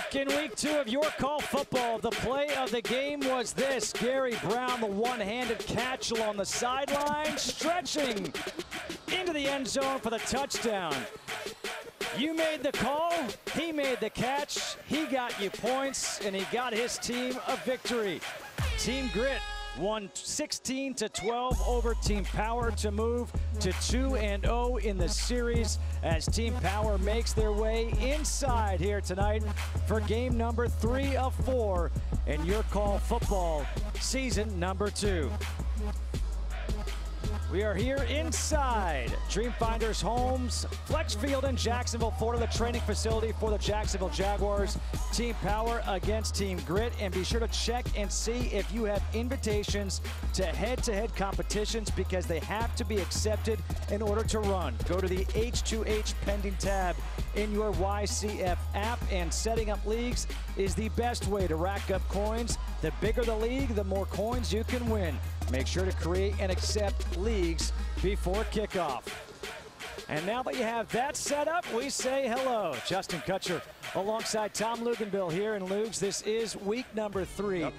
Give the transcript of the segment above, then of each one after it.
Back in week 2 of Your Call Football, the play of the game was this. Gary Brown, the one-handed catch along the sideline, stretching into the end zone for the touchdown. You made the call, he made the catch, he got you points, and he got his team a victory. Team Grit won 16-12 over Team Power to move to 2-0 in the series as Team Power makes their way inside here tonight for game number 3 of 4 in Your Call Football season number 2. We are here inside Dreamfinders Homes, Flex Field in Jacksonville, Florida, the training facility for the Jacksonville Jaguars. Team Power against Team Grit, and be sure to check and see if you have invitations to head-to-head competitions because they have to be accepted in order to run. Go to the H2H pending tab in your YCF app, and setting up leagues is the best way to rack up coins. The bigger the league, the more coins you can win. Make sure to create and accept leagues before kickoff. And now that you have that set up, we say hello. Justin Kutcher alongside Tom Luganbill here in Lugs. This is week number 3. Yep.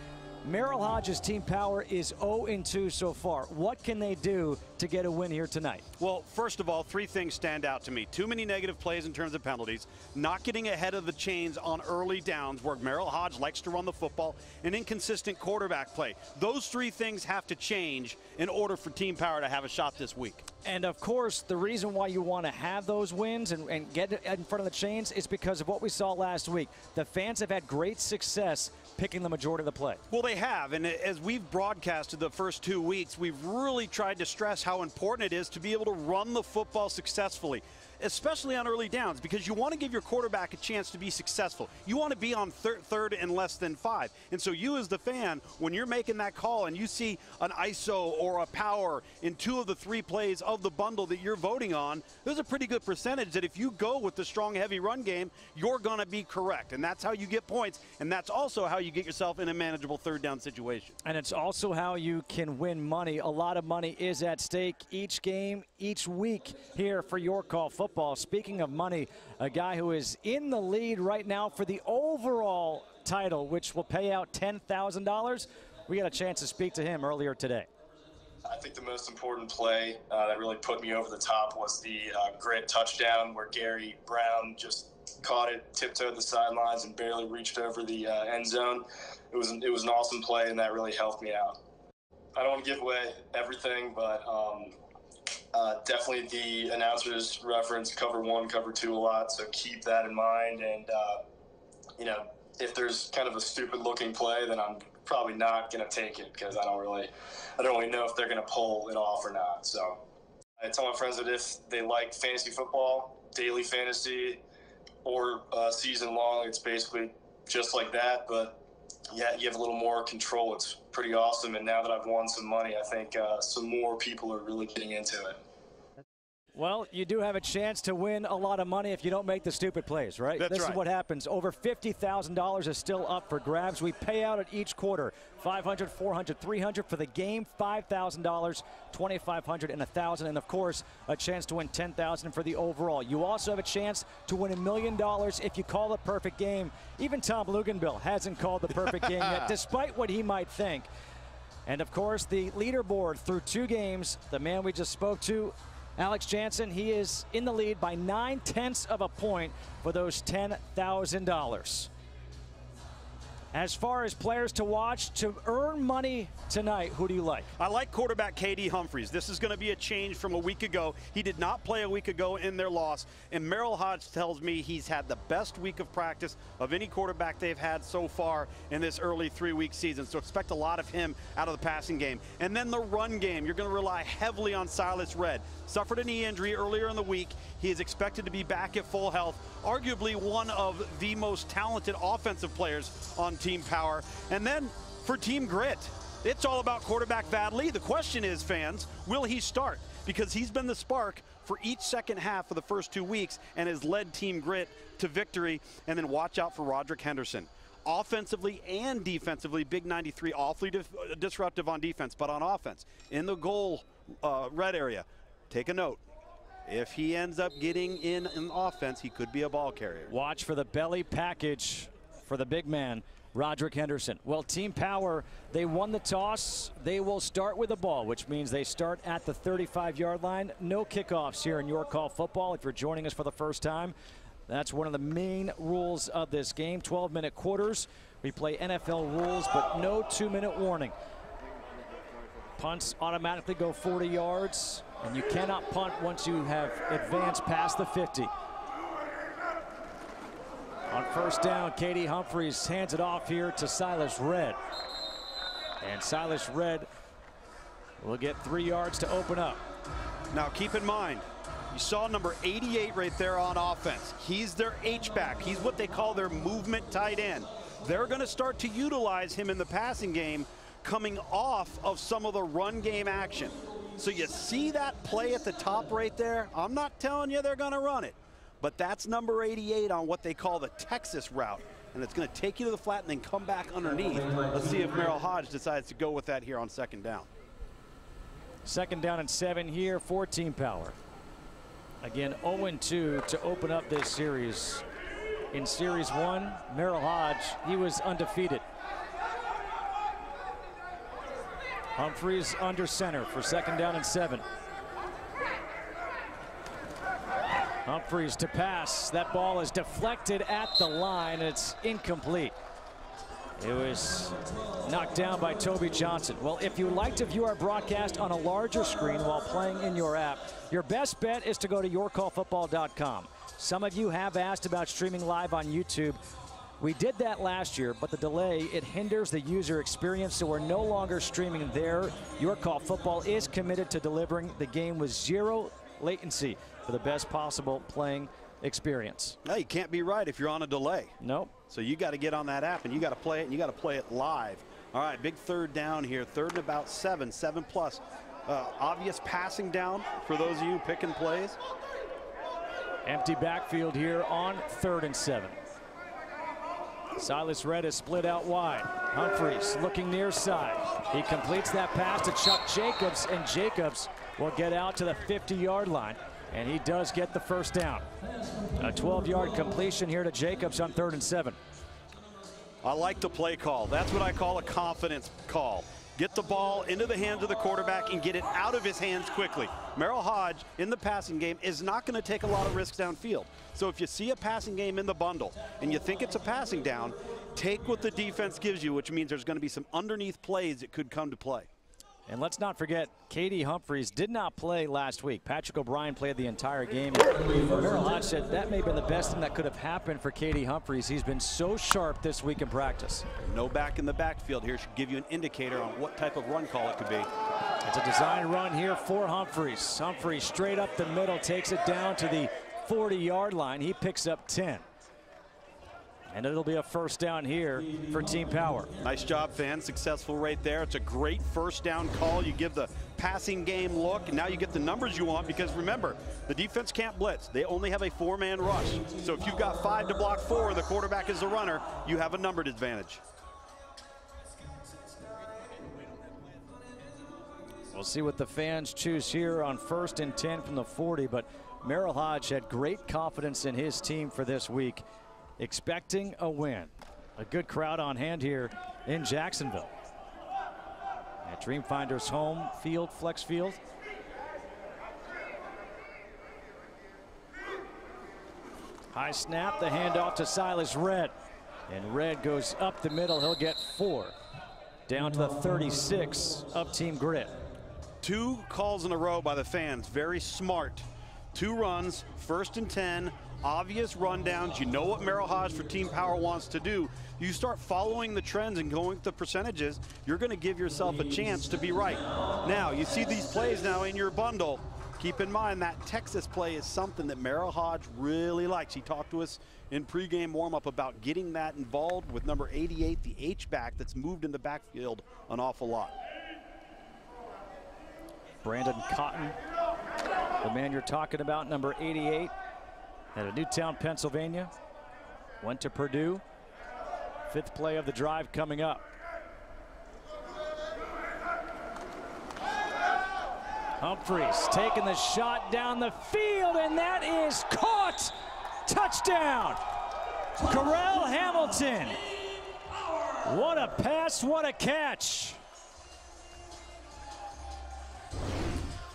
Merrill Hodges' Team Power is 0-2 so far. What can they do to get a win here tonight? Well, first of all, 3 things stand out to me. Too many negative plays in terms of penalties, not getting ahead of the chains on early downs where Merrill Hodge likes to run the football, and inconsistent quarterback play. Those 3 things have to change in order for Team Power to have a shot this week. And of course, the reason why you want to have those wins and get in front of the chains is because of what we saw last week. The fans have had great success picking the majority of the play. Well, they have, and as we've broadcasted the first 2 weeks, we've really tried to stress how important it is to be able to run the football successfully, especially on early downs, because you want to give your quarterback a chance to be successful. You want to be on third and less than 5. And so you as the fan, when you're making that call and you see an ISO or a power in 2 of the 3 plays of the bundle that you're voting on, there's a pretty good percentage that if you go with the strong, heavy run game, you're going to be correct. And that's how you get points. And that's also how you get yourself in a manageable 3rd down situation. And it's also how you can win money. A lot of money is at stake each game, each week here for Your Call Football. Speaking of money, a guy who is in the lead right now for the overall title, which will pay out $10,000. We got a chance to speak to him earlier today. I think the most important play that really put me over the top was the Grit touchdown where Gary Brown just caught it, tiptoed the sidelines, and barely reached over the end zone. It was an awesome play, and that really helped me out. I don't want to give away everything, but definitely the announcers reference cover 1, cover 2 a lot, so keep that in mind. And you know, if there's kind of a stupid looking play, then I'm probably not going to take it because I don't really know if they're going to pull it off or not. So I tell my friends that if they like fantasy football, daily fantasy, or season long, it's basically just like that, but yeah, you have a little more control. It's pretty awesome. And now that I've won some money, I think some more people are really getting into it. Well, you do have a chance to win a lot of money if you don't make the stupid plays, right? That's this right. is what happens. Over $50,000 is still up for grabs. We pay out at each quarter, $500, $400, $300 for the game, $5,000, $2,500, and $1,000, and of course, a chance to win $10,000 for the overall. You also have a chance to win $1 million if you call the perfect game. Even Tom Luganbill hasn't called the perfect game yet, despite what he might think. And of course, the leaderboard through 2 games, the man we just spoke to, Alex Jansen, he is in the lead by 9/10 of a point for those $10,000. As far as players to watch to earn money tonight, who do you like? I like quarterback K.D. Humphries. This is going to be a change from a week ago. He did not play a week ago in their loss. And Merrill Hodge tells me he's had the best week of practice of any quarterback they've had so far in this early 3-week season. So expect a lot of him out of the passing game. And then the run game, you're going to rely heavily on Silas Redd. Suffered a knee injury earlier in the week. He is expected to be back at full health. Arguably one of the most talented offensive players on Team Power. And then for Team Grit, it's all about quarterback Vadley. The question is, fans, will he start? Because he's been the spark for each second half of the first 2 weeks and has led Team Grit to victory. And then watch out for Roderick Henderson. Offensively and defensively, big 93, awfully disruptive on defense, but on offense, in the goal red area, take a note. If he ends up getting in offense, he could be a ball carrier. Watch for the belly package for the big man, Roderick Henderson. Well, Team Power, they won the toss. They will start with the ball, which means they start at the 35-yard line. No kickoffs here in Your Call Football. If you're joining us for the first time, that's one of the main rules of this game. 12-minute quarters. We play NFL rules, but no 2-minute warning. Punts automatically go 40 yards, and you cannot punt once you have advanced past the 50. On first down, Katie Humphries hands it off here to Silas Redd. And Silas Redd will get 3 yards to open up. Now keep in mind, you saw number 88 right there on offense. He's their H-back. He's what they call their movement tight end. They're going to start to utilize him in the passing game coming off of some of the run game action. So you see that play at the top right there? I'm not telling you they're going to run it, but that's number 88 on what they call the Texas route. And it's going to take you to the flat and then come back underneath. Let's see if Merrill Hodge decides to go with that here on second down. Second down and 7 here for Team Power. Again, 0-2 to open up this series. In Series 1, Merrill Hodge, he was undefeated. Humphries under center for second down and 7. Humphries to pass. That ball is deflected at the line. It's incomplete. It was knocked down by Toby Johnson. Well, if you like to view our broadcast on a larger screen while playing in your app, your best bet is to go to yourcallfootball.com. Some of you have asked about streaming live on YouTube. We did that last year, but the delay, it hinders the user experience, so we're no longer streaming there. Your Call Football is committed to delivering the game with zero latency for the best possible playing experience. No, you can't be right if you're on a delay. Nope. So you got to get on that app and you got to play it, and you got to play it live. All right, big third down here, third and about 7 plus. Obvious passing down for those of you picking plays. Empty backfield here on 3rd and 7. Silas Redd is split out wide. Humphries looking near side. He completes that pass to Chuck Jacobs, and Jacobs will get out to the 50-yard line, and he does get the first down. A 12-yard completion here to Jacobs on 3rd and 7. I like the play call. That's what I call a confidence call. Get the ball into the hands of the quarterback and get it out of his hands quickly. Merrill Hodge in the passing game is not going to take a lot of risks downfield. So if you see a passing game in the bundle and you think it's a passing down, take what the defense gives you, which means there's going to be some underneath plays that could come to play. And let's not forget, Katie Humphries did not play last week. Patrick O'Brien played the entire game. Merrill Hodge said that may have been the best thing that could have happened for Katie Humphries. He's been so sharp this week in practice. No back in the backfield here should give you an indicator on what type of run call it could be. It's a design run here for Humphries. Humphries straight up the middle, takes it down to the 40-yard line. He picks up 10. And it'll be a first down here for Team Power. Nice job, fans. Successful right there. It's a great first down call. You give the passing game look, and now you get the numbers you want, because remember, the defense can't blitz. They only have a 4-man rush. So if you've got 5 to block 4 and the quarterback is the runner, you have a numbered advantage. We'll see what the fans choose here on 1st and 10 from the 40, but Merrill Hodge had great confidence in his team for this week, expecting a win. A good crowd on hand here in Jacksonville at Dreamfinder's home field, Flex Field. High snap, the handoff to Silas Redd, and Redd goes up the middle. He'll get 4 down to the 36 of Team Grit. 2 calls in a row by the fans. Very smart. 2 runs, 1st and 10. Obvious rundowns. You know what Merrill Hodge for Team Power wants to do. You start following the trends and going with the percentages, you're going to give yourself a chance to be right. Now, you see these plays now in your bundle. Keep in mind that Texas play is something that Merrill Hodge really likes. He talked to us in pregame warm-up about getting that involved with number 88, the H-back that's moved in the backfield an awful lot. Brandon Cotton, the man you're talking about, number 88. Out of Newtown, Pennsylvania, went to Purdue. 5th play of the drive coming up. Humphries taking the shot down the field, and that is caught. Touchdown. Karel Hamilton. What a pass, what a catch.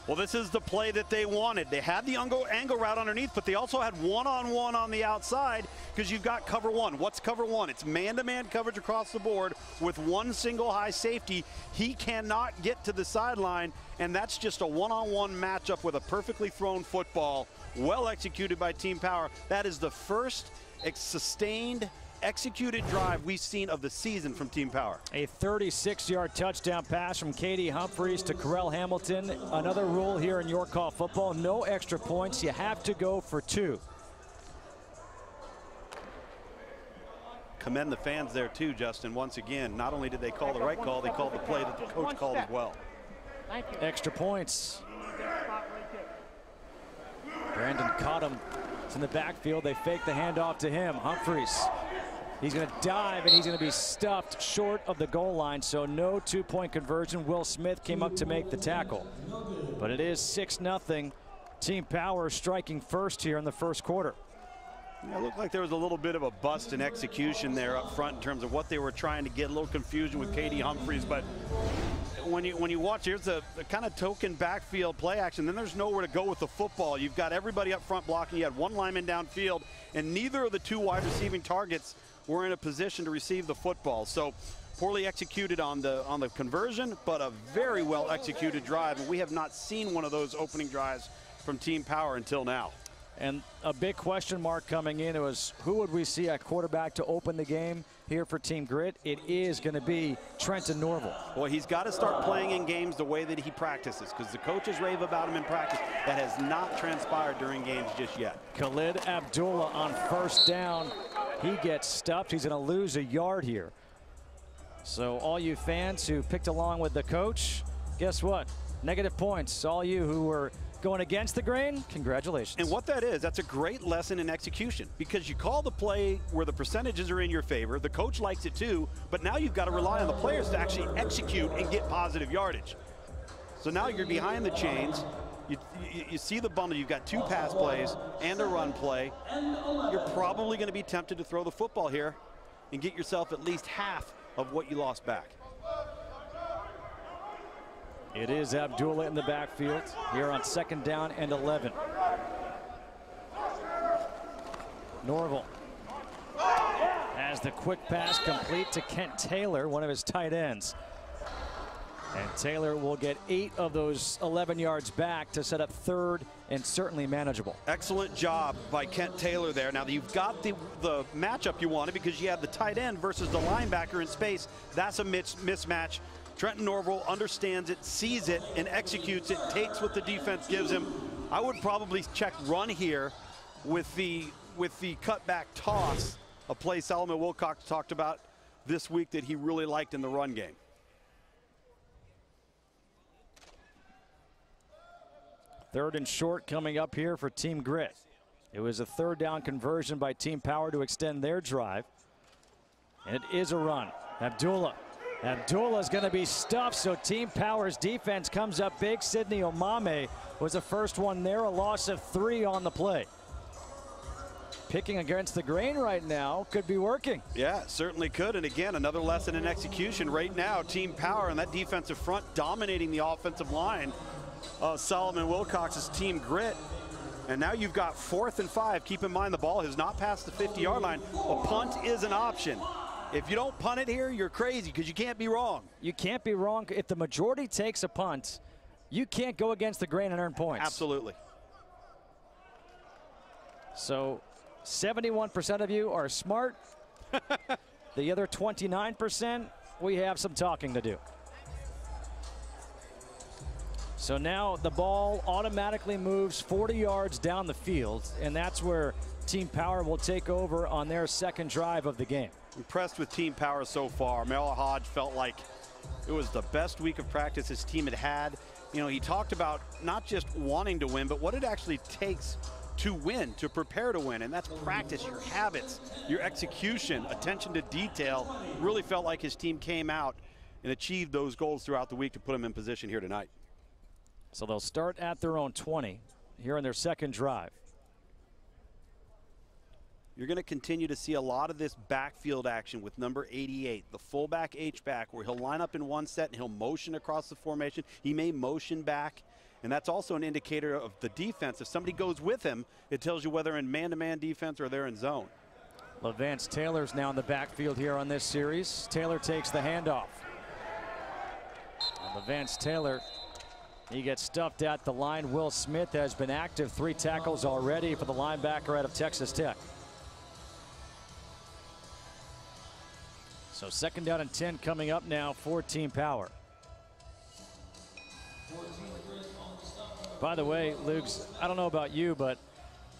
Well, this is the play that they wanted. They had the angle route underneath, but they also had one-on-one on the outside because you've got cover one. What's cover one? It's man-to-man coverage across the board with one single high safety. He cannot get to the sideline, and that's just a one-on-one matchup with a perfectly thrown football, well executed by Team Power. That is the first sustained executed drive we've seen of the season from Team Power. A 36-yard touchdown pass from Katie Humphreys to Karel Hamilton. Another rule here in York Hall football, no extra points. You have to go for 2. Commend the fans there too, Justin. Once again, not only did they call the right call, they called the play that the coach called as well. Extra points. Brandon caught him. It's in the backfield. They fake the handoff to him. Humphreys. He's going to dive, and he's going to be stuffed short of the goal line, so no 2-point conversion. Will Smith came up to make the tackle. But it is 6-0. Team Power striking first here in the first quarter. Yeah, it looked like there was a little bit of a bust in execution there up front in terms of what they were trying to get. A little confusion with Katie Humphreys, but when you watch, here's a kind of token backfield play action. Then there's nowhere to go with the football. You've got everybody up front blocking. You had one lineman downfield, and neither of the 2 wide receiving targets were in a position to receive the football. So poorly executed on the conversion, but a very well executed drive. And we have not seen one of those opening drives from Team Power until now. And a big question mark coming in was who would we see at quarterback to open the game here for Team Grit? It is going to be Trenton Norville. Well, he's got to start playing in games the way that he practices, because the coaches rave about him in practice. That has not transpired during games just yet. Khalid Abdullah on first down. He gets stuffed. He's going to lose a yard here. So all you fans who picked along with the coach, guess what? Negative points. All you who were going against the grain, congratulations. And what that is, that's a great lesson in execution, because you call the play where the percentages are in your favor. The coach likes it too, but now you've got to rely on the players to actually execute and get positive yardage. So now you're behind the chains. You see the bundle. You've got 2 pass plays and a run play. You're probably going to be tempted to throw the football here and get yourself at least half of what you lost back. It is Abdullah in the backfield here on 2nd down and 11. Norville has the quick pass complete to Kent Taylor, one of his tight ends. And Taylor will get 8 of those 11 yards back to set up 3rd and certainly manageable. Excellent job by Kent Taylor there. Now you've got the matchup you wanted, because you had the tight end versus the linebacker in space. That's a mismatch. Trenton Norville understands it, sees it, and executes it, takes what the defense gives him. I would probably check run here with the cutback toss, a play Solomon Wilcox talked about this week that he really liked in the run game. Third and short coming up here for Team Grit. It was a 3rd down conversion by Team Power to extend their drive. And it is a run. Abdullah's going to be stuffed, so Team Power's defense comes up big. Sydney Omame was the first one there, a loss of 3 on the play. Picking against the grain right now could be working. Yeah, it certainly could. And again, another lesson in execution. Right now, Team Power and that defensive front dominating the offensive line of Solomon Wilcox's Team Grit. And now you've got 4th and 5. Keep in mind the ball has not passed the 50-yard line. A punt is an option. If you don't punt it here, you're crazy, because you can't be wrong. You can't be wrong. If the majority takes a punt, you can't go against the grain and earn points. Absolutely. So 71% of you are smart. The other 29%, we have some talking to do. So now the ball automatically moves 40 yards down the field, and that's where Team Power will take over on their 2nd drive of the game. Impressed with Team Power so far. Merrill Hodge felt like it was the best week of practice his team had had. You know, he talked about not just wanting to win, but what it actually takes to win, to prepare to win. And that's practice, your habits, your execution, attention to detail. Really felt like his team came out and achieved those goals throughout the week to put him in position here tonight. So they'll start at their own 20 here in their 2nd drive. you're going to continue to see a lot of this backfield action with number 88, the fullback H-back, where he'll line up in one set and he'll motion across the formation. He may motion back, and that's also an indicator of the defense. If somebody goes with him, it tells you whether in man-to-man defense or they're in zone. Levance Taylor's now in the backfield here on this series. Taylor takes the handoff. And Levance Taylor, he gets stuffed at the line. Will Smith has been active. 3 tackles already for the linebacker out of Texas Tech. So 2nd down and 10 coming up now for Team Power. By the way, Lugs, I don't know about you, but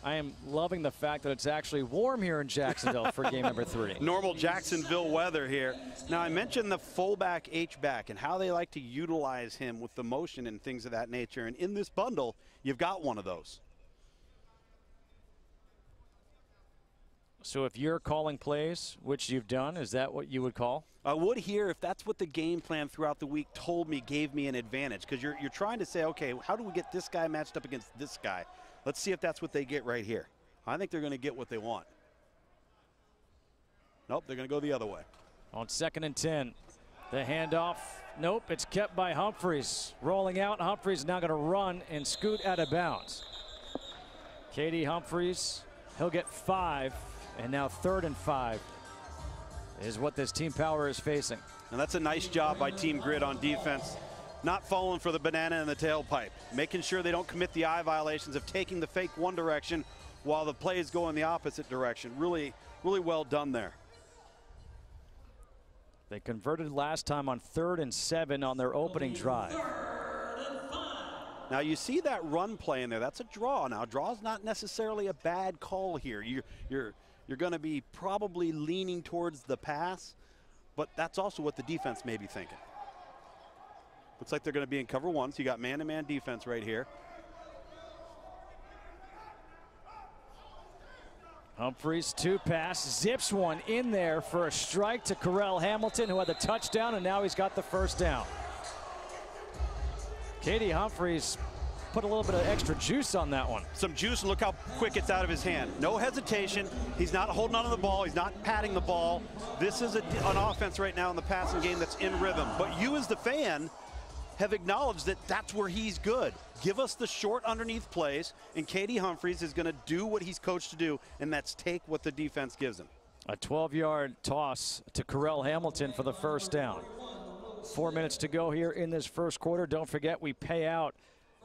I am loving the fact that it's actually warm here in Jacksonville for game number 3. Normal Jacksonville weather here. Now, I mentioned the fullback H-back and how they like to utilize him with the motion and things of that nature. And in this bundle, you've got one of those. So if you're calling plays, which you've done, is that what you would call? I would here if that's what the game plan throughout the week told me gave me an advantage. Because you're trying to say, okay, how do we get this guy matched up against this guy? Let's see if that's what they get right here. I think they're going to get what they want. Nope, they're going to go the other way. On 2nd and 10, the handoff. Nope, it's kept by Humphries. Rolling out, Humphries now going to run and scoot out of bounds. Katie Humphries, he'll get 5, and now 3rd and 5 is what this Team Power is facing. And that's a nice job by Team Grit on defense. Not falling for the banana in the tailpipe, making sure they don't commit the eye violations of taking the fake one direction while the plays go in the opposite direction. Really, really well done there. They converted last time on 3rd and 7 on their opening drive. Now you see that run play in there. That's a draw. Now draw's not necessarily a bad call here. You're going to be probably leaning towards the pass, but that's also what the defense may be thinking. Looks like they're going to be in cover 1, so you got man-to-man defense right here. Humphries 2-pass, zips one in there for a strike to Correll Hamilton, who had the touchdown, and now he's got the 1st down. Katie Humphries put a little bit of extra juice on that one. Some juice, and look how quick it's out of his hand. No hesitation. He's not holding on to the ball. He's not patting the ball. This is an offense right now in the passing game that's in rhythm. But you as the fan have acknowledged that that's where he's good. Give us the short underneath plays, and Katie Humphries is going to do what he's coached to do, and that's take what the defense gives him. A 12-yard toss to Correll Hamilton for the 1st down. 4 minutes to go here in this 1st quarter. Don't forget, we pay out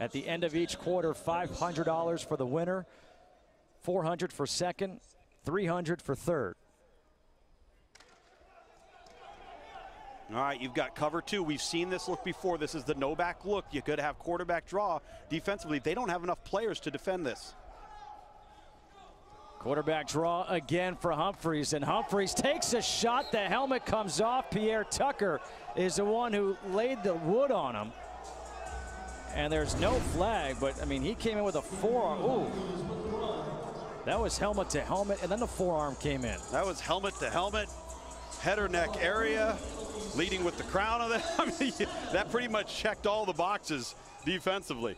at the end of each quarter $500 for the winner, $400 for 2nd, $300 for 3rd. All right, you've got cover 2. We've seen this look before. This is the no-back look. You could have quarterback draw. Defensively, they don't have enough players to defend this. Quarterback draw again for Humphries, and Humphries takes a shot. The helmet comes off. Pierre Tucker is the one who laid the wood on him. And there's no flag, but, I mean, he came in with a forearm. Ooh. That was helmet to helmet, and then the forearm came in. That was helmet to helmet, head or neck area, leading with the crown of it. I mean, that pretty much checked all the boxes defensively.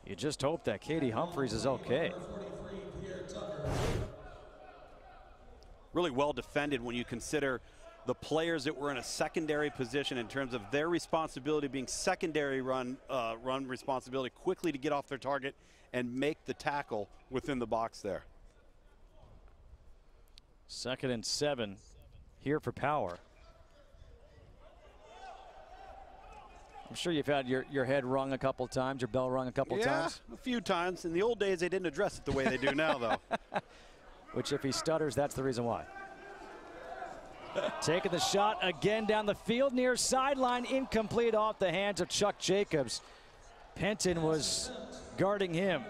You just hope that Katie Humphries is okay. Really well defended when you consider the players that were in a secondary position in terms of their responsibility being secondary run responsibility, quickly to get off their target and make the tackle within the box there. 2nd and 7 here for Power. I'm sure you've had your head rung a couple times, your bell rung a couple times. Yeah, a few times. In the old days, they didn't address it the way they do now, though. Which, if he stutters, that's the reason why. Taking the shot again down the field, near sideline, incomplete, off the hands of Chuck Jacobs. Penton was guarding him,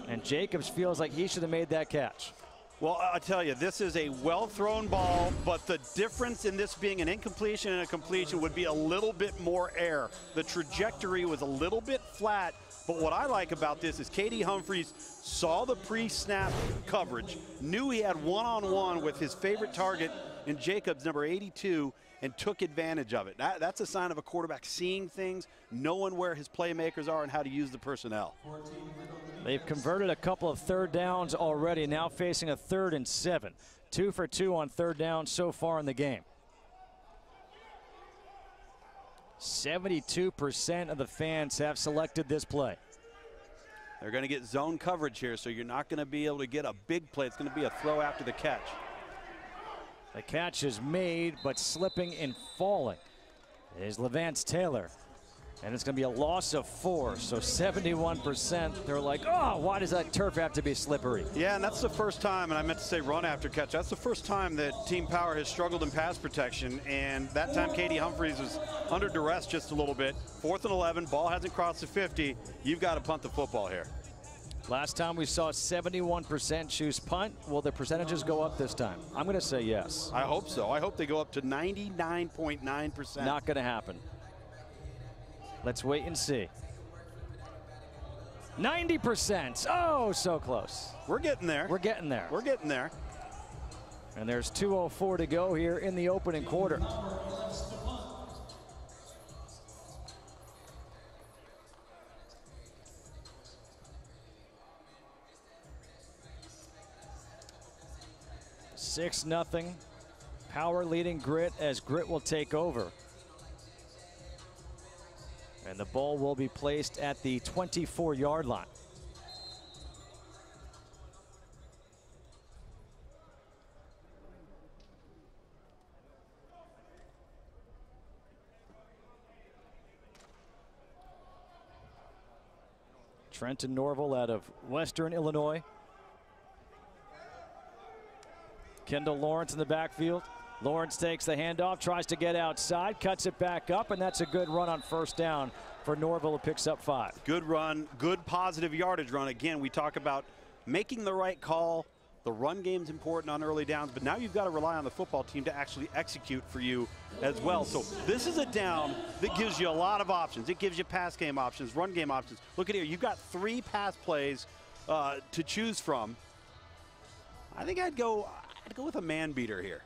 and Jacobs feels like he should have made that catch. Well, I tell you, this is a well-thrown ball, but the difference in this being an incompletion and a completion would be a little bit more air. The trajectory was a little bit flat, but what I like about this is Katie Humphries saw the pre-snap coverage, knew he had one-on-one with his favorite target in Jacobs, number 82, and took advantage of it. That's a sign of a quarterback seeing things, knowing where his playmakers are and how to use the personnel. They've converted a couple of third downs already, now facing a 3rd and 7. 2 for 2 on third down so far in the game. 72% of the fans have selected this play. They're going to get zone coverage here, so you're not going to be able to get a big play. It's going to be a throw after the catch. The catch is made, but slipping and falling is Levance Taylor. And it's going to be a loss of 4, so 71%. They're like, oh, why does that turf have to be slippery? Yeah, and that's the first time, and I meant to say run after catch. That's the first time that Team Power has struggled in pass protection, and that time Katie Humphries was under duress just a little bit. 4th and 11, ball hasn't crossed the 50. You've got to punt the football here. Last time we saw 71% choose punt. Will the percentages go up this time? I'm going to say yes. I hope so. I hope they go up to 99.9%. Not going to happen. Let's wait and see. 90%. Oh, so close. We're getting there. We're getting there. We're getting there. And there's 2:04 to go here in the opening quarter. Six nothing. Power leading Grit as Grit will take over. And the ball will be placed at the 24-yard line. Trenton Norville out of Western Illinois. Kendall Lawrence in the backfield. Lawrence takes the handoff, tries to get outside, cuts it back up, and that's a good run on first down for Norville, who picks up 5. Good run, good positive yardage run. Again, we talk about making the right call. The run game's important on early downs, but now you've got to rely on the football team to actually execute for you as well. So this is a down that gives you a lot of options. It gives you pass game options, run game options. Look at here, you've got 3 pass plays to choose from. I think I'd go with a man beater here.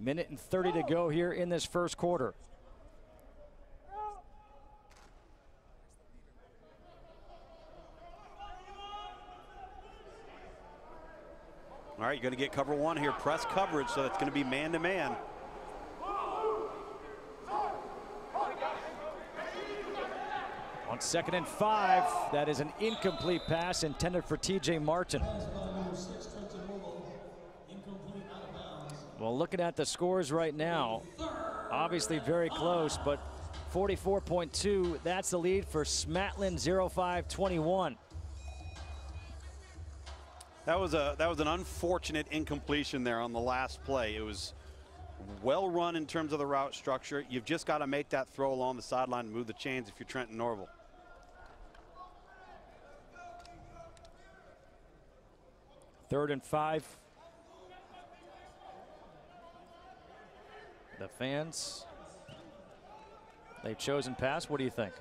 Minute and 30 to go here in this first quarter. All right, you're going to get cover 1 here. Press coverage, so it's going to be man-to-man. On 2nd and 5, that is an incomplete pass intended for T.J. Martin. Well, looking at the scores right now, obviously very close, but 44.2, that's the lead for Smatlin 05-21. That was an unfortunate incompletion there on the last play. It was well run in terms of the route structure. You've just got to make that throw along the sideline and move the chains if you're Trenton Norville. Third and 5. The fans, they've chosen pass. What do you think?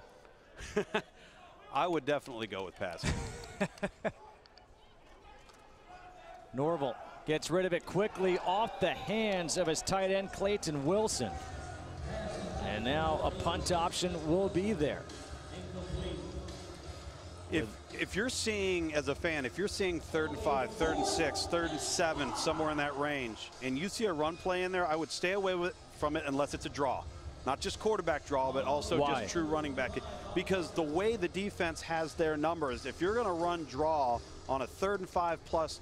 I would definitely go with pass. Norville gets rid of it quickly off the hands of his tight end Clayton Wilson. And now a punt option will be there. If you're seeing, as a fan, if you're seeing 3rd and 5, 3rd and 6, 3rd and 7, somewhere in that range, and you see a run play in there, I would stay away from it unless it's a draw. Not just quarterback draw, but also just true running back. Because the way the defense has their numbers, if you're going to run draw on a 3rd and 5 plus,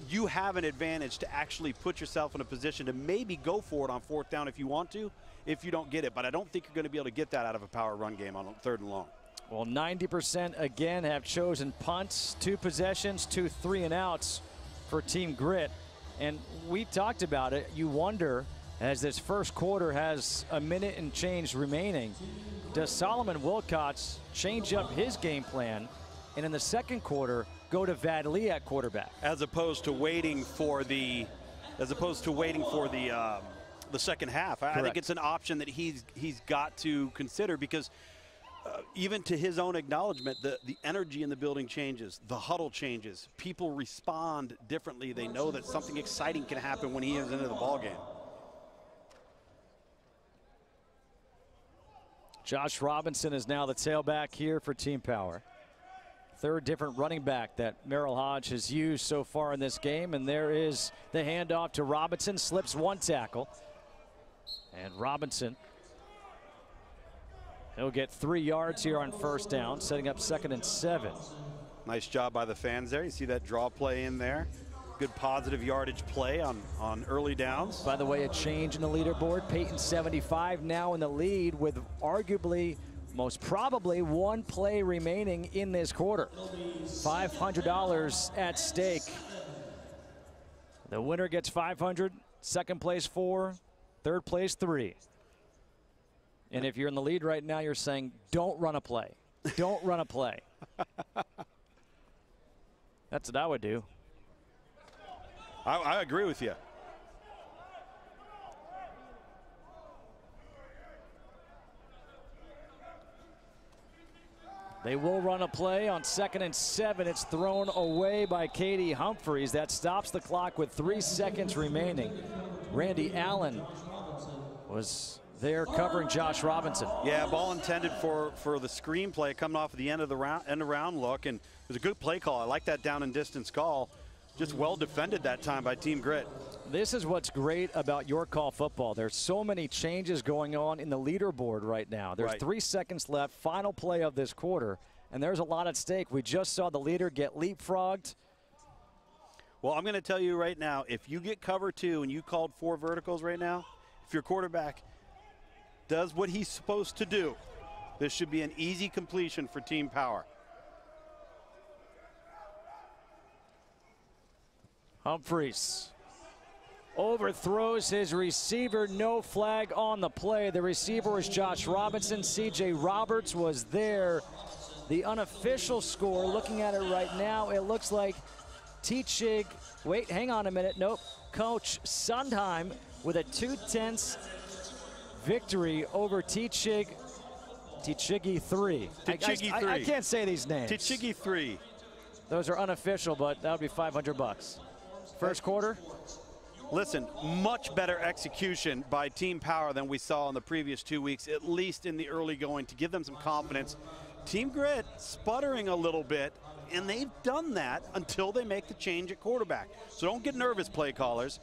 you have an advantage to actually put yourself in a position to maybe go for it on 4th down if you want to, if you don't get it. But I don't think you're going to be able to get that out of a power run game on 3rd and long. Well, 90% again have chosen punts, 2 possessions, 2 3-and-outs for Team Grit. And we talked about it. You wonder, as this first quarter has a minute and change remaining, does Solomon Wilcox change up his game plan and in the second quarter go to Vadley at quarterback, as opposed to waiting for the second half? I think it's an option that he's got to consider, because even to his own acknowledgement, the energy in the building changes, the huddle changes, people respond differently. They know that something exciting can happen when he is into the ball game. Josh Robinson is now the tailback here for Team Power. Third different running back that Merrill Hodge has used so far in this game. And there is the handoff to Robinson. Slips one tackle. And Robinson, he'll get 3 yards here on first down, setting up 2nd and 7. Nice job by the fans there. You see that draw play in there. Good positive yardage play on early downs. By the way, a change in the leaderboard. Peyton 75 now in the lead with arguably, most probably, 1 play remaining in this quarter. $500 at stake. The winner gets $500, second place 4, third place 3. And if you're in the lead right now, you're saying, don't run a play. Don't run a play. That's what I would do. I agree with you. They will run a play on 2nd and 7. It's thrown away by Katie Humphreys. That stops the clock with 3 seconds remaining. Randy Allen was there covering Josh Robinson. Yeah, ball intended for the screen play coming off of the end of the round look, and it was a good play call. I like that down and distance call. Just well defended that time by Team Grit. This is what's great about Your Call football. There's so many changes going on in the leaderboard right now. There's 3 seconds left, final play of this quarter, and there's a lot at stake. We just saw the leader get leapfrogged. Well, I'm going to tell you right now, if you get cover 2 and you called 4 verticals right now, if your quarterback does what he's supposed to do, this should be an easy completion for Team Power. Humphreys overthrows his receiver. No flag on the play. The receiver was Josh Robinson. C.J. Roberts was there. The unofficial score, looking at it right now, it looks like Teachig, wait, hang on a minute. Nope. Coach Sundheim with a 2-10 victory over Teachig. Teachigi 3. Teachigi 3. I can't say these names. Teachigi 3. Those are unofficial, but that would be $500. First quarter. Listen, much better execution by Team Power than we saw in the previous 2 weeks, at least in the early going, to give them some confidence. Team Grit sputtering a little bit, and they've done that until they make the change at quarterback. So don't get nervous, play callers.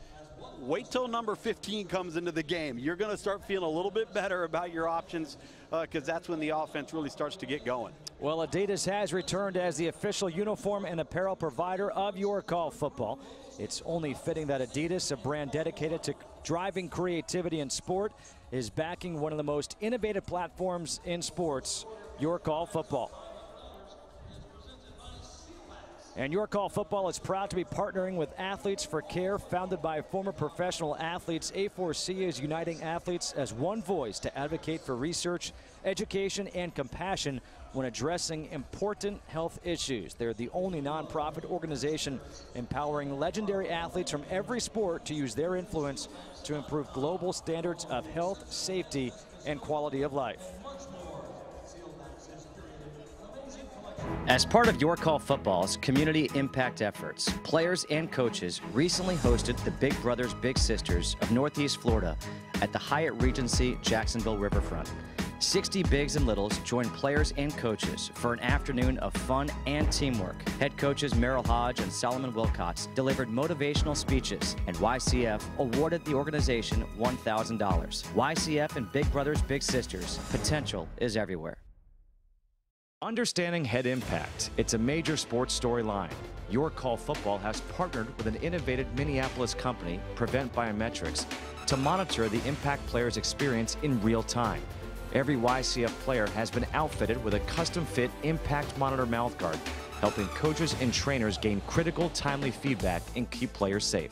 Wait till number 15 comes into the game. You're going to start feeling a little bit better about your options because that's when the offense really starts to get going. Well, Adidas has returned as the official uniform and apparel provider of Your Call football. It's only fitting that Adidas, a brand dedicated to driving creativity in sport, is backing one of the most innovative platforms in sports, Your Call football. And Your Call football is proud to be partnering with Athletes for Care, founded by former professional athletes. A4C is uniting athletes as one voice to advocate for research, education, and compassion when addressing important health issues. They're the only nonprofit organization empowering legendary athletes from every sport to use their influence to improve global standards of health, safety, and quality of life. As part of Your Call football's community impact efforts, players and coaches recently hosted the Big Brothers Big Sisters of Northeast Florida at the Hyatt Regency Jacksonville Riverfront. 60 bigs and littles joined players and coaches for an afternoon of fun and teamwork. Head coaches Merrill Hodge and Solomon Wilcox delivered motivational speeches, and YCF awarded the organization $1,000. YCF and Big Brothers Big Sisters, potential is everywhere. Understanding head impact. It's a major sports storyline. Your Call football has partnered with an innovative Minneapolis company, Prevent Biometrics, to monitor the impact players' experience in real time. Every YCF player has been outfitted with a custom-fit Impact Monitor mouthguard, helping coaches and trainers gain critical, timely feedback and keep players safe.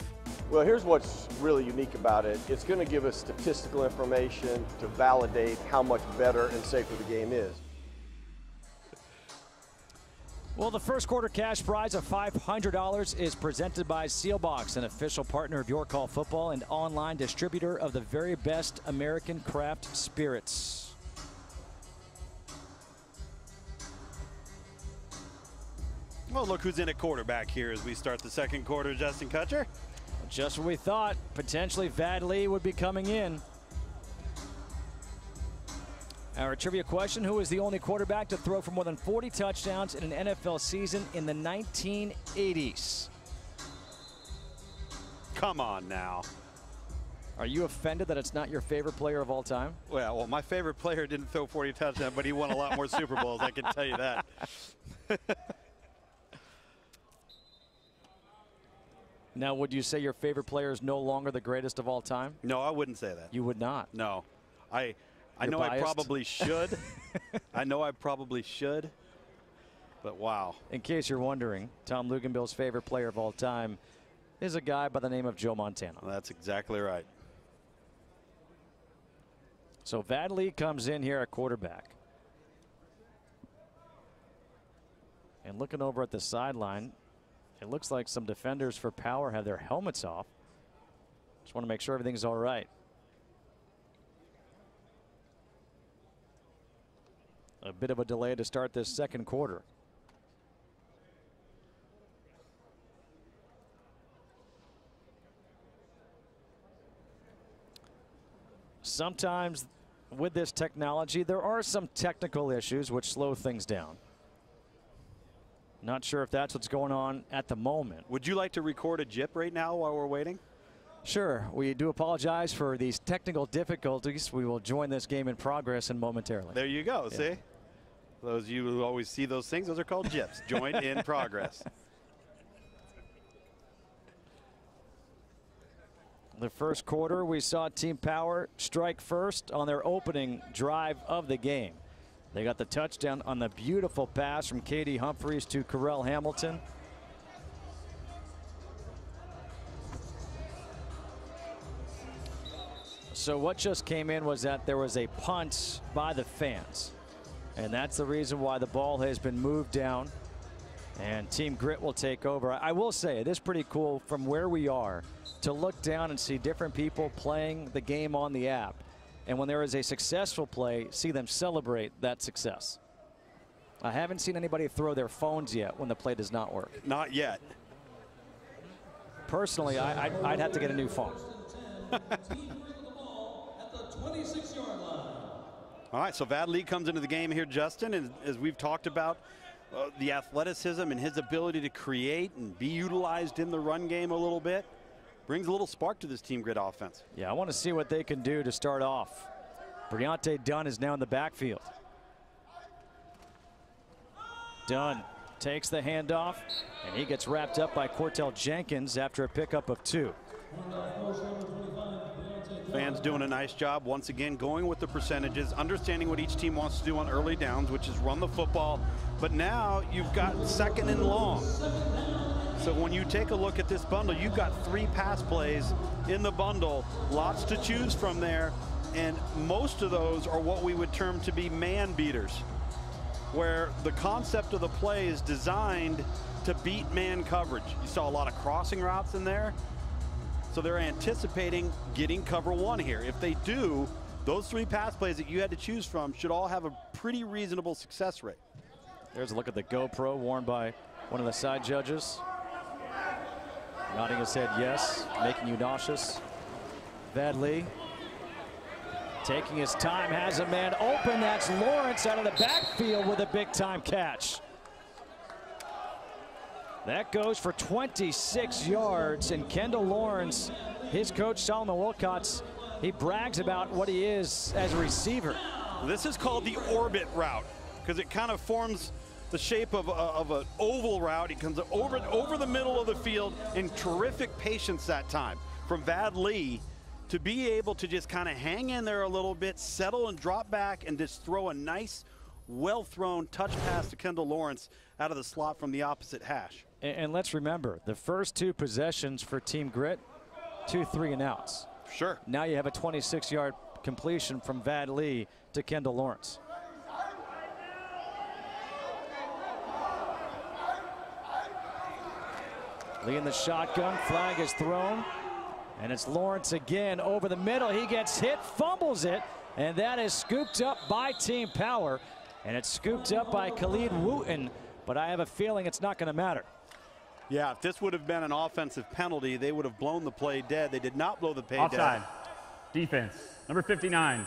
Well, here's what's really unique about it. It's going to give us statistical information to validate how much better and safer the game is. Well, the first quarter cash prize of $500 is presented by Sealbox, an official partner of Your Call football and online distributor of the very best American craft spirits. Well, look who's in at quarterback here as we start the second quarter, Justin Kutcher. Just what we thought. Potentially Vad Lee would be coming in. Our trivia question, who is the only quarterback to throw for more than 40 touchdowns in an NFL season in the 1980s? Come on now. Are you offended that it's not your favorite player of all time? Well, my favorite player didn't throw 40 touchdowns, but he won a lot more Super Bowls, I can tell you that. Now, would you say your favorite player is no longer the greatest of all time? No, I wouldn't say that. You would not? No. I You're know biased? I probably should. I know I probably should. But wow. In case you're wondering, Tom Luganbill's favorite player of all time is a guy by the name of Joe Montana. Well, that's exactly right. So Vadley comes in here at quarterback. And looking over at the sideline, it looks like some defenders for Power have their helmets off. Just want to make sure everything's all right. A bit of a delay to start this second quarter. Sometimes with this technology, there are some technical issues which slow things down. Not sure if that's what's going on at the moment. Would you like to record a JIP right now while we're waiting? Sure. We do apologize for these technical difficulties. We will join this game in progress and momentarily. There you go. Yeah. See? Those of you who always see those things, those are called JIPs. Join in progress. The first quarter, we saw Team Power strike first on their opening drive of the game. They got the touchdown on the beautiful pass from Katie Humphries to Carell Hamilton. So what just came in was that there was a punt by the fans. And that's the reason why the ball has been moved down. And Team Grit will take over. I will say it is pretty cool from where we are to look down and see different people playing the game on the app. And when there is a successful play, see them celebrate that success. I haven't seen anybody throw their phones yet when the play does not work. Not yet. Personally, I'd have to get a new phone. All right, so Vadley comes into the game here, Justin, and as we've talked about, the athleticism and his ability to create and be utilized in the run game a little bit brings a little spark to this Team Grit offense. Yeah, I want to see what they can do to start off. Briante Dunn is now in the backfield. Dunn takes the handoff, and he gets wrapped up by Cortell Jenkins after a pickup of 2. Fans doing a nice job once again going with the percentages, understanding what each team wants to do on early downs, which is run the football. But now you've got second and long. So when you take a look at this bundle, you've got 3 pass plays in the bundle, lots to choose from there, and most of those are what we would term to be man beaters, where the concept of the play is designed to beat man coverage. You saw a lot of crossing routes in there. So they're anticipating getting cover 1 here. If they do, those 3 pass plays that you had to choose from should all have a pretty reasonable success rate. There's a look at the GoPro worn by one of the side judges. Nodding his head yes, making you nauseous. Vadley taking his time, has a man open. That's Lawrence out of the backfield with a big time catch. That goes for 26 yards, and Kendall Lawrence, his coach Solomon Wilcox, he brags about what he is as a receiver. This is called the orbit route because it kind of forms the shape of an oval route. He comes over the middle of the field in terrific patience that time from Vadley to be able to just kind of hang in there a little bit, settle and drop back, and just throw a nice, well-thrown touch pass to Kendall Lawrence out of the slot from the opposite hash. And let's remember, the first 2 possessions for Team Grit, 2 3-and-outs. Sure. Now you have a 26-yard completion from Vadley to Kendall Lawrence. Lee in the shotgun, flag is thrown, and it's Lawrence again over the middle. He gets hit, fumbles it, and that is scooped up by Team Power, and it's scooped up by Khalid Wooten, but I have a feeling it's not going to matter. Yeah, if this would have been an offensive penalty, they would have blown the play dead. They did not blow the play Offside. dead. Defense, number 59,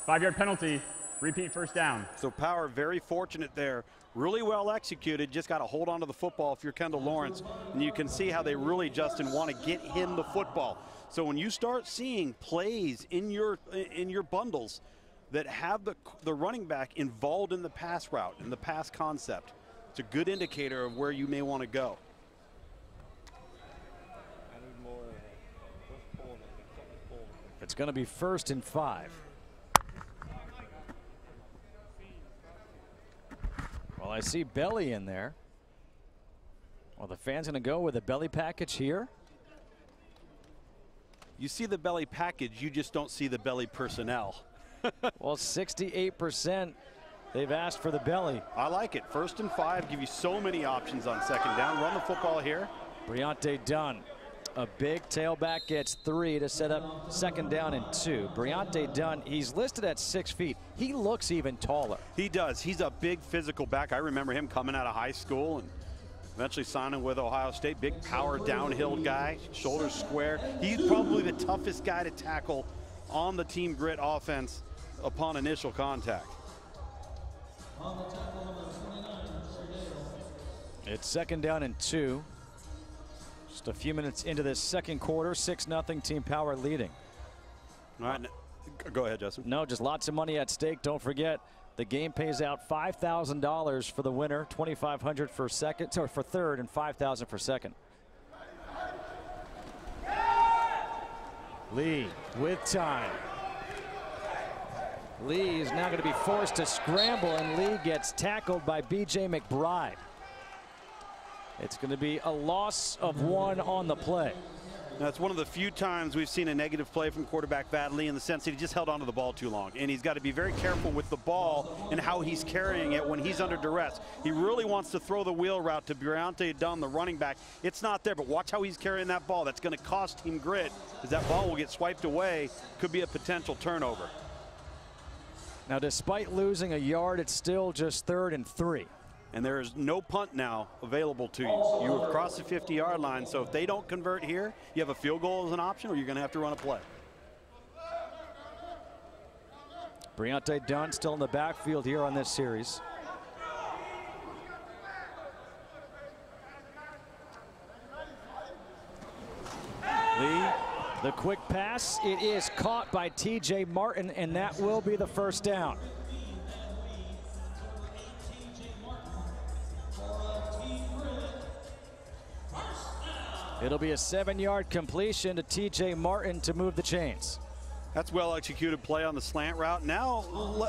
5-yard penalty, Repeat first down. So Power very fortunate there. Really well executed. Just got to hold on to the football if you're Kendall Lawrence. And you can see how they really, Justin, want to get him the football. So when you start seeing plays in your bundles that have the running back involved in the pass route, in the pass concept, it's a good indicator of where you may want to go. It's going to be 1st and 5. Well, I see Belly in there. Well, the fan's going to go with a belly package here. You see the belly package, you just don't see the belly personnel. Well, 68% they've asked for the belly. I like it. 1st and 5, give you so many options on 2nd down. Run the football here. Briante Dunn, a big tailback, gets 3 to set up 2nd down and 2. Briante Dunn, he's listed at 6 feet. He looks even taller. He does. He's a big physical back. I remember him coming out of high school and eventually signing with Ohio State. Big power downhill guy, shoulders square. He's probably the toughest guy to tackle on the Team Grit offense upon initial contact. It's 2nd down and 2. Just a few minutes into this 2nd quarter, 6-0 Team Power leading. All right, go ahead, Justin. No, just lots of money at stake. Don't forget, the game pays out $5,000 for the winner, $2,500 for second, or for 3rd, and $5,000 for 2nd. Lee with time. Lee is now going to be forced to scramble, and Lee gets tackled by B.J. McBride. It's going to be a loss of 1 on the play. That's one of the few times we've seen a negative play from quarterback Vadley, in the sense that he just held onto the ball too long. And he's got to be very careful with the ball and how he's carrying it when he's under duress. He really wants to throw the wheel route to Briante Dunn, the running back. It's not there, but watch how he's carrying that ball. That's going to cost Team Grit, because that ball will get swiped away. Could be a potential turnover. Now, despite losing a yard, it's still just 3rd and 3. And there is no punt now available to you. You have crossed the 50-yard line, so if they don't convert here, you have a field goal as an option, or you're going to have to run a play. Briante Dunn still in the backfield here on this series. Lee, the quick pass. It is caught by T.J. Martin, and that will be the 1st down. It'll be a 7-yard completion to T.J. Martin to move the chains. That's well executed play on the slant route. Now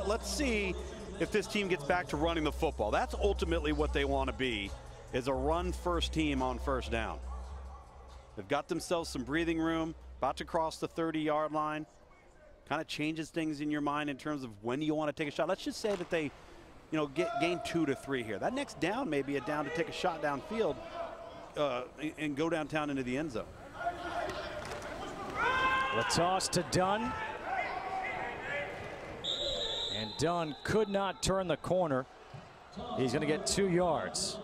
let's see if this team gets back to running the football. That's ultimately what they want to be, is a run-first team on 1st down. They've got themselves some breathing room, about to cross the 30-yard line. Kind of changes things in your mind in terms of when you want to take a shot. Let's just say that they, gain 2 to 3 here. That next down may be a down to take a shot downfield and go downtown into the end zone. The toss to Dunn. And Dunn could not turn the corner. He's going to get 2 yards.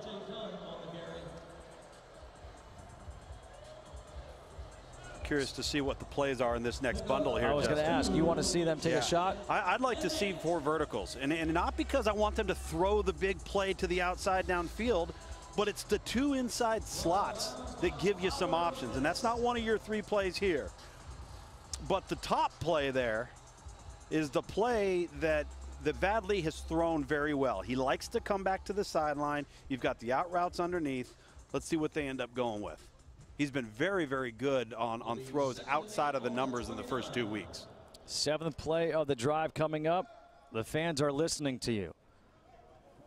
Curious to see what the plays are in this next bundle here. I was going to ask, you want to see them take a shot? I'd like to see 4 verticals, and not because I want them to throw the big play to the outside downfield, but it's the 2 inside slots that give you some options, and that's not one of your 3 plays here. But the top play there is the play that Vadley has thrown very well. He likes to come back to the sideline. You've got the out routes underneath. Let's see what they end up going with. He's been very, very good on throws outside of the numbers in the first 2 weeks. 7th play of the drive coming up. The fans are listening to you.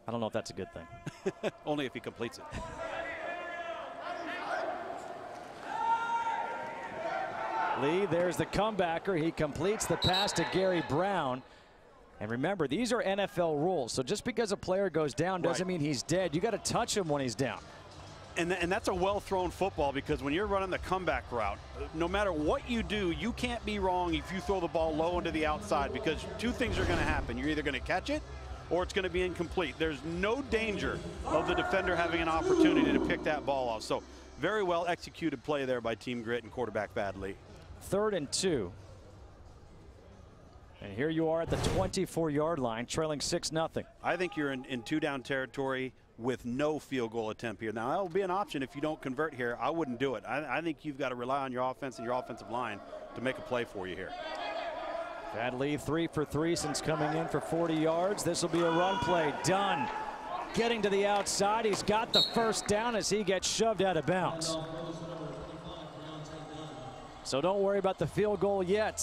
I don't know if that's a good thing. Only if he completes it. Lee, there's the comebacker. He completes the pass to Gary Brown. And remember, these are NFL rules. So just because a player goes down doesn't mean he's dead. You got to touch him when he's down. And that's a well-thrown football, because when you're running the comeback route, no matter what you do, you can't be wrong if you throw the ball low into the outside, because 2 things are going to happen. You're either going to catch it or it's going to be incomplete. There's no danger of the defender having an opportunity to pick that ball off. So very well executed play there by Team Grit and quarterback Vadley. 3rd and 2. And here you are at the 24-yard line, trailing 6-0. I think you're in two-down territory with no field goal attempt here. Now, that will be an option if you don't convert here. I wouldn't do it. I think you've got to rely on your offense and your offensive line to make a play for you here. Vadli 3 for 3 since coming in for 40 yards. This will be a run play. Dunn getting to the outside. He's got the first down as he gets shoved out of bounds. So don't worry about the field goal yet.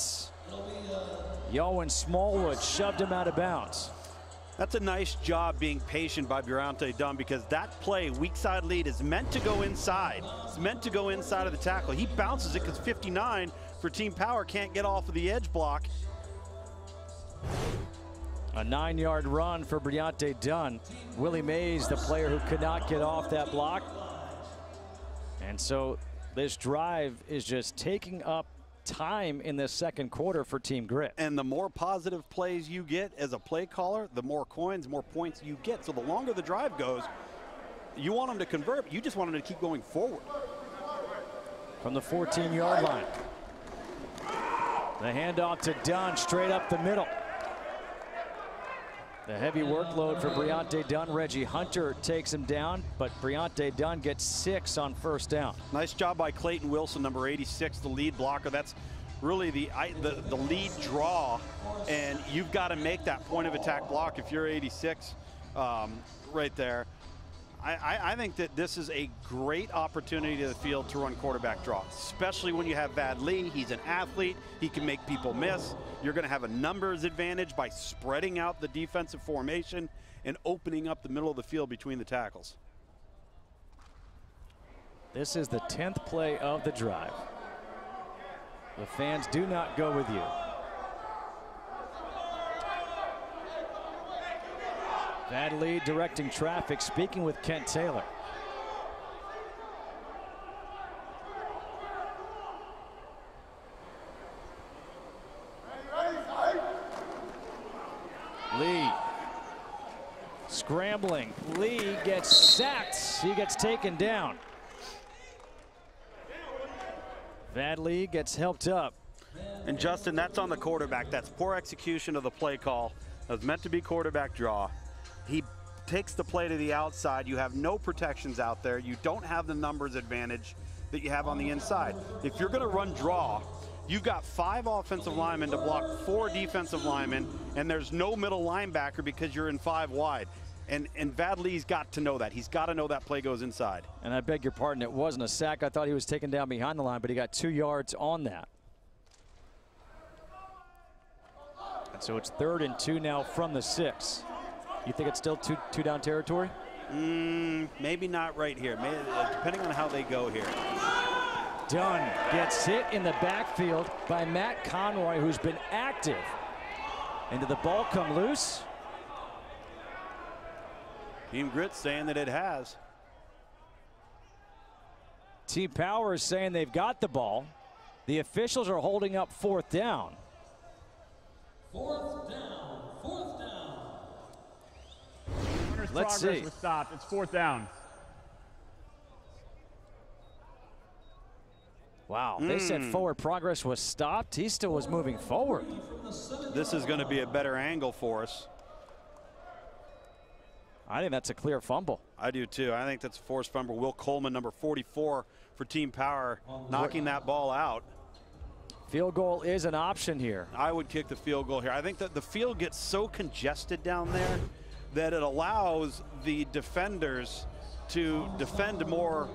Yohan Smallwood shoved him out of bounds. That's a nice job being patient by Briante Dunn, because that play, weak side lead, is meant to go inside. It's meant to go inside of the tackle. He bounces it because 59 for Team Power can't get off of the edge block. A 9-yard run for Briante Dunn. Willie Mays, the player who could not get off that block. And so this drive is just taking up time in the second quarter for Team Grit. And the more positive plays you get as a play caller, the more coins, more points you get. So the longer the drive goes, you want them to convert, but you just want them to keep going forward. From the 14-yard line. The handoff to Dunn, straight up the middle. The heavy workload for Briante Dunn. Reggie Hunter takes him down, but Briante Dunn gets 6 on first down. Nice job by Clayton Wilson, number 86, the lead blocker. That's really the lead draw, and you've got to make that point of attack block if you're 86 right there. I think that this is a great opportunity to the field to run quarterback draw, especially when you have Vadli. He's an athlete. He can make people miss. You're going to have a numbers advantage by spreading out the defensive formation and opening up the middle of the field between the tackles. This is the 10th play of the drive. The fans do not go with you. Vadli directing traffic, speaking with Kent Taylor. Lee scrambling. Lee gets sacked. He gets taken down. Vadli gets helped up. And Justin, that's on the quarterback. That's poor execution of the play call. It was meant to be quarterback draw. He takes the play to the outside. You have no protections out there. You don't have the numbers advantage that you have on the inside. If you're going to run draw, you've got 5 offensive linemen to block 4 defensive linemen, and there's no middle linebacker because you're in 5 wide. And Vadli's got to know that. He's got to know that play goes inside. And I beg your pardon, it wasn't a sack. I thought he was taken down behind the line, but he got 2 yards on that. And so it's 3rd and 2 now from the 6. You think it's still two down territory? Maybe not right here. Maybe, depending on how they go here. Dunn gets hit in the backfield by Matt Conroy, who's been active. And did the ball come loose? Team Grit saying that it has. Team Power is saying they've got the ball. The officials are holding up 4th down. 4th down. Let's see. Was stopped. It's 4th down. Wow, they said forward progress was stopped. He still was moving forward. This is going to be a better angle for us. I think that's a clear fumble. I do too. I think that's a forced fumble. Will Coleman, number 44 for Team Power, knocking that ball out. Field goal is an option here. I would kick the field goal here. I think that the field gets so congested down there that it allows the defenders to defend more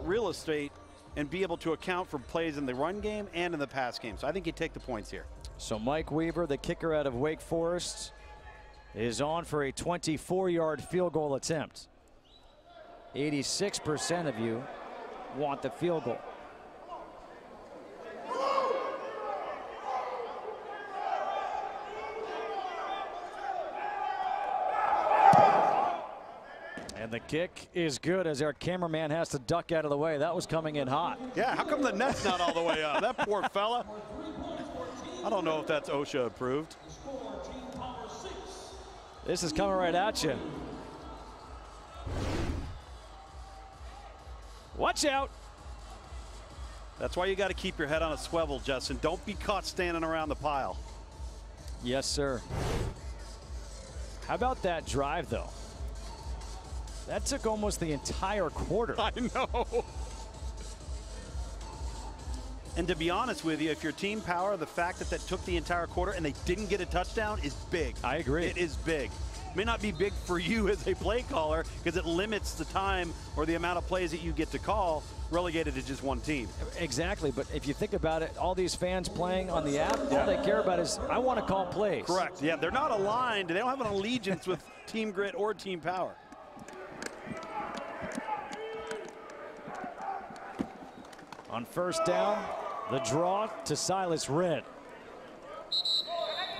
real estate and be able to account for plays in the run game and in the pass game. So I think you take the points here. So Mike Weaver, the kicker out of Wake Forest, is on for a 24-yard field goal attempt. 86% of you want the field goal. And the kick is good as our cameraman has to duck out of the way. That was coming in hot. Yeah, how come the net's not all the way up? That poor fella. I don't know if that's OSHA approved. This is coming right at you. Watch out. That's why you got to keep your head on a swivel, Justin. Don't be caught standing around the pile. Yes, sir. How about that drive, though? That took almost the entire quarter. I know. And to be honest with you, if you're Team Power, the fact that took the entire quarter and they didn't get a touchdown is big. I agree. It is big. May not be big for you as a play caller because it limits the time or the amount of plays that you get to call, relegated to just one team. Exactly, but if you think about it, all these fans playing on the app, all they care about is, I want to call plays. Correct, yeah, they're not aligned. They don't have an allegiance with Team Grit or Team Power. On first down, the draw to Silas Red.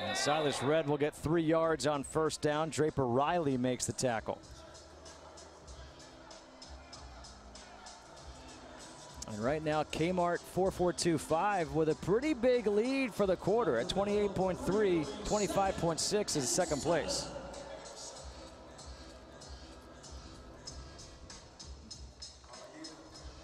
And Silas Red will get 3 yards on first down. Draper Riley makes the tackle. And right now, Kmart 4425 with a pretty big lead for the quarter at 28.3, 25.6 is second place.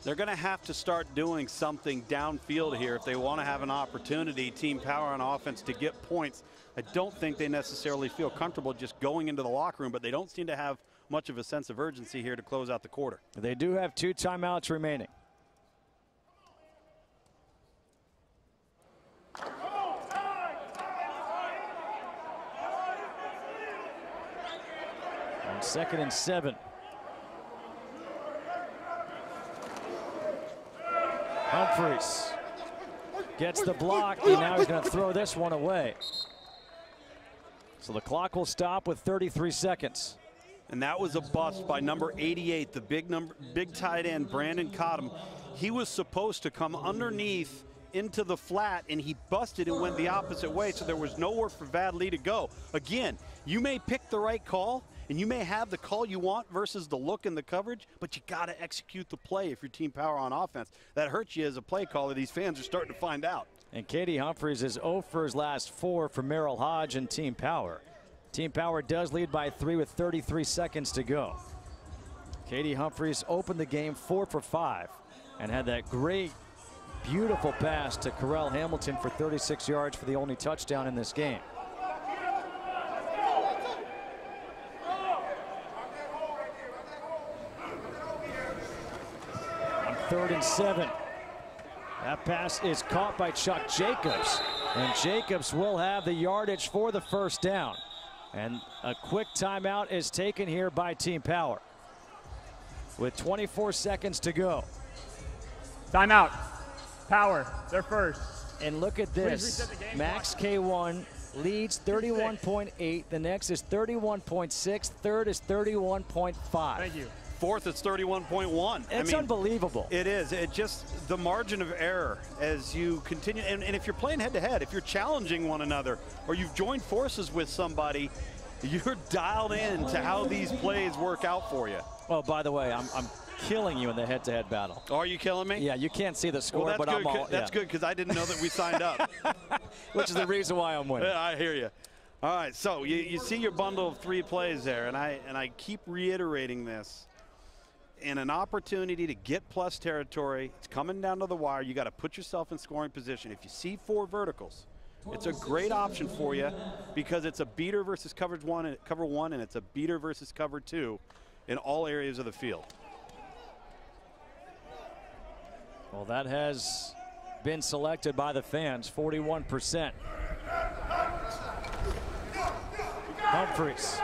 They're going to have to start doing something downfield here if they want to have an opportunity, Team Power on offense, to get points. I don't think they necessarily feel comfortable just going into the locker room, but they don't seem to have much of a sense of urgency here to close out the quarter. They do have 2 timeouts remaining. On 2nd and 7. Humphries gets the block, and now he's going to throw this one away. So the clock will stop with 33 seconds. And that was a bust by number 88, the big tight end, Brandon Cottom. He was supposed to come underneath into the flat, and he busted and went the opposite way, so there was nowhere for Vadley to go. Again, you may pick the right call, and you may have the call you want versus the look and the coverage, but you got to execute the play if you're Team Power on offense. That hurts you as a play caller. These fans are starting to find out. And Katie Humphries is 0 for his last 4 for Merrill Hodge and Team Power. Team Power does lead by 3 with 33 seconds to go. Katie Humphries opened the game 4 for 5 and had that great, beautiful pass to Carell Hamilton for 36 yards for the only touchdown in this game. On 3rd and 7. That pass is caught by Chuck Jacobs, and Jacobs will have the yardage for the first down. And a quick timeout is taken here by Team Power with 24 seconds to go. Timeout. Power, they're first. And look at this. Max K1 leads 31.8. The next is 31.6. Third is 31.5. Thank you. Fourth is 31.1. It's unbelievable. It is. It just, the margin of error as you continue, and if you're playing head-to-head, if you're challenging one another, or you've joined forces with somebody, you're dialed in to how these plays work out for you. Oh, by the way, I'm killing you in the head-to-head battle. Are you killing me? Yeah, you can't see the score, but I'm all. That's good because I didn't know that we signed up. Which is the reason why I'm winning. Yeah, I hear you. All right, so you see your bundle of 3 plays there, and I keep reiterating this. And an opportunity to get plus territory, it's coming down to the wire. You got to put yourself in scoring position. If you see 4 verticals, it's a great option for you because it's a beater versus cover one, and it's a beater versus cover 2 in all areas of the field. Well, that has been selected by the fans, 41%. Humphries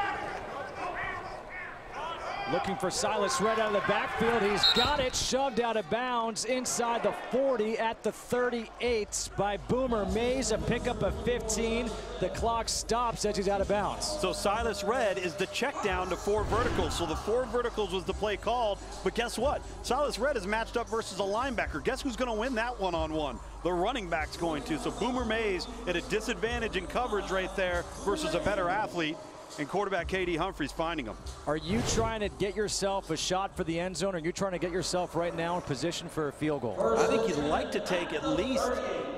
looking for Silas Red out of the backfield. He's got it shoved out of bounds inside the 40 at the 38 by Boomer Mays. A pickup of 15. The clock stops as he's out of bounds. So Silas Red is the check down to 4 verticals. So the 4 verticals was the play called. But guess what? Silas Red is matched up versus a linebacker. Guess who's going to win that one-on-one? The running back's going to. So Boomer Mays at a disadvantage in coverage right there versus a better athlete. And quarterback K.D. Humphries finding him. Are you trying to get yourself a shot for the end zone, or are you trying to get yourself right now in position for a field goal? I think you'd like to take at least,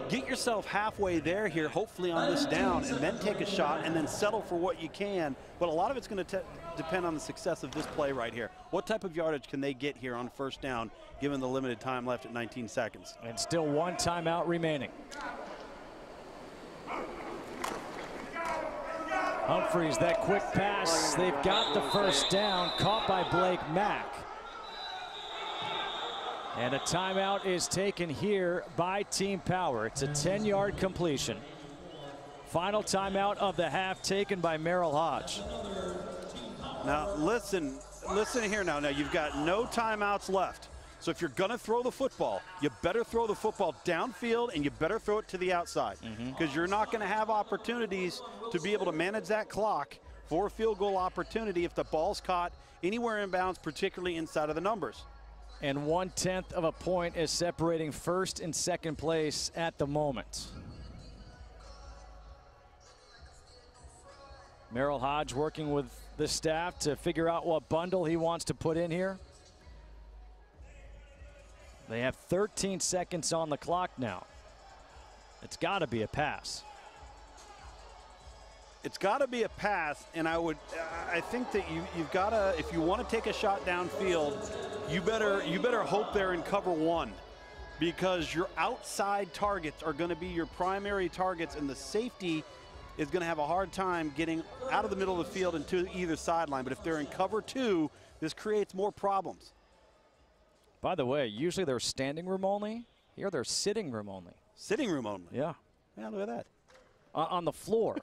get yourself halfway there here, hopefully on this down, and then take a shot and then settle for what you can. But a lot of it's going to depend on the success of this play right here. What type of yardage can they get here on first down, given the limited time left at 19 seconds? And still 1 timeout remaining. Humphries, that quick pass. They've got the first down, caught by Blake Mack. And a timeout is taken here by Team Power. It's a 10-yard completion. Final timeout of the half taken by Merrill Hodge. Now listen here now. Now you've got no timeouts left. So if you're going to throw the football, you better throw the football downfield and you better throw it to the outside, because you're not going to have opportunities to be able to manage that clock for a field goal opportunity if the ball's caught anywhere in bounds, particularly inside of the numbers. And 1/10 of a point is separating first and second place at the moment. Merrill Hodge working with the staff to figure out what bundle he wants to put in here. They have 13 seconds on the clock now. It's got to be a pass. It's got to be a pass, and I think that you've got to, if you want to take a shot downfield, you better hope they're in cover one, because your outside targets are going to be your primary targets, and the safety is going to have a hard time getting out of the middle of the field and to either sideline. But if they're in cover two, this creates more problems. By the way, usually they're standing room only. Here they're sitting room only. Sitting room only? Yeah. Yeah, look at that. On the floor,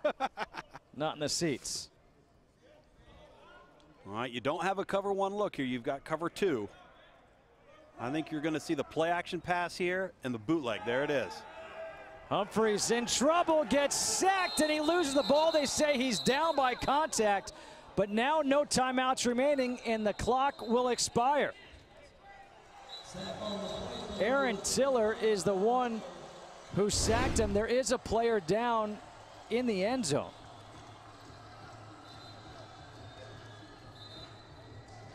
not in the seats. All right, you don't have a cover one look here. You've got cover two. I think you're going to see the play action pass here and the bootleg. There it is. Humphries in trouble, gets sacked, and he loses the ball. They say he's down by contact, but now no timeouts remaining, and the clock will expire. Aaron Tiller is the one who sacked him. There is a player down in the end zone.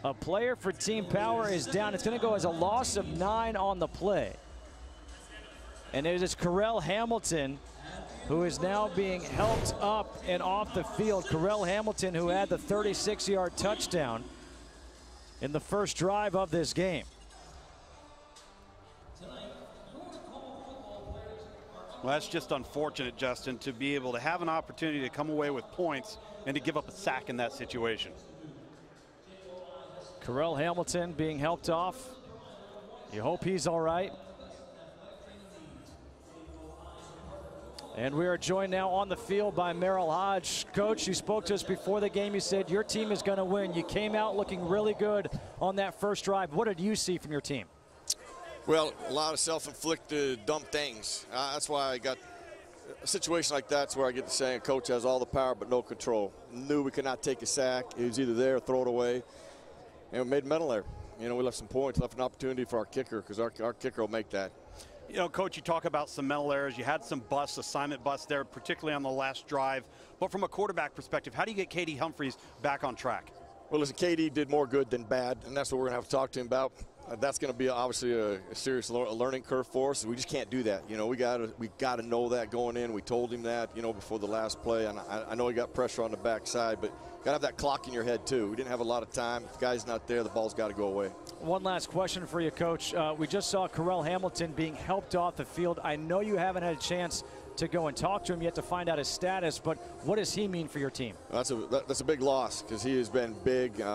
A player for Team Power is down. It's going to go as a loss of 9 on the play. And it is Carell Hamilton who is now being helped up and off the field. Carell Hamilton, who had the 36-yard touchdown in the first drive of this game. Well, that's just unfortunate, Justin, to be able to have an opportunity to come away with points and to give up a sack in that situation. Carell Hamilton being helped off. You hope he's all right. And we are joined now on the field by Merrill Hodge. Coach, you spoke to us before the game. You said your team is going to win. You came out looking really good on that first drive. What did you see from your team? Well, a lot of self-inflicted dumb things. That's why I got a situation like that's where I get to say, coach has all the power but no control. Knew we could not take a sack. It was either there or throw it away. And we made a mental error. You know, we left some points, left an opportunity for our kicker, because our kicker will make that. You know, Coach, you talk about some mental errors. You had some busts, assignment busts there, particularly on the last drive. But from a quarterback perspective, how do you get KD Humphries back on track? Well, listen, KD did more good than bad, and that's what we're going to have to talk to him about. That's going to be obviously a serious learning curve for us. We just can't do that. You know, we got to know that going in. We told him that, you know, before the last play. And I know he got pressure on the backside, but got to have that clock in your head too. We didn't have a lot of time. If the guy's not there, the ball's got to go away. One last question for you, Coach. We just saw Carell Hamilton being helped off the field. I know you haven't had a chance to go and talk to him yet to find out his status, but what does he mean for your team? That's a big loss, because he has been big. You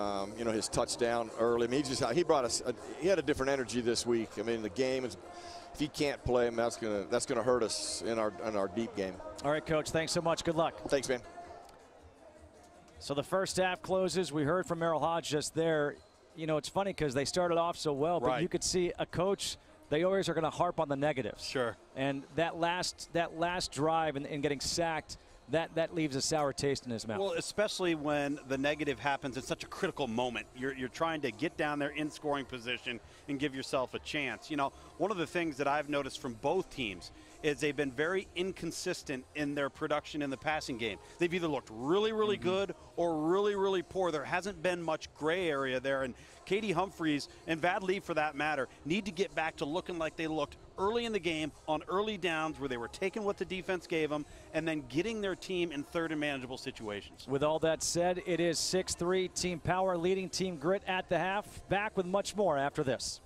know, his touchdown early. I mean, he brought us. He had a different energy this week. I mean, the game is. If he can't play him, that's gonna hurt us in our deep game. All right, Coach. Thanks so much. Good luck. Thanks, man. So the first half closes. We heard from Merrill Hodge just there. You know, it's funny because they started off so well, but you could see a coach. They always are going to harp on the negatives. Sure. And that last drive and getting sacked, that leaves a sour taste in his mouth. Well, especially when the negative happens in such a critical moment. You're trying to get down there in scoring position and give yourself a chance. You know, one of the things that I've noticed from both teams is they've been very inconsistent in their production in the passing game. They've either looked really, really good or really, really poor. There hasn't been much gray area there. And KD Humphries and Vad Lee, for that matter, need to get back to looking like they looked early in the game on early downs where they were taking what the defense gave them and then getting their team in third and manageable situations. With all that said, it is 6-3, Team Power leading Team Grit at the half. Back with much more after this.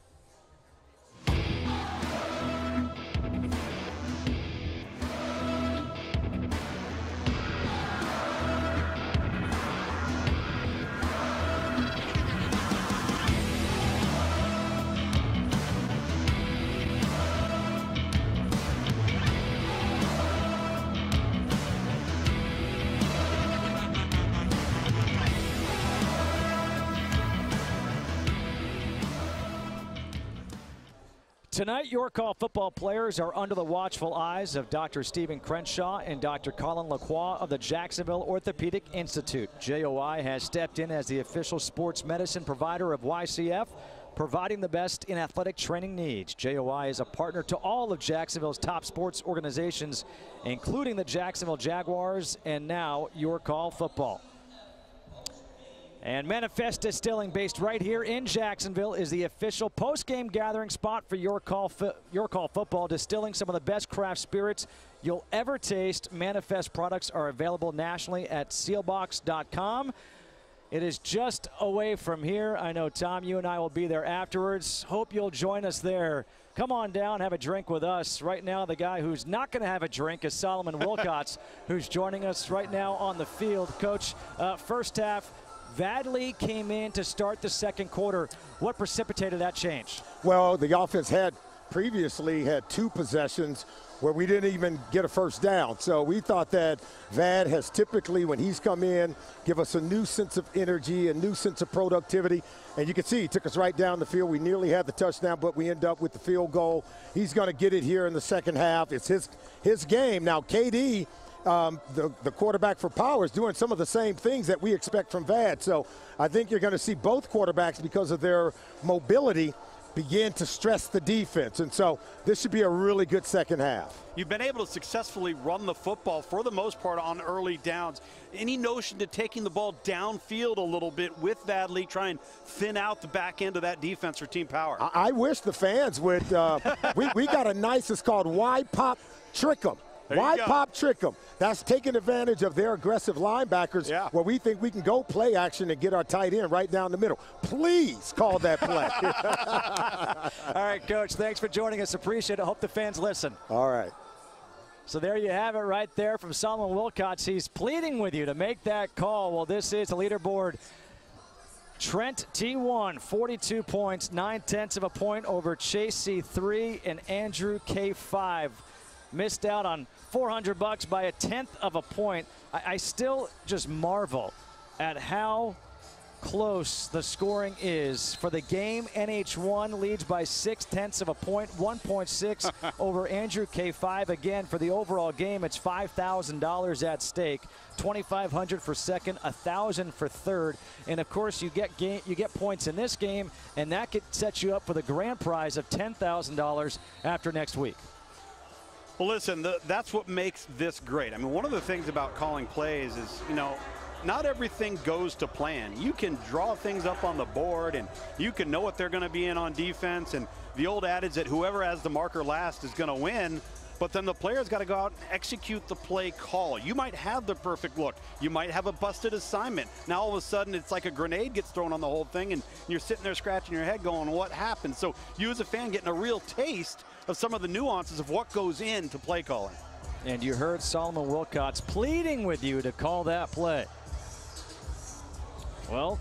Tonight, your call football players are under the watchful eyes of Dr. Stephen Crenshaw and Dr. Colin Lacroix of the Jacksonville Orthopedic Institute. JOI has stepped in as the official sports medicine provider of YCF, providing the best in athletic training needs. JOI is a partner to all of Jacksonville's top sports organizations, including the Jacksonville Jaguars and now Your Call Football. And Manifest Distilling, based right here in Jacksonville, is the official post-game gathering spot for Your Call Football, distilling some of the best craft spirits you'll ever taste. Manifest products are available nationally at sealbox.com. It is just away from here. I know, Tom, you and I will be there afterwards. Hope you'll join us there. Come on down, have a drink with us. Right now, the guy who's not going to have a drink is Solomon Wilcots, who's joining us right now on the field. Coach, first half, Vadley came in to start the second quarter. What precipitated that change? Well, the offense had previously had 2 possessions where we didn't even get a first down. So we thought that Vad has typically, when he's come in, give us a new sense of energy, a new sense of productivity. And you can see he took us right down the field. We nearly had the touchdown, but we end up with the field goal. He's going to get it here in the second half. It's his game. Now, KD, the quarterback for Power, is doing some of the same things that we expect from Vad. So I think you're going to see both quarterbacks, because of their mobility, begin to stress the defense. And so this should be a really good second half. You've been able to successfully run the football for the most part on early downs. Any notion to taking the ball downfield a little bit with Vadley, try and thin out the back end of that defense for Team Power? I wish the fans would. We got a nice, it's called Why Pop Trick 'em. Why pop trick them? That's taking advantage of their aggressive linebackers, where we think we can go play action and get our tight end right down the middle. Please call that play. All right, Coach, thanks for joining us. Appreciate it. Hope the fans listen. All right. So there you have it right there from Solomon Wilcots. He's pleading with you to make that call. Well, this is the leaderboard. Trent T1, 42 points, 9/10 of a point over Chase C3 and Andrew K5. Missed out on $400 by a 1/10 of a point. I still just marvel at how close the scoring is for the game. NH1 leads by 6/10 of a point, 1.6 over Andrew K5. Again, for the overall game, it's $5,000 at stake. $2,500 for second, $1,000 for third, and of course you get points in this game, and that could set you up for the grand prize of $10,000 after next week. Well, listen, that's what makes this great. I mean, one of the things about calling plays is, not everything goes to plan. You can draw things up on the board, and you can know what they're going to be in on defense, and the old adage that whoever has the marker last is going to win, but then the player's got to go out and execute the play call. You might have the perfect look. You might have a busted assignment. Now all of a sudden it's like a grenade gets thrown on the whole thing, and you're sitting there scratching your head going, what happened? So you as a fan getting a real taste of some of the nuances of what goes into play calling. And you heard Solomon Wilcots pleading with you to call that play. Well,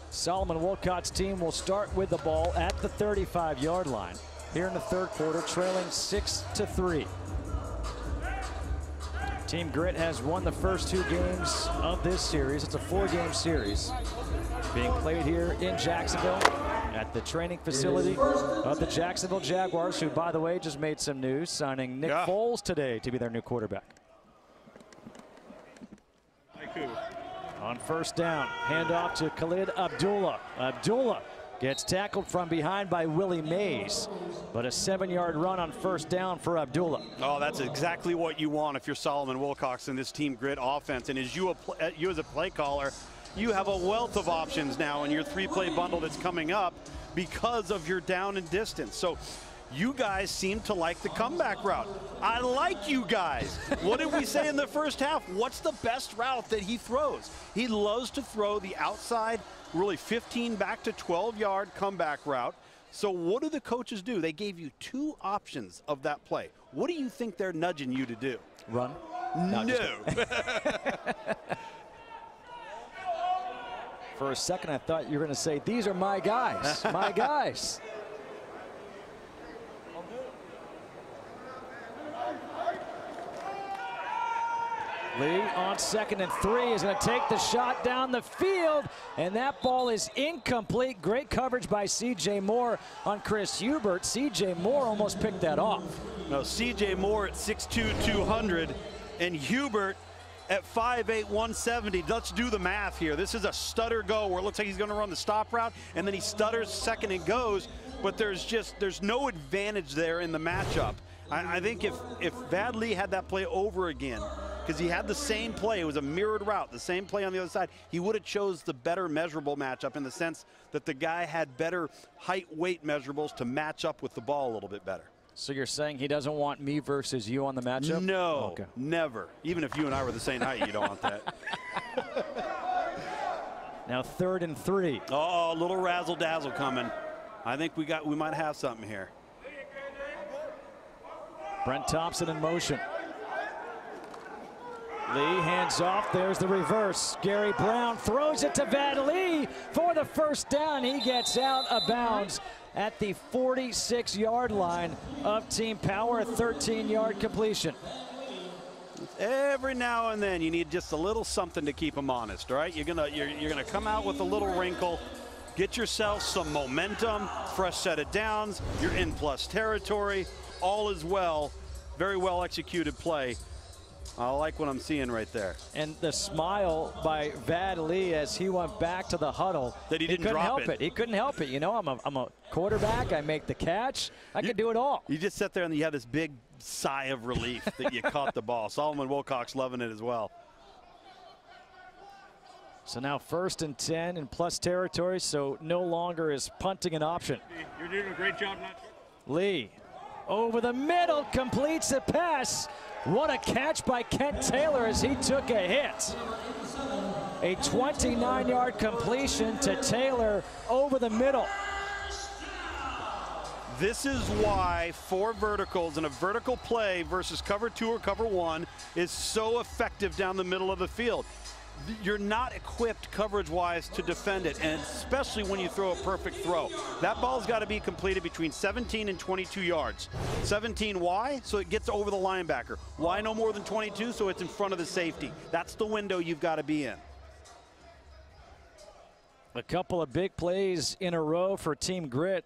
Solomon Wilcots' team will start with the ball at the 35-yard line here in the third quarter, trailing 6-3. Team Grit has won the first 2 games of this series. It's a 4-game series being played here in Jacksonville at the training facility of the Jacksonville Jaguars, who, by the way, just made some news, signing Nick Foles today to be their new quarterback. On first down, handoff to Khalid Abdullah. Abdullah gets tackled from behind by Willie Mays, but a 7-yard run on first down for Abdullah. Oh, that's exactly what you want if you're Solomon Wilcots in this Team Grit offense. And as you as a play caller, you have a wealth of options now in your 3-play bundle that's coming up because of your down and distance. So you guys seem to like the comeback route. I like you guys. What did we say in the first half? What's the best route that he throws? He loves to throw the outside, really 15 back to 12-yard comeback route. So what do the coaches do? They gave you 2 options of that play. What do you think they're nudging you to do? Run? No. For a second, I thought you were going to say, these are my guys, my guys. Lee on 2nd and 3 is going to take the shot down the field, and that ball is incomplete. Great coverage by C.J. Moore on Chris Hubert. C.J. Moore almost picked that off. No, C.J. Moore at 6'2", 200, and Hubert at 5'8", 170. Let's do the math here. This is a stutter go where it looks like he's going to run the stop route, and then he stutters second and goes, but there's no advantage there in the matchup. I think if Vad Lee had that play over again, because he had the same play, it was a mirrored route, the same play on the other side, he would have chose the better measurable matchup in the sense that the guy had better height weight measurables to match up with the ball a little bit better. So you're saying he doesn't want me versus you on the matchup? No, okay. Never. Even if you and I were the same height, you don't want that. Now 3rd and 3. Oh, a little razzle dazzle coming. I think we might have something here. Brent Thompson in motion. Lee hands off. There's the reverse. Gary Brown throws it to Vad Lee for the first down. He gets out of bounds at the 46-yard line of Team Power, a 13-yard completion. Every now and then you need just a little something to keep them honest, right? You're gonna come out with a little wrinkle, get yourself some momentum, fresh set of downs, you're in plus territory, all is well. Very well executed play. I like what I'm seeing right there. And the smile by Vad Lee as he went back to the huddle. That he didn't couldn't drop help it. He couldn't help it. You know, I'm a quarterback. I make the catch. I can do it all. You just sit there and you have this big sigh of relief that you caught the ball. Solomon Wilcox loving it as well. So now 1st and 10 in plus territory, so no longer is punting an option. You're doing a great job. Lee over the middle, completes the pass. What a catch by Kent Taylor as he took a hit. A 29-yard completion to Taylor over the middle. This is why 4 verticals and a vertical play versus cover 2 or cover 1 is so effective down the middle of the field. You're not equipped coverage-wise to defend it, and especially when you throw a perfect throw. That ball's got to be completed between 17 and 22 yards. 17, why? So it gets over the linebacker. Why no more than 22? So it's in front of the safety. That's the window you've got to be in. A couple of big plays in a row for Team Grit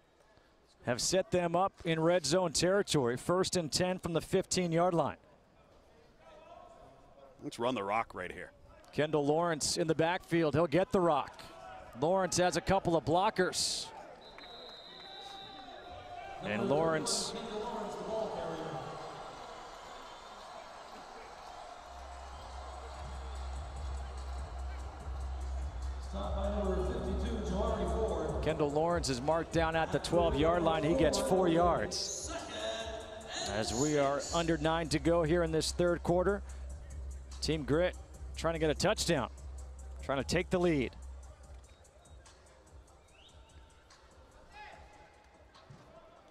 have set them up in red zone territory. 1st and 10 from the 15-yard line. Let's run the rock right here. Kendall Lawrence in the backfield. He'll get the rock. Lawrence has a couple of blockers. And Lawrence Kendall Lawrence is marked down at the 12-yard line. He gets 4 yards. As we are under 9 to go here in this 3rd quarter, Team Grit trying to get a touchdown, trying to take the lead.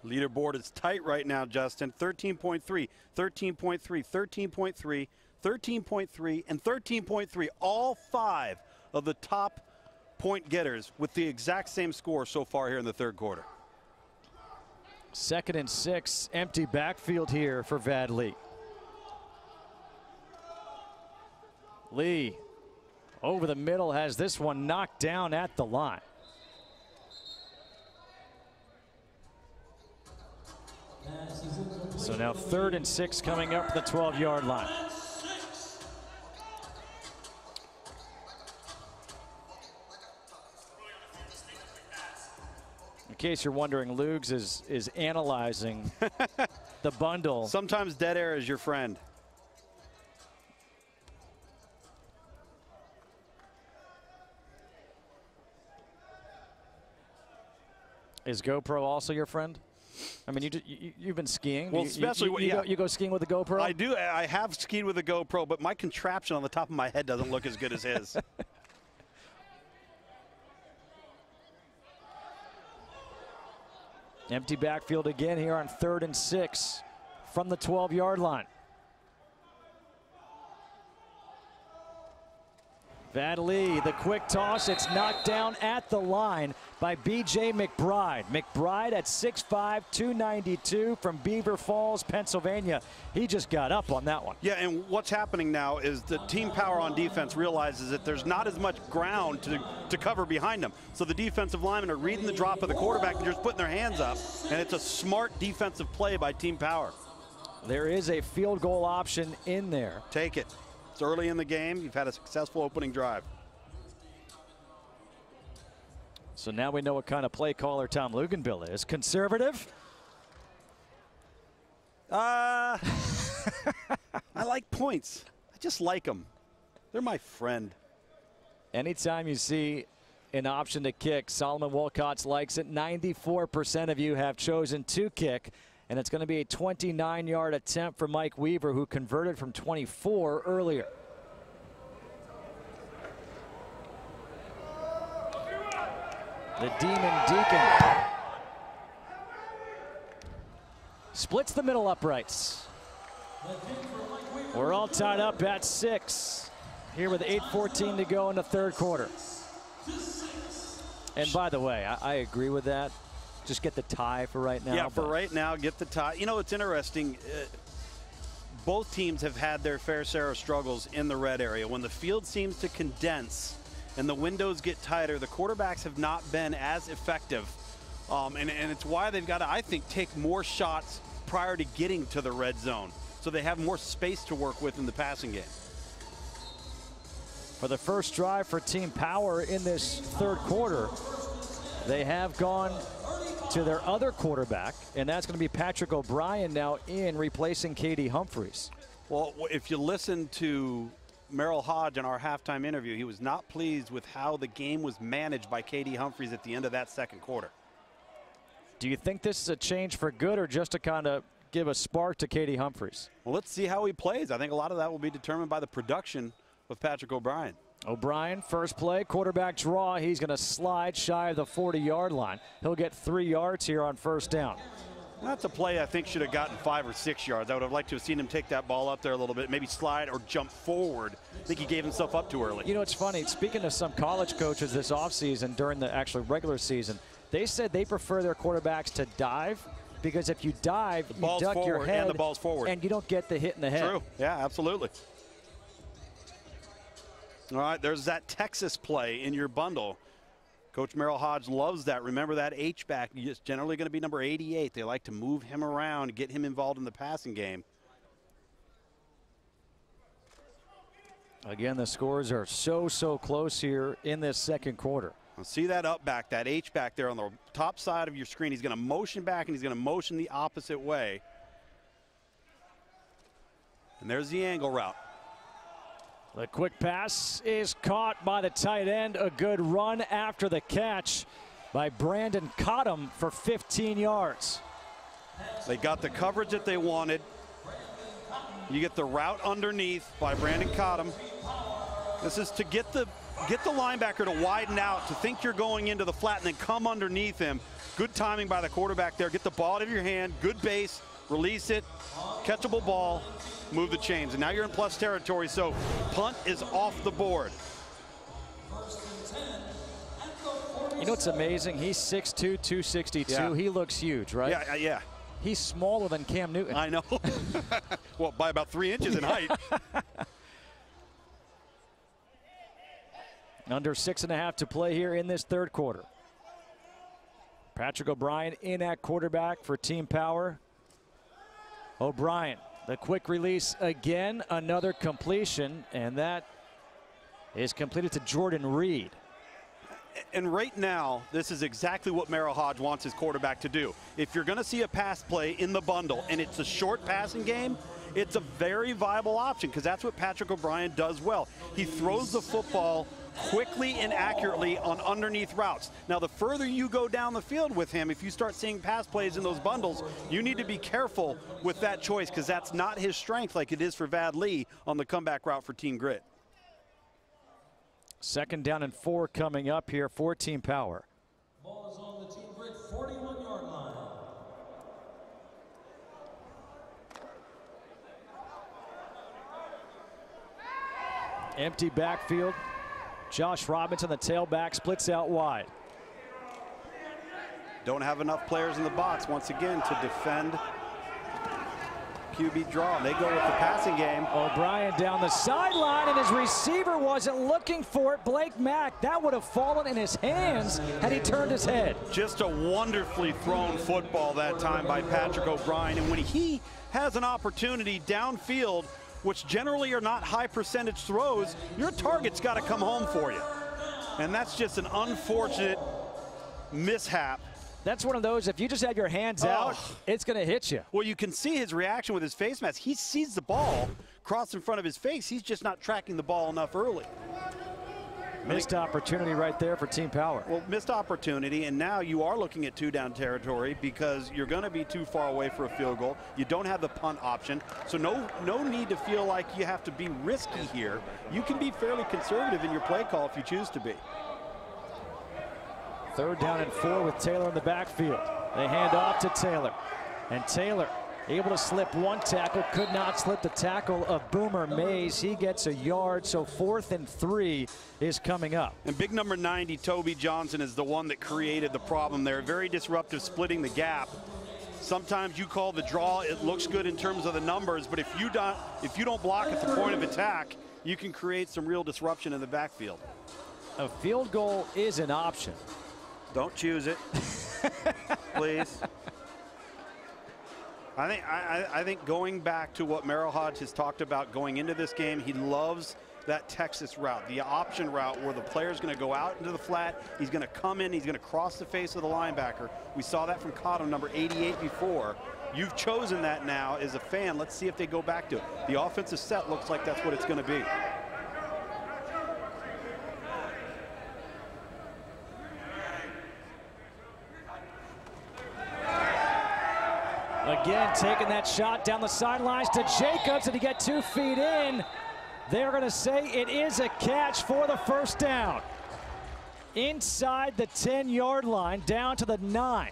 Leaderboard is tight right now, Justin. 13.3, 13.3, 13.3, 13.3, and 13.3. All 5 of the top point getters with the exact same score so far here in the 3rd quarter. 2nd and 6, empty backfield here for Vad Lee. Lee over the middle has this one knocked down at the line. So now 3rd and 6 coming up the 12-yard line. In case you're wondering, Lugs is analyzing the bundle. Sometimes dead air is your friend. Is GoPro also your friend? I mean, you've been skiing. Well, especially you go skiing with a GoPro? I do. I have skied with a GoPro, but my contraption on the top of my head doesn't look as good as his. Empty backfield again here on 3rd and 6 from the 12-yard line. Vad Lee, the quick toss. It's knocked down at the line by B.J. McBride. McBride at 6'5", 292 from Beaver Falls, Pennsylvania. He just got up on that one. Yeah, and what's happening now is the team power on defense realizes that there's not as much ground to cover behind them. So the defensive linemen are reading the drop of the quarterback and just putting their hands up. And it's a smart defensive play by team power. There is a field goal option in there. Take it. It's early in the game. You've had a successful opening drive. So now we know what kind of play caller Tom Luginbill is. Conservative? I like points. I just like them. They're my friend. Anytime you see an option to kick, Solomon Wolcott likes it. 94% of you have chosen to kick. And it's going to be a 29-yard attempt for Mike Weaver, who converted from 24 earlier. The Demon Deacon splits the middle uprights. We're all tied up at 6 here with 8:14 to go in the third quarter. And by the way, I agree with that. Just get the tie for right now. Yeah, for right now, get the tie. You know, it's interesting. Both teams have had their fair share of struggles in the red area. When the field seems to condense and the windows get tighter, the quarterbacks have not been as effective. And it's why they've got to, I think, take more shots prior to getting to the red zone, so they have more space to work with in the passing game. For the first drive for Team Power in this third quarter, they have gone to their other quarterback, and that's going to be Patrick O'Brien now in, replacing Katie Humphreys. Well, if you listen to Merrill Hodge in our halftime interview, he was not pleased with how the game was managed by Katie Humphreys at the end of that second quarter. Do you think this is a change for good, or just to kind of give a spark to Katie Humphreys? Well, let's see how he plays. I think a lot of that will be determined by the production of Patrick O'Brien. O'Brien, first play, quarterback draw. He's going to slide shy of the 40-yard line. He'll get 3 yards here on first down. That's a play I think should have gotten 5 or 6 yards. I would have liked to have seen him take that ball up there a little bit, maybe slide or jump forward. I think he gave himself up too early. You know, it's funny. Speaking to some college coaches this offseason during the actual regular season, they said they prefer their quarterbacks to dive, because if you dive, you duck your head and the ball's forward, and you don't get the hit in the head. True. Yeah, absolutely. All right, there's that Texas play in your bundle. Coach Merrill Hodge loves that. Remember that H-back is generally going to be number 88. They like to move him around, get him involved in the passing game. Again, the scores are so close here in this second quarter. See that up back, that H-back there on the top side of your screen. He's going to motion back, and he's going to motion the opposite way. And there's the angle route. The quick pass is caught by the tight end. A good run after the catch by Brandon Cottom for 15 yards. They got the coverage that they wanted. You get the route underneath by Brandon Cottom. This is to get the linebacker to widen out, to think you're going into the flat and then come underneath him. Good timing by the quarterback there. Get the ball out of your hand. Good base. Release it. Catchable ball. Move the chains. And now you're in plus territory, so punt is off the board. You know what's amazing? He's 6'2", 262. Yeah. He looks huge, right? Yeah. He's smaller than Cam Newton. I know. Well, by about 3 inches in height. Under 6.5 to play here in this third quarter. Patrick O'Brien in at quarterback for Team Power. O'Brien, the quick release again, another completion, and that is completed to Jordan Reed. And right now, this is exactly what Merrill Hodge wants his quarterback to do. If you're going to see a pass play in the bundle and it's a short passing game, it's a very viable option, because that's what Patrick O'Brien does well. He throws the football quickly and accurately on underneath routes. Now, the further you go down the field with him, if you start seeing pass plays in those bundles, you need to be careful with that choice, because that's not his strength like it is for Vad Lee on the comeback route for Team Grit. 2nd down and 4 coming up here for Team Power. Ball is on the Team Grit 41-yard line. Empty backfield. Josh Robinson, the tailback, splits out wide. Don't have enough players in the box once again to defend QB draw. They go with the passing game. O'Brien down the sideline, and his receiver wasn't looking for it. Blake Mack, that would have fallen in his hands had he turned his head. Just a wonderfully thrown football that time by Patrick O'Brien. And when he has an opportunity downfield, which generally are not high percentage throws, your target's got to come home for you. And that's just an unfortunate mishap. That's one of those, if you just have your hands out, it's going to hit you. Well, you can see his reaction with his face mask. He sees the ball cross in front of his face. He's just not tracking the ball enough early. Missed opportunity right there for Team Power. Well, missed opportunity, and now you are looking at 2-down territory because you're going to be too far away for a field goal. You don't have the punt option, so no need to feel like you have to be risky here. You can be fairly conservative in your play call if you choose to be. 3rd down and 4 with Taylor in the backfield. They hand off to Taylor, and Taylor able to slip one tackle, could not slip the tackle of Boomer Mays. He gets a yard, so 4th and 3 is coming up. And big number 90, Toby Johnson, is the one that created the problem there. Very disruptive, splitting the gap. Sometimes you call the draw, it looks good in terms of the numbers, but if you don't block at the point of attack, you can create some real disruption in the backfield. A field goal is an option. Don't choose it, please. I think going back to what Merrill Hodge has talked about going into this game, he loves that Texas route, the option route where the player's going to go out into the flat, he's going to come in, he's going to cross the face of the linebacker. We saw that from Cotto, number 88 before. You've chosen that now as a fan. Let's see if they go back to it. The offensive set looks like that's what it's going to be. Again, taking that shot down the sidelines to Jacobs, and he get 2 feet in. They're going to say it is a catch for the 1st down. Inside the 10-yard line, down to the 9.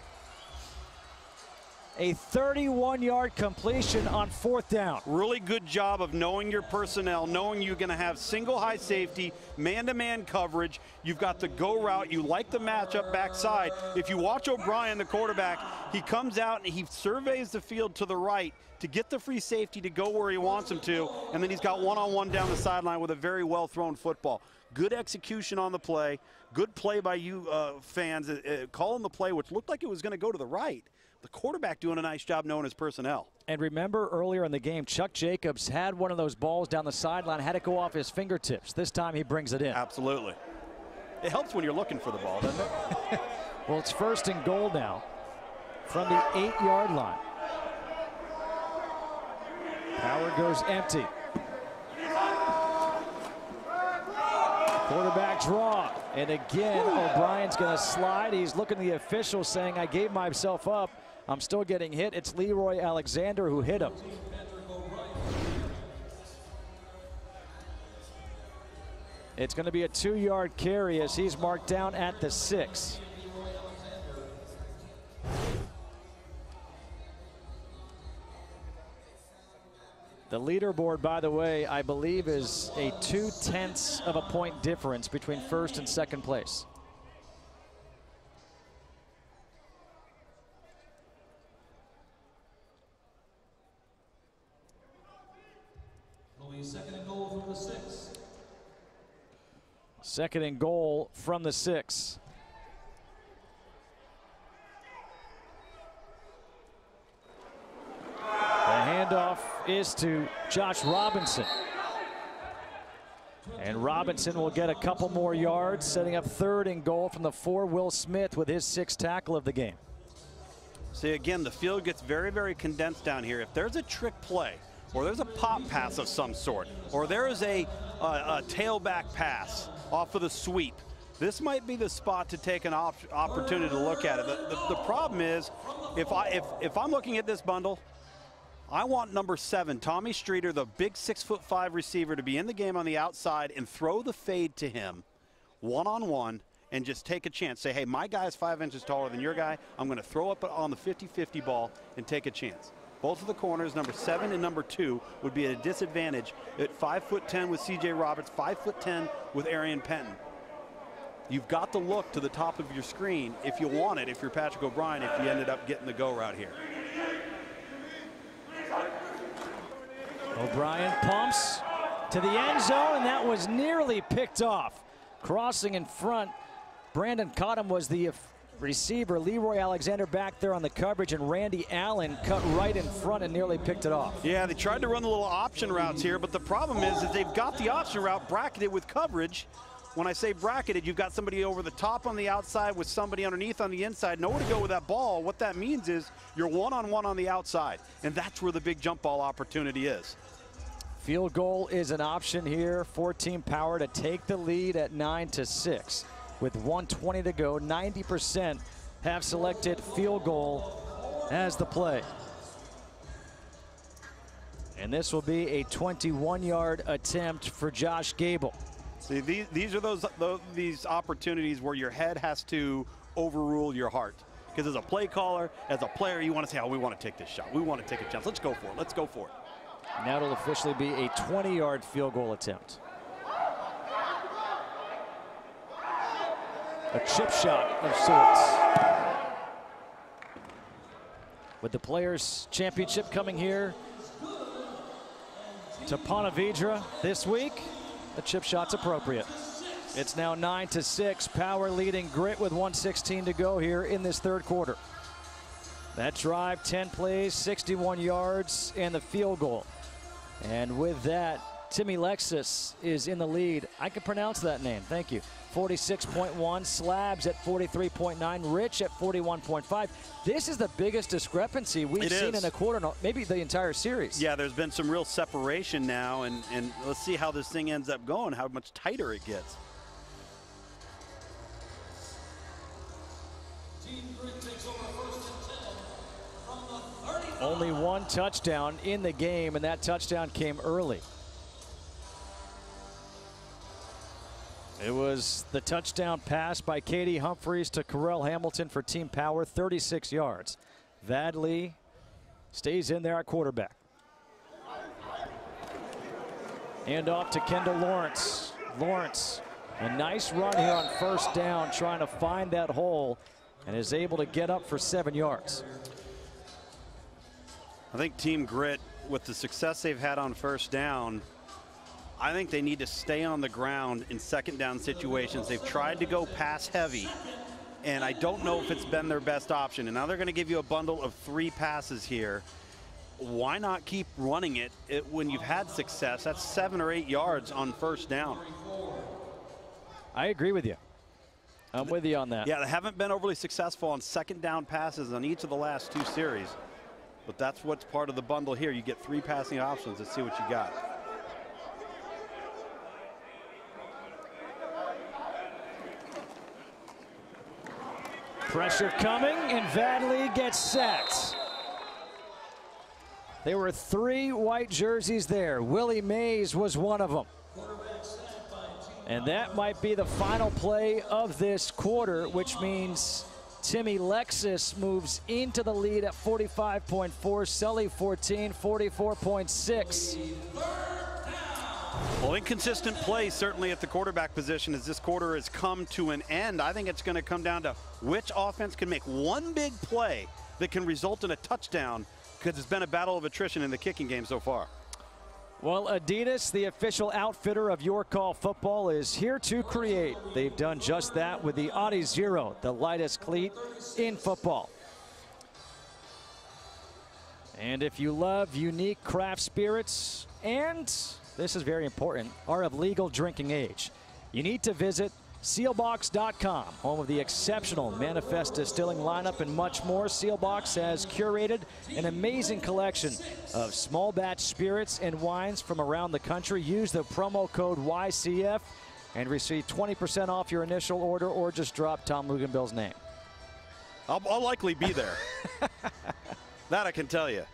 A 31-yard completion on 4th down. Really good job of knowing your personnel, knowing you're going to have single high safety, man-to-man coverage. You've got the go route. You like the matchup backside. If you watch O'Brien, the quarterback, he comes out and he surveys the field to the right to get the free safety to go where he wants him to, and then he's got one-on-one down the sideline with a very well-thrown football. Good execution on the play. Good play by you fans, calling the play, which looked like it was going to go to the right. The quarterback doing a nice job knowing his personnel. And remember earlier in the game, Chuck Jacobs had one of those balls down the sideline, had it go off his fingertips. This time he brings it in. Absolutely. It helps when you're looking for the ball, doesn't it? Well, it's 1st and goal now from the 8-yard line. Power goes empty. Quarterback draw. And again, O'Brien's going to slide. He's looking at the official saying, I gave myself up. I'm still getting hit. It's Leroy Alexander who hit him. It's going to be a 2-yard carry as he's marked down at the 6. The leaderboard, by the way, I believe is a 0.2 of a point difference between 1st and 2nd place. It'll be 2nd and goal from the 6. 2nd and goal from the 6. The handoff is to Josh Robinson. And Robinson will get a couple more yards, setting up 3rd and goal from the 4. Will Smith with his 6th tackle of the game. See, again, the field gets very, very condensed down here. If there's a trick play, or there's a pop pass of some sort, or there is a tailback pass off of the sweep, this might be the spot to take an opportunity to look at it. The problem is, if I'm looking at this bundle, I want number 7, Tommy Streeter, the big 6'5" receiver, to be in the game on the outside and throw the fade to him one-on-one and just take a chance. Say, hey, my guy's 5 inches taller than your guy. I'm going to throw up on the 50-50 ball and take a chance. Both of the corners, number 7 and number 2, would be at a disadvantage at 5'10" with C.J. Roberts, 5'10" with Arian Penton. You've got to look to the top of your screen if you want it, if you're Patrick O'Brien, if you ended up getting the go route here. O'Brien pumps to the end zone, and that was nearly picked off. Crossing in front, Brandon Cottom was the receiver. Leroy Alexander back there on the coverage, and Randy Allen cut right in front and nearly picked it off. Yeah, they tried to run the little option routes here, but the problem is that they've got the option route bracketed with coverage. When I say bracketed, you've got somebody over the top on the outside with somebody underneath on the inside. Nowhere to go with that ball. What that means is you're one-on-one on the outside, and that's where the big jump ball opportunity is. Field goal is an option here for Team Power to take the lead at 9-6. With 1:20 to go, 90% have selected field goal as the play. And this will be a 21-yard attempt for Josh Gable. See, these are these opportunities where your head has to overrule your heart. Because as a play caller, as a player, you want to say, oh, we want to take this shot. We want to take a chance. Let's go for it. Let's go for it. Now it'll officially be a 20-yard field goal attempt. A chip shot of sorts. With the Players' Championship coming here to Ponte Vedra this week, the chip shot's appropriate. It's now 9-6. Power leading Grit with 1:16 to go here in this third quarter. That drive, 10 plays, 61 yards, and the field goal. And with that, Timmy Lexus is in the lead. I can pronounce that name. Thank you. 46.1, Slabs at 43.9, Rich at 41.5. This is the biggest discrepancy we've seen in a quarter, maybe the entire series. Yeah, there's been some real separation now, and let's see how this thing ends up going, how much tighter it gets. Only one touchdown in the game, and that touchdown came early. It was the touchdown pass by Katie Humphreys to Carell Hamilton for Team Power, 36 yards. Vadley stays in there at quarterback. Hand off to Kendall Lawrence. Lawrence, a nice run here on first down, trying to find that hole, and is able to get up for 7 yards. I think Team Grit, with the success they've had on first down, I think they need to stay on the ground in second down situations. They've tried to go pass heavy, and I don't know if it's been their best option. And now they're going to give you a bundle of 3 passes here. Why not keep running it when you've had success? That's 7 or 8 yards on first down. I agree with you. I'm with you on that. Yeah, they haven't been overly successful on second down passes on each of the last 2 series. But that's what's part of the bundle here. You get 3 passing options. Let's see what you got. Pressure coming, and Vadley gets sacked. There were 3 white jerseys there. Willie Mays was one of them. And that might be the final play of this quarter, which means Timmy Lexus moves into the lead at 45.4. Sully 14, 44.6. Well, inconsistent play certainly at the quarterback position as this quarter has come to an end. I think it's going to come down to which offense can make one big play that can result in a touchdown, because it's been a battle of attrition in the kicking game so far. Well, Adidas, the official outfitter of Your Call Football, is here to create. They've done just that with the Audi Zero, the lightest cleat in football. And if you love unique craft spirits, and this is very important, are of legal drinking age, you need to visit Sealbox.com, home of the exceptional Manifest Distilling lineup and much more. Sealbox has curated an amazing collection of small batch spirits and wines from around the country. Use the promo code YCF and receive 20% off your initial order, or just drop Tom Luganbill's name. I'll likely be there. That I can tell you.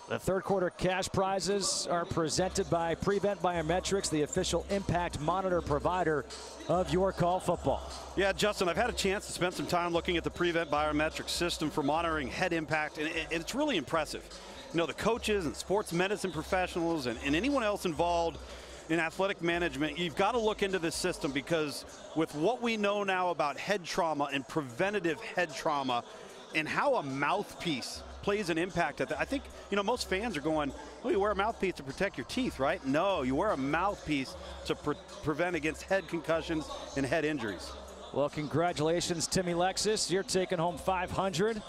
The third quarter cash prizes are presented by Prevent Biometrics, the official impact monitor provider of Your Call Football. Yeah, Justin, I've had a chance to spend some time looking at the Prevent Biometrics system for monitoring head impact, and it's really impressive. You know, the coaches and sports medicine professionals and anyone else involved in athletic management, you've got to look into this system, because with what we know now about head trauma and preventative head trauma and how a mouthpiece plays an impact at that. I think, you know, most fans are going, well, you wear a mouthpiece to protect your teeth, right? No, you wear a mouthpiece to prevent against head concussions and head injuries. Well, congratulations, Timmy Lexus. You're taking home $500.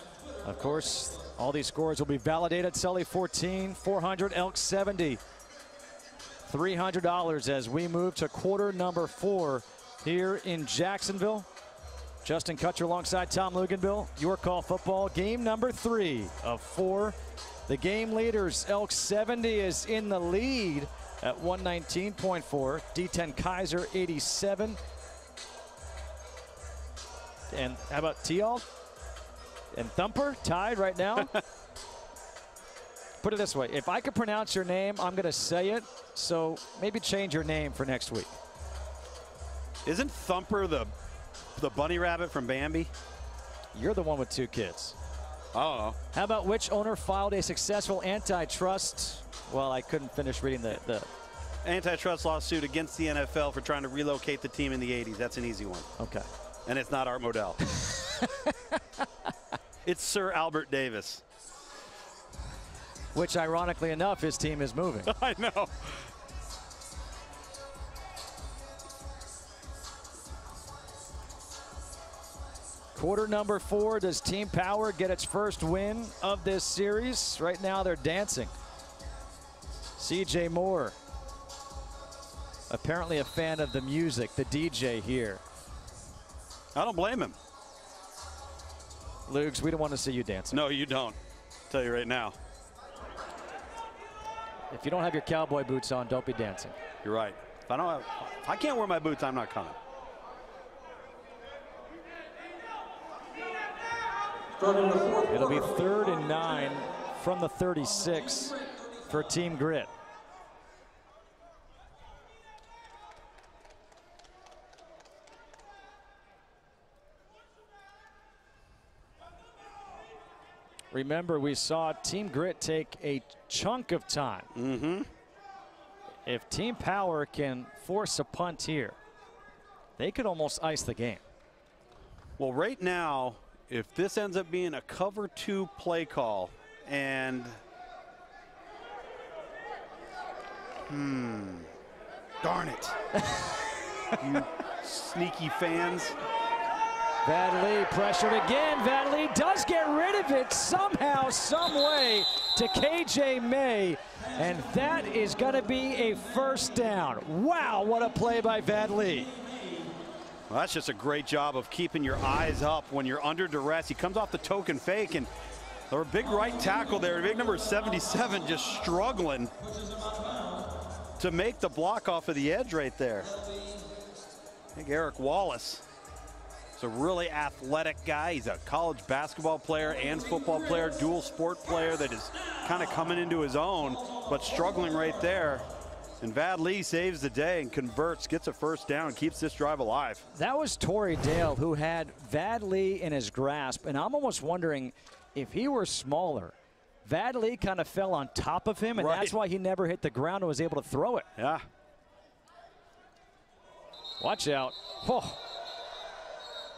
Of course, all these scores will be validated. Sully 14, 400, Elk 70. $300 as we move to quarter number 4 here in Jacksonville. Justin Kutcher alongside Tom Luganville. Your Call Football, game number 3 of 4. The game leaders, Elk 70 is in the lead at 119.4. D10 Kaiser 87. And how about Teal and Thumper tied right now? Put it this way, if I could pronounce your name, I'm going to say it. So maybe change your name for next week. Isn't Thumper the bunny rabbit from Bambi? You're the one with 2 kids. I don't know. How about which owner filed a successful antitrust? Well, I couldn't finish reading the antitrust lawsuit against the NFL for trying to relocate the team in the 80s. That's an easy one. Okay. And it's not Art Modell. It's Sir Albert Davis. Which, ironically enough, his team is moving. I know. Quarter number 4, does Team Power get its first win of this series? Right now they're dancing. CJ Moore, apparently a fan of the music, the DJ here. I don't blame him. Lugs, we don't want to see you dancing. No, you don't. I'll tell you right now. If you don't have your cowboy boots on, don't be dancing. You're right. If I can't wear my boots, I'm not coming. It'll be 3rd and 9 from the 36 for Team Grit. Remember, we saw Team Grit take a chunk of time. Mm-hmm. If Team Power can force a punt here, they could almost ice the game. Well, right now, if this ends up being a cover 2 play call and darn it. You sneaky fans. Vadley pressured again. Vadley does get rid of it somehow, some way to KJ May. And that is going to be a first down. Wow, what a play by Vadley. Well, that's just a great job of keeping your eyes up when you're under duress. He comes off the token fake, and a big right tackle there, big number 77, just struggling to make the block off of the edge right there. I think Eric Wallace is a really athletic guy. He's a college basketball player and football player, dual sport player that is kind of coming into his own, but struggling right there. And Vadley saves the day and converts, gets a first down, keeps this drive alive. That was Torrey Dale who had Vadley in his grasp, and I'm almost wondering if he were smaller. Vadley kind of fell on top of him, and that's why he never hit the ground and was able to throw it. Yeah. Watch out. Oh.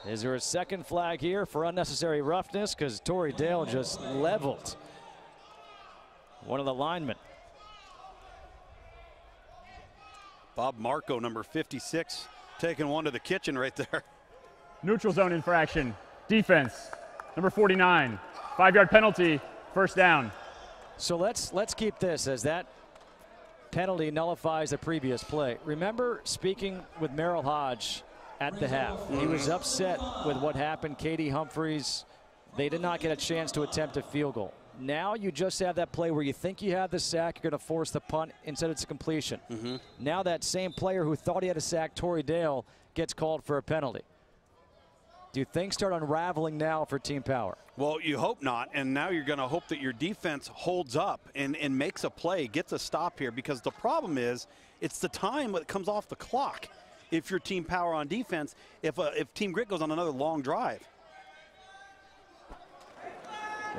Is there a second flag here for unnecessary roughness? Because Torrey Dale just leveled one of the linemen. Bob Marco, number 56, taking one to the kitchen right there. Neutral zone infraction. Defense, number 49. 5-yard penalty, first down. So let's keep this as that penalty nullifies the previous play. Remember speaking with Merrill Hodge at the half. He was upset with what happened. Katie Humphreys, they did not get a chance to attempt a field goal. Now you just have that play where you think you have the sack, you're going to force the punt, instead it's a completion. Now that same player who thought he had a sack, Torrey Dale, gets called for a penalty. Do things start unraveling now for Team Power? Well, you hope not, and now you're going to hope that your defense holds up and makes a play, gets a stop here, because the problem is it's the time that comes off the clock if you're Team Power on defense, if Team Grit goes on another long drive.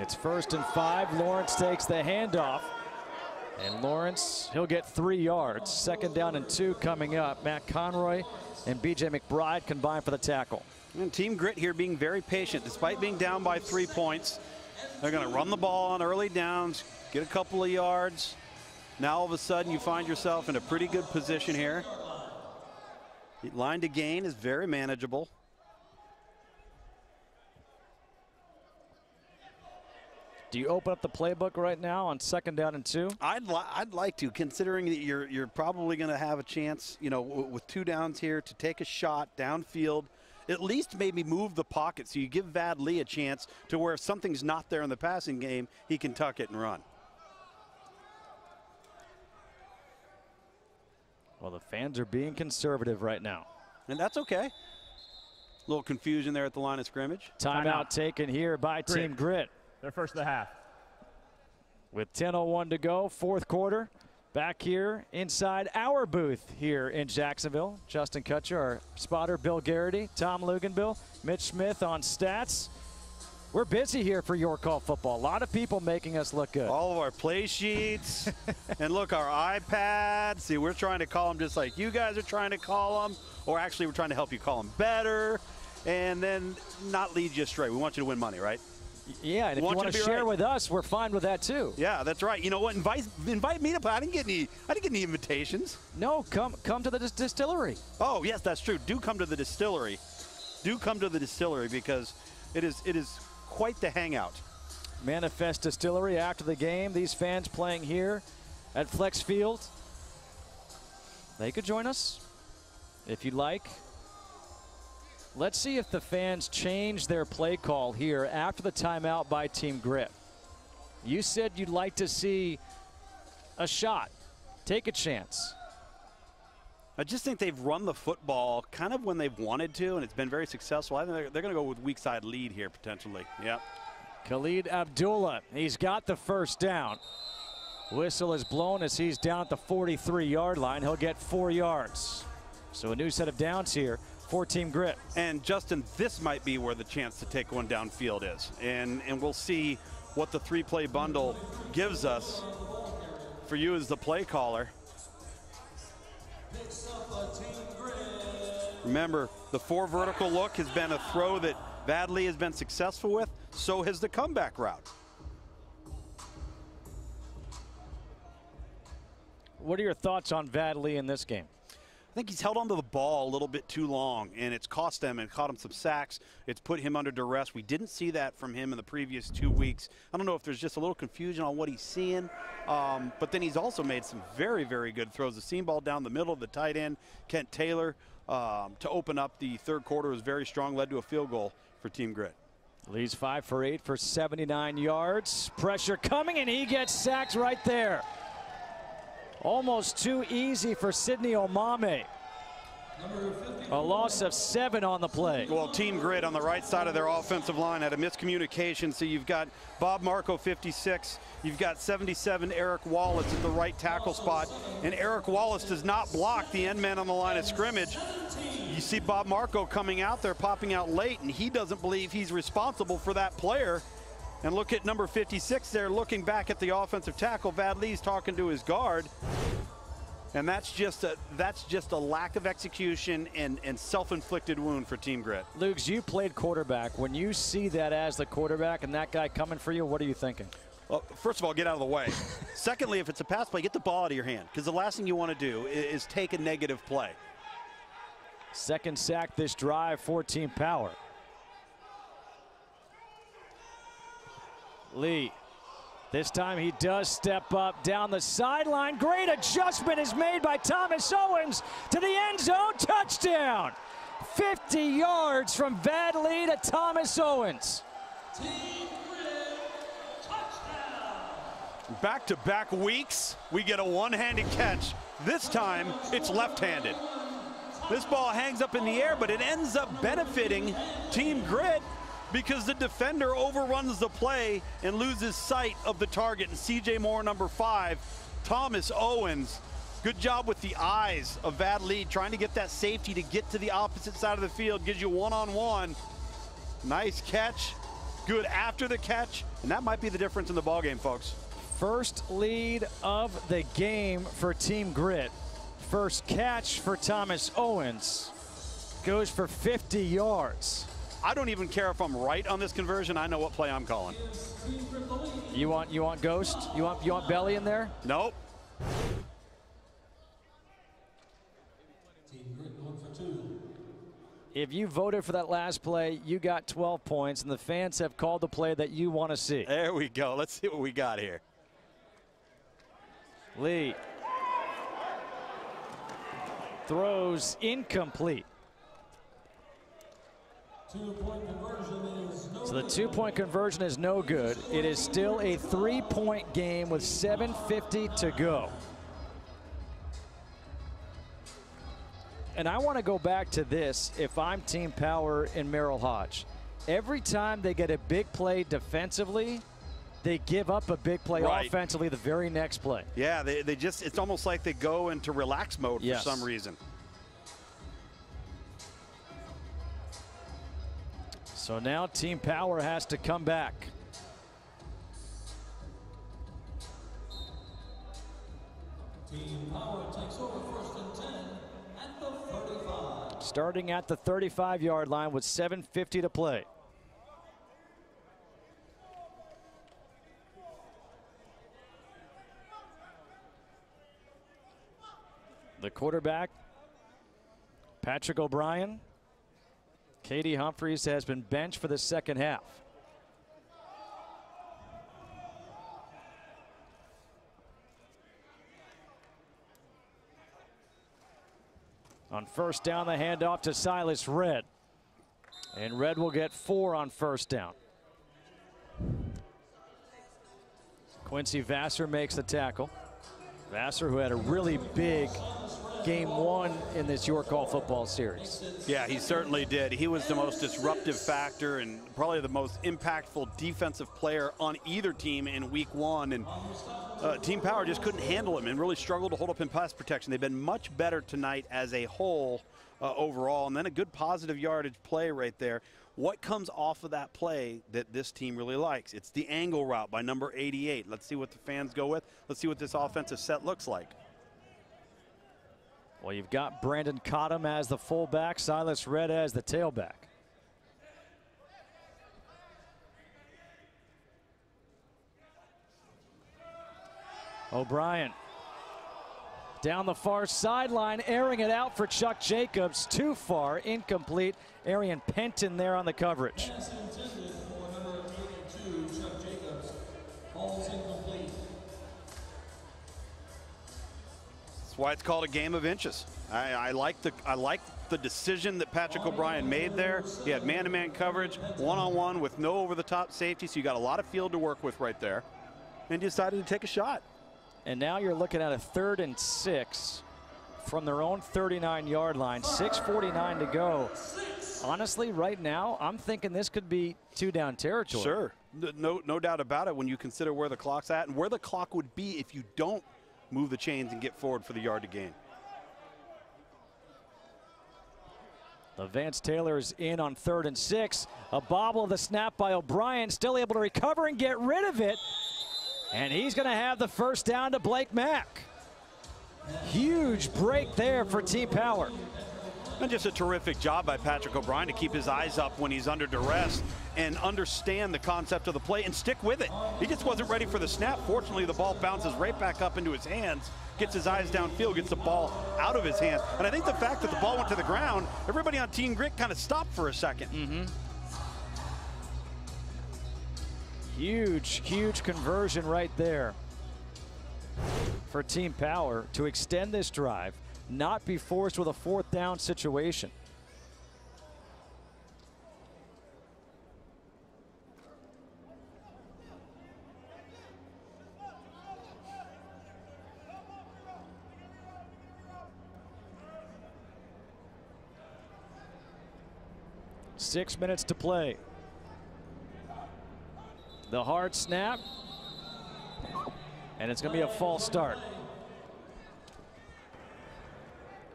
It's 1st and 5. Lawrence takes the handoff. And Lawrence, he'll get 3 yards. 2nd down and 2 coming up. Matt Conroy and B.J. McBride combine for the tackle. And Team Grit here being very patient. Despite being down by 3 points, they're going to run the ball on early downs, get a couple of yards. Now all of a sudden you find yourself in a pretty good position here. Line to gain is very manageable. Do you open up the playbook right now on 2nd down and 2? I'd like to, considering that you're probably going to have a chance, you know, with 2 downs here, to take a shot downfield. At least maybe move the pocket so you give Vad Lee a chance to where if something's not there in the passing game, he can tuck it and run. Well, the fans are being conservative right now. And that's okay. A little confusion there at the line of scrimmage. Timeout taken here by Team Grit. Their first of the half. With 10:01 to go, 4th quarter. Back here inside our booth here in Jacksonville. Justin Kutcher, our spotter, Bill Garrity, Tom Luganbill, Mitch Smith on stats. We're busy here for Your Call Football. A lot of people making us look good. All of our play sheets. And look, our iPads. See, we're trying to call them just like you guys are trying to call them. Or actually, we're trying to help you call them better. And then not lead you astray. We want you to win money, right? Yeah, and if you want to share with us, we're fine with that too. Yeah, that's right. You know what? Invite me to play. I didn't get any invitations. No, come to the distillery. Oh yes, that's true. Do come to the distillery. Do come to the distillery because it is quite the hangout. Manifest Distillery after the game. These fans playing here at Flex Field. They could join us if you'd like. Let's see if the fans change their play call here after the timeout by Team Grit. You said you'd like to see a shot. Take a chance. I just think they've run the football kind of when they've wanted to, and it's been very successful. I think they're going to go with weak side lead here potentially. Yeah. Khalid Abdullah, he's got the 1st down. Whistle is blown as he's down at the 43-yard line. He'll get 4 yards. So a new set of downs here for Team Grit. And Justin, this might be where the chance to take one downfield is. And we'll see what the 3-play bundle gives us for you as the play caller. Remember, the 4 vertical look has been a throw that Vad Lee has been successful with. So has the comeback route. What are your thoughts on Vad Lee in this game? I think he's held onto the ball a little bit too long, and it's cost them and caught him some sacks. It's put him under duress. We didn't see that from him in the previous 2 weeks. I don't know if there's just a little confusion on what he's seeing, but then he's also made some very, very good throws. The seam ball down the middle of the tight end, Kent Taylor, to open up the 3rd quarter was very strong, led to a field goal for Team Grit. Lee's 5 for 8 for 79 yards. Pressure coming, and he gets sacked right there. Almost too easy for Sidney Omame. A loss of 7 on the play. Well, Team Grit on the right side of their offensive line had a miscommunication. So you've got Bob Marco, 56. You've got 77 Eric Wallace at the right tackle spot. And Eric Wallace does not block the end man on the line of scrimmage. You see Bob Marco coming out there, popping out late, and he doesn't believe he's responsible for that player. And look at number 56 there, looking back at the offensive tackle. Vad Lee's talking to his guard. And that's just a lack of execution and self-inflicted wound for Team Grit. Luke, you played quarterback. When you see that as the quarterback and that guy coming for you, what are you thinking? Well, first of all, get out of the way. Secondly, if it's a pass play, get the ball out of your hand, because the last thing you want to do is take a negative play. 2nd sack this drive for Team Power. Lee, this time he does step up down the sideline. Great adjustment is made by Thomas Owens to the end zone. Touchdown. 50 yards from Vad Lee to Thomas Owens. Back-to-back weeks, we get a one-handed catch. This time, it's left-handed. This ball hangs up in the air, but it ends up benefiting Team Grit because the defender overruns the play and loses sight of the target. And CJ Moore, number 5, Thomas Owens, good job with the eyes of Vad Lee, trying to get that safety to get to the opposite side of the field, gives you one-on-one. Nice catch, good after the catch, and that might be the difference in the ballgame, folks. First lead of the game for Team Grit. First catch for Thomas Owens. Goes for 50 yards. I don't even care if I'm right on this conversion. I know what play I'm calling. You want Ghost? You want Belly in there? Nope. If you voted for that last play, you got 12 points, and the fans have called the play that you want to see. There we go. Let's see what we got here. Lee throws incomplete. So the 2-point conversion is no good. It is still a 3-point game with 7:50 to go. And I want to go back to this if I'm Team Power and Merrill Hodge. Every time they get a big play defensively, they give up a big play offensively the very next play. Yeah, they just, it's almost like they go into relax mode for some reason. So now Team Power has to come back. Team Power takes over 1st and 10 at the 35. Starting at the 35-yard line with 7:50 to play. The quarterback, Patrick O'Brien. Katie Humphries has been benched for the second half. On first down, the handoff to Silas Red. And Red will get 4 on first down. Quincy Vassar makes the tackle. Vassar, who had a really big game 1 in this York All football series. Yeah, he certainly did. He was the most disruptive factor and probably the most impactful defensive player on either team in week 1. And Team Power just couldn't handle him and really struggled to hold up in pass protection. They've been much better tonight as a whole overall. And then a good positive yardage play right there. What comes off of that play that this team really likes? It's the angle route by number 88. Let's see what the fans go with. Let's see what this offensive set looks like. Well, you've got Brandon Cottom as the fullback, Silas Red as the tailback. O'Brien down the far sideline, airing it out for Chuck Jacobs. Too far, incomplete. Arian Penton there on the coverage. Pass intended for number 82, Chuck Jacobs. Ball's incomplete. That's why it's called a game of inches. I like the decision that Patrick O'Brien made there. He had man-to-man coverage, one-on-one with no over-the-top safety, so you got a lot of field to work with right there, and decided to take a shot. And now you're looking at a 3rd and 6 from their own 39-yard line. 6:49 to go. Honestly, right now, I'm thinking this could be 2-down territory. Sure, no doubt about it when you consider where the clock's at and where the clock would be if you don't move the chains and get forward for the yard to gain. Vance Taylor is in on 3rd and 6. A bobble of the snap by O'Brien, still able to recover and get rid of it. And he's going to have the first down to Blake Mack. Huge break there for Team Power. And just a terrific job by Patrick O'Brien to keep his eyes up when he's under duress and understand the concept of the play and stick with it. He just wasn't ready for the snap. Fortunately, the ball bounces right back up into his hands, gets his eyes downfield, gets the ball out of his hands. And I think the fact that the ball went to the ground, everybody on Team Grit kind of stopped for a second. Huge conversion right there for Team Power to extend this drive, not be forced with a 4th down situation. 6 minutes to play. The hard snap. And it's going to be a false start.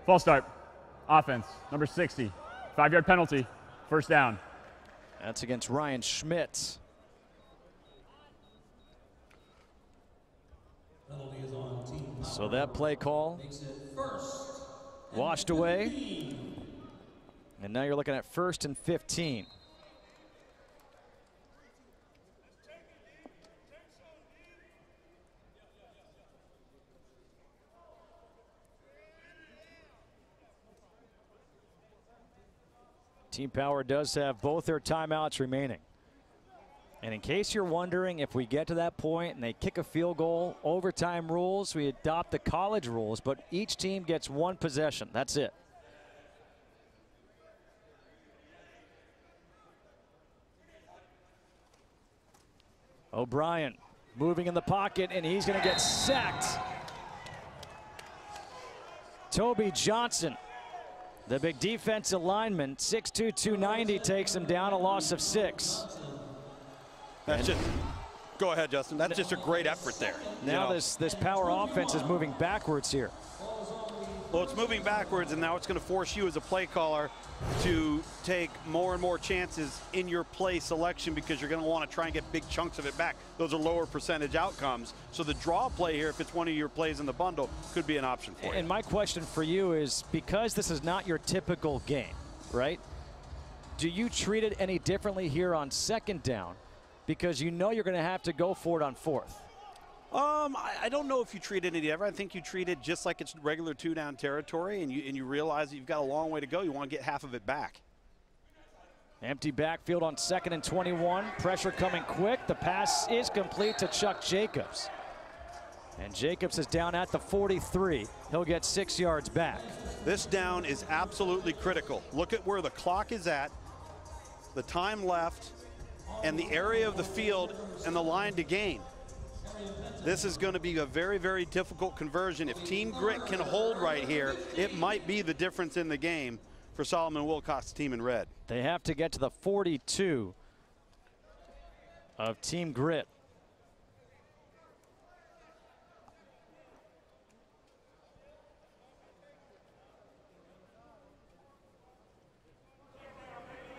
False start. Offense, number 60. 5-yard penalty. First down. That's against Ryan Schmidt. So that play call washed away. And now you're looking at 1st and 15. Team Power does have both their timeouts remaining. And in case you're wondering, if we get to that point and they kick a field goal, overtime rules, we adopt the college rules, but each team gets 1 possession. That's it. O'Brien moving in the pocket, and he's going to get sacked. Toby Johnson, the big defensive lineman, 6'2", 290, takes him down, a loss of 6. That's just, go ahead, Justin. That's just a great effort there. Now this Power offense is moving backwards here. Well, it's moving backwards, and now it's going to force you as a play caller to take more and more chances in your play selection, because you're going to want to try and get big chunks of it back. Those are lower percentage outcomes. So the draw play here, if it's one of your plays in the bundle, could be an option for you. And my question for you is, because this is not your typical game, right? Do you treat it any differently here on 2nd down? Because you know you're going to have to go for it on 4th. I don't know if you treat it any different. I think you treat it just like it's regular 2-down territory, and you realize that you've got a long way to go. You want to get half of it back. Empty backfield on 2nd and 21. Pressure coming quick. The pass is complete to Chuck Jacobs. And Jacobs is down at the 43. He'll get 6 yards back. This down is absolutely critical. Look at where the clock is at, the time left, and the area of the field and the line to gain. This is going to be a very, very difficult conversion. If Team Grit can hold right here, it might be the difference in the game for Solomon Wilcox's team in red. They have to get to the 42 of Team Grit.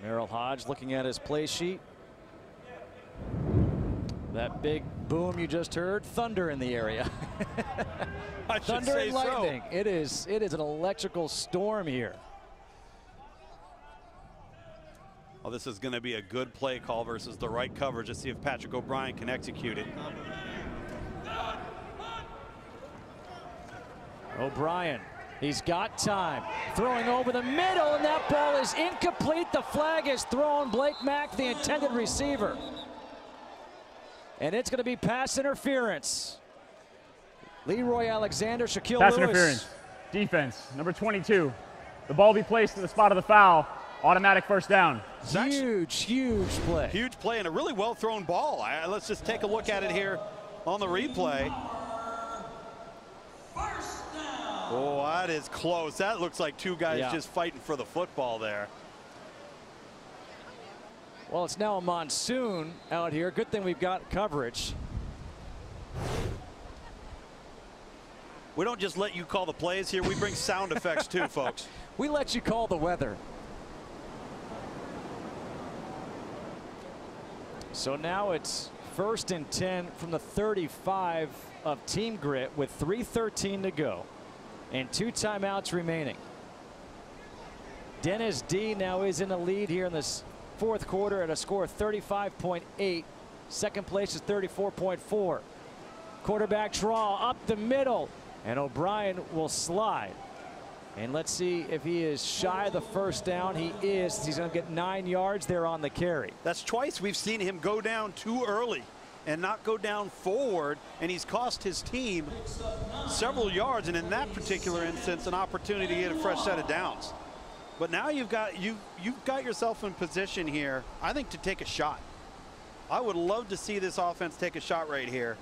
Merrill Hodge looking at his play sheet. That big boom you just heard, thunder in the area. Thunder and lightning. So. It is an electrical storm here. Well, this is going to be a good play call versus the right coverage. Let's see if Patrick O'Brien can execute it. O'Brien, he's got time. Throwing over the middle, and that ball is incomplete. The flag is thrown. Blake Mack, the intended receiver. And it's going to be pass interference. Leroy Alexander, Shaquille Pass Lewis. interference. Defense, number 22. The ball will be placed in the spot of the foul. Automatic first down. Huge play. Huge play and a really well thrown ball. Let's just take a look at it here on the replay. Oh, that is close. That looks like two guys just fighting for the football there. Well, it's now a monsoon out here. Good thing we've got coverage. We don't just let you call the plays here. We bring sound effects too, folks. We let you call the weather. So now it's 1st and 10 from the 35 of Team Grit with 3:13 to go and 2 timeouts remaining. Dennis D now is in the lead here in this 4th quarter at a score of 35.8. Second place is 34.4. Quarterback draw up the middle, and O'Brien will slide. And let's see if he is shy of the first down. He is. He's going to get 9 yards there on the carry. That's twice we've seen him go down too early and not go down forward, and he's cost his team several yards, and in that particular instance, an opportunity to get a fresh set of downs. But now you've got yourself in position here, I think, to take a shot. I would love to see this offense take a shot right here.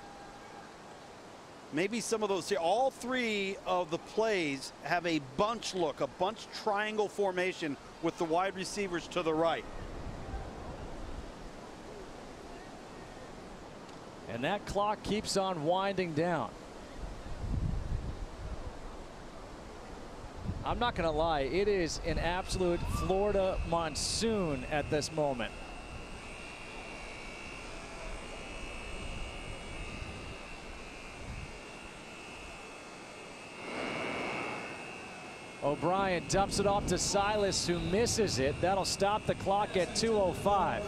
Maybe some of those, all three of the plays have a bunch look, a bunch triangle formation with the wide receivers to the right. And that clock keeps on winding down. I'm not going to lie, it is an absolute Florida monsoon at this moment. O'Brien dumps it off to Silas, who misses it. That'll stop the clock at 2:05.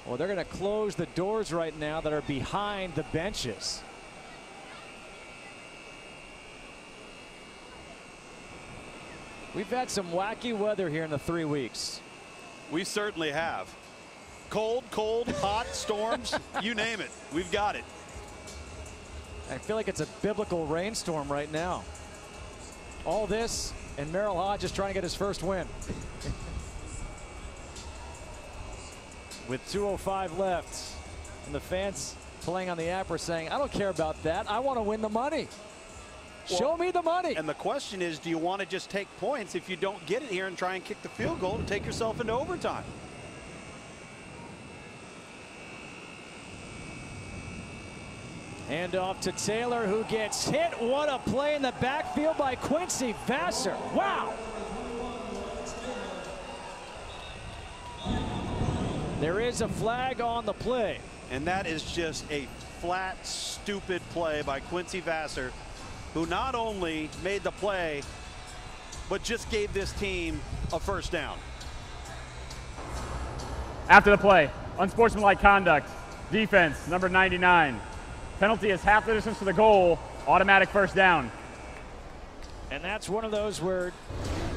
Well, they're going to close the doors right now that are behind the benches. We've had some wacky weather here in the 3 weeks. We certainly have. Cold, hot, storms, you name it. We've got it. I feel like it's a biblical rainstorm right now. All this, and Merrill Hodge is trying to get his first win. With 2:05 left, and the fans playing on the app are saying, I don't care about that. I want to win the money. Show me the money. And the question is, do you want to just take points if you don't get it here and try and kick the field goal to take yourself into overtime? Hand off to Taylor, who gets hit. What a play in the backfield by Quincy Vassar. Wow. There is a flag on the play. And that is just a flat, stupid play by Quincy Vassar, who not only made the play, but just gave this team a first down. After the play, unsportsmanlike conduct, defense, number 99. Penalty is half the distance to the goal, automatic first down. And that's one of those where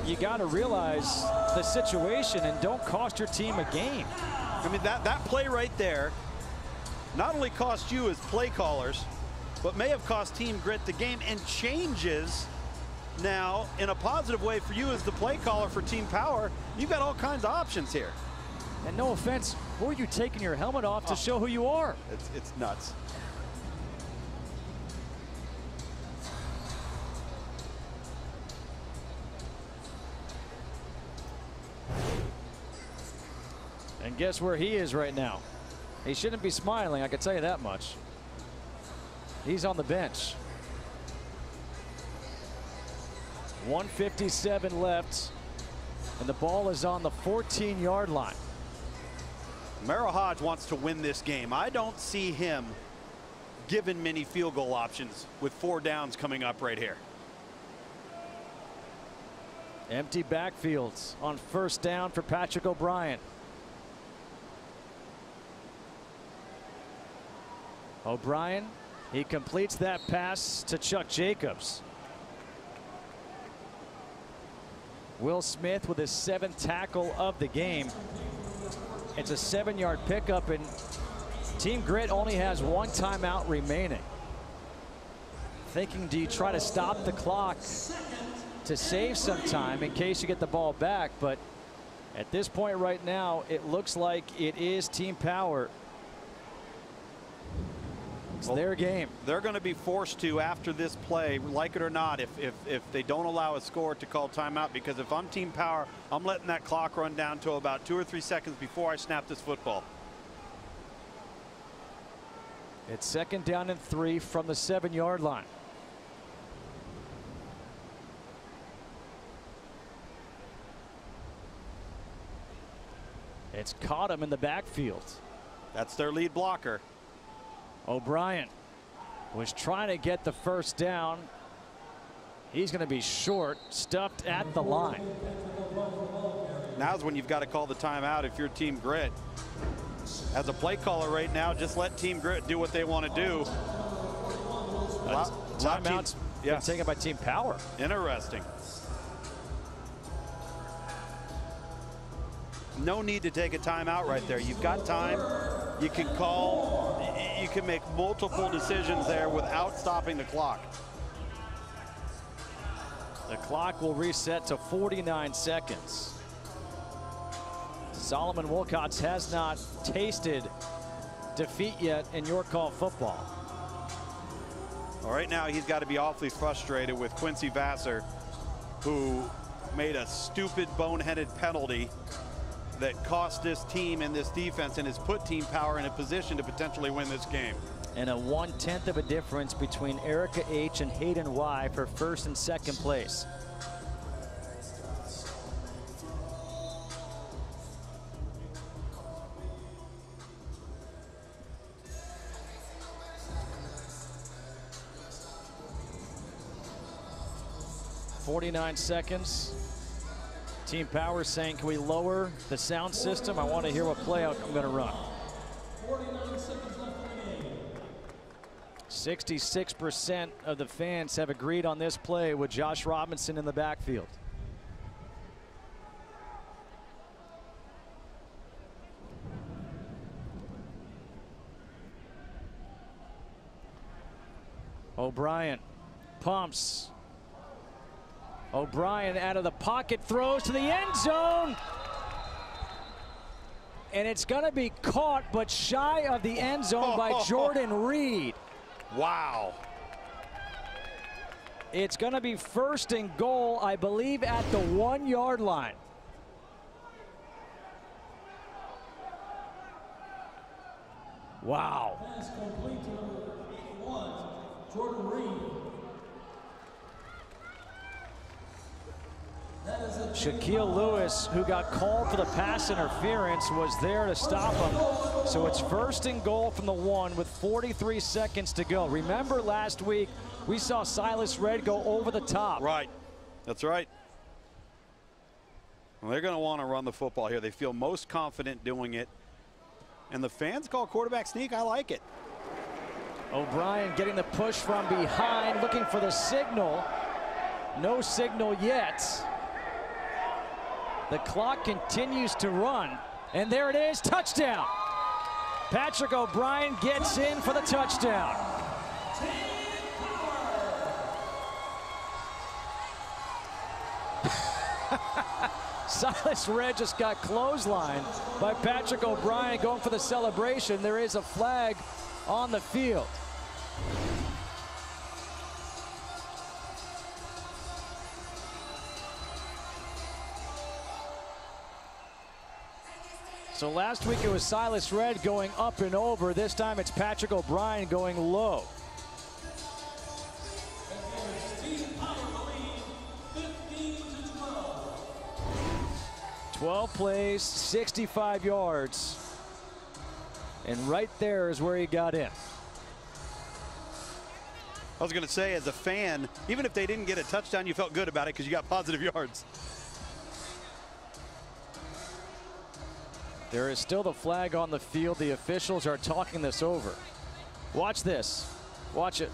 you got to realize the situation and don't cost your team a game. I mean, that play right there not only cost you as play callers, but may have cost Team Grit the game, and changes now in a positive way for you as the play caller for Team Power. You've got all kinds of options here. And no offense, who are you taking your helmet off to show who you are? It's nuts. And guess where he is right now? He shouldn't be smiling, I can tell you that much. He's on the bench. 1:57 left, and the ball is on the 14-yard line. Merrill Hodge wants to win this game. I don't see him given many field goal options with 4 downs coming up right here. Empty backfields on first down for Patrick O'Brien. O'Brien, he completes that pass to Chuck Jacobs. Will Smith with his 7th tackle of the game. It's a 7-yard pickup, and Team Grit only has 1 timeout remaining. Thinking, do you try to stop the clock to save some time in case you get the ball back? But at this point right now, it looks like it is Team Power. It's their game. They're going to be forced to, after this play, like it or not, if they don't allow a score, to call timeout, because if I'm Team Power, I'm letting that clock run down to about 2 or 3 seconds before I snap this football. It's 2nd down and 3 from the 7-yard line. It's caught him in the backfield. That's their lead blocker. O'Brien was trying to get the first down. He's going to be short, stuffed at the line. Now's when you've got to call the timeout if you're Team Grit. As a play caller right now, just let Team Grit do what they want to do. Timeout's been taken by Team Power. Interesting. No need to take a timeout right there. You've got time. You can call. You can make multiple decisions there without stopping the clock. The clock will reset to 49 seconds. Solomon Wilcots has not tasted defeat yet in your call football. Well, right now he's got to be awfully frustrated with Quincy Vassar, who made a stupid boneheaded penalty that cost this team and this defense and has put Team Power in a position to potentially win this game. And a 1/10 of a difference between Erica H. and Hayden Y. for first and second place. "49 seconds. Team Power saying, can we lower the sound system? I want to hear what play I'm going to run. 49 seconds left in the game. 66% of the fans have agreed on this play with Josh Robinson in the backfield. O'Brien pumps. O'Brien out of the pocket, throws to the end zone. And it's going to be caught, but shy of the end zone by Jordan Reed. Wow. It's going to be first and goal, I believe, at the 1 yard line. Wow. Pass complete to number 81, Jordan Reed. Shaquille Lewis, who got called for the pass interference, was there to stop him. So it's first and goal from the 1 with 43 seconds to go. Remember last week, we saw Silas Red go over the top. Right. That's right. Well, they're going to want to run the football here. They feel most confident doing it. And the fans call quarterback sneak. I like it. O'Brien getting the push from behind, looking for the signal. No signal yet. The clock continues to run, and there it is, touchdown. Patrick O'Brien gets in for the touchdown. Silas Red just got clotheslined by Patrick O'Brien going for the celebration. There is a flag on the field. So last week it was Silas Red going up and over. This time it's Patrick O'Brien going low. Team Power lead, 15-12. 12 plays, 65 yards. And right there is where he got in. I was going to say, as a fan, even if they didn't get a touchdown, you felt good about it because you got positive yards. There is still the flag on the field. The officials are talking this over. Watch this. Watch it.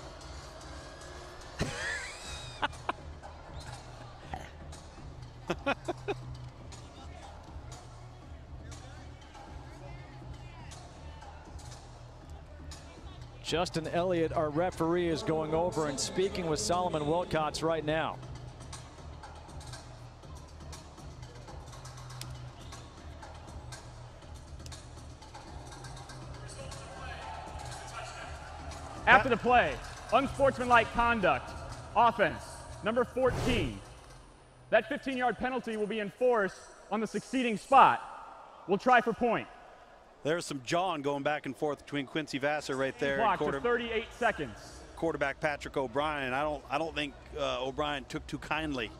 Justin Elliott, our referee, is going over and speaking with Solomon Wilcots right now. After the play, unsportsmanlike conduct, offense, number 14. That 15-yard penalty will be enforced on the succeeding spot. We'll try for point. There's some jawing going back and forth between Quincy Vassar right there. Clock to 38 seconds. Quarterback Patrick O'Brien. I don't think O'Brien took too kindly.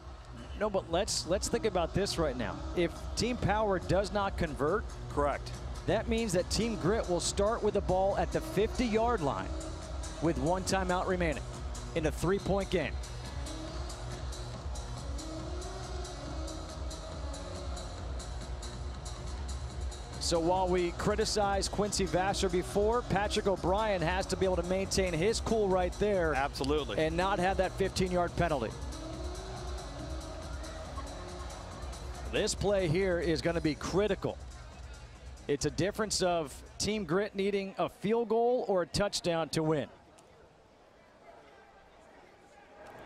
No, but let's think about this right now. If Team Power does not convert, correct, that means that Team Grit will start with the ball at the 50-yard line with 1 timeout remaining in a 3-point game. So while we criticized Quincy Vassar before, Patrick O'Brien has to be able to maintain his cool right there. Absolutely. And not have that 15-yard penalty. This play here is going to be critical. It's a difference of Team Grit needing a field goal or a touchdown to win.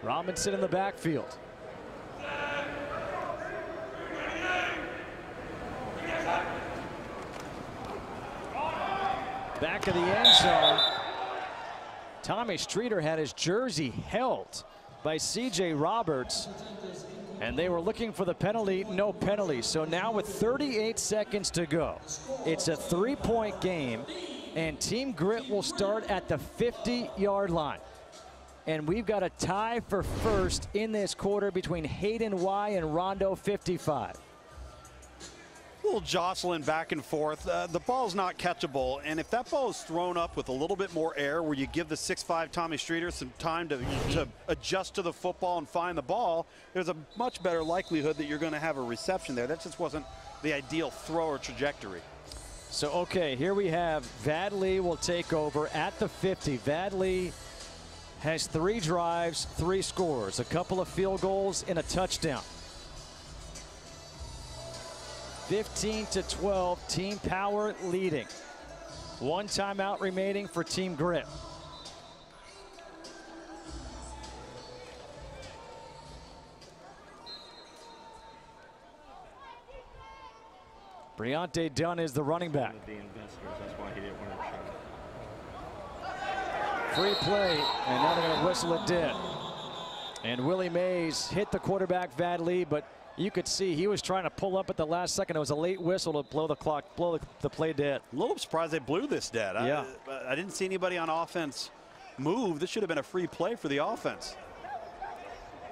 Robinson in the backfield. Back of the end zone. Tommy Streeter had his jersey held by C.J. Roberts, and they were looking for the penalty. No penalty. So now with 38 seconds to go, it's a 3-point game, and Team Grit will start at the 50-yard line. And we've got a tie for first in this quarter between Hayden Y and Rondo 55. A little jostling back and forth. The ball's not catchable, and if that ball is thrown up with a little bit more air, where you give the 6'5" Tommy Streeter some time to adjust to the football and find the ball, there's a much better likelihood that you're going to have a reception there. That just wasn't the ideal throw or trajectory. So, okay, here we have Vadley will take over at the 50. Vadley has 3 drives, 3 scores, a couple of field goals and a touchdown. 15-12, Team Power leading. 1 timeout remaining for Team Grit. Briante Dunn is the running back. Free play, and now they're going to whistle it dead. And Willie Mays hit the quarterback Vadley, but you could see he was trying to pull up at the last second. It was a late whistle to blow the clock, blow the play dead. A little surprised they blew this dead. Yeah. I didn't see anybody on offense move. This should have been a free play for the offense.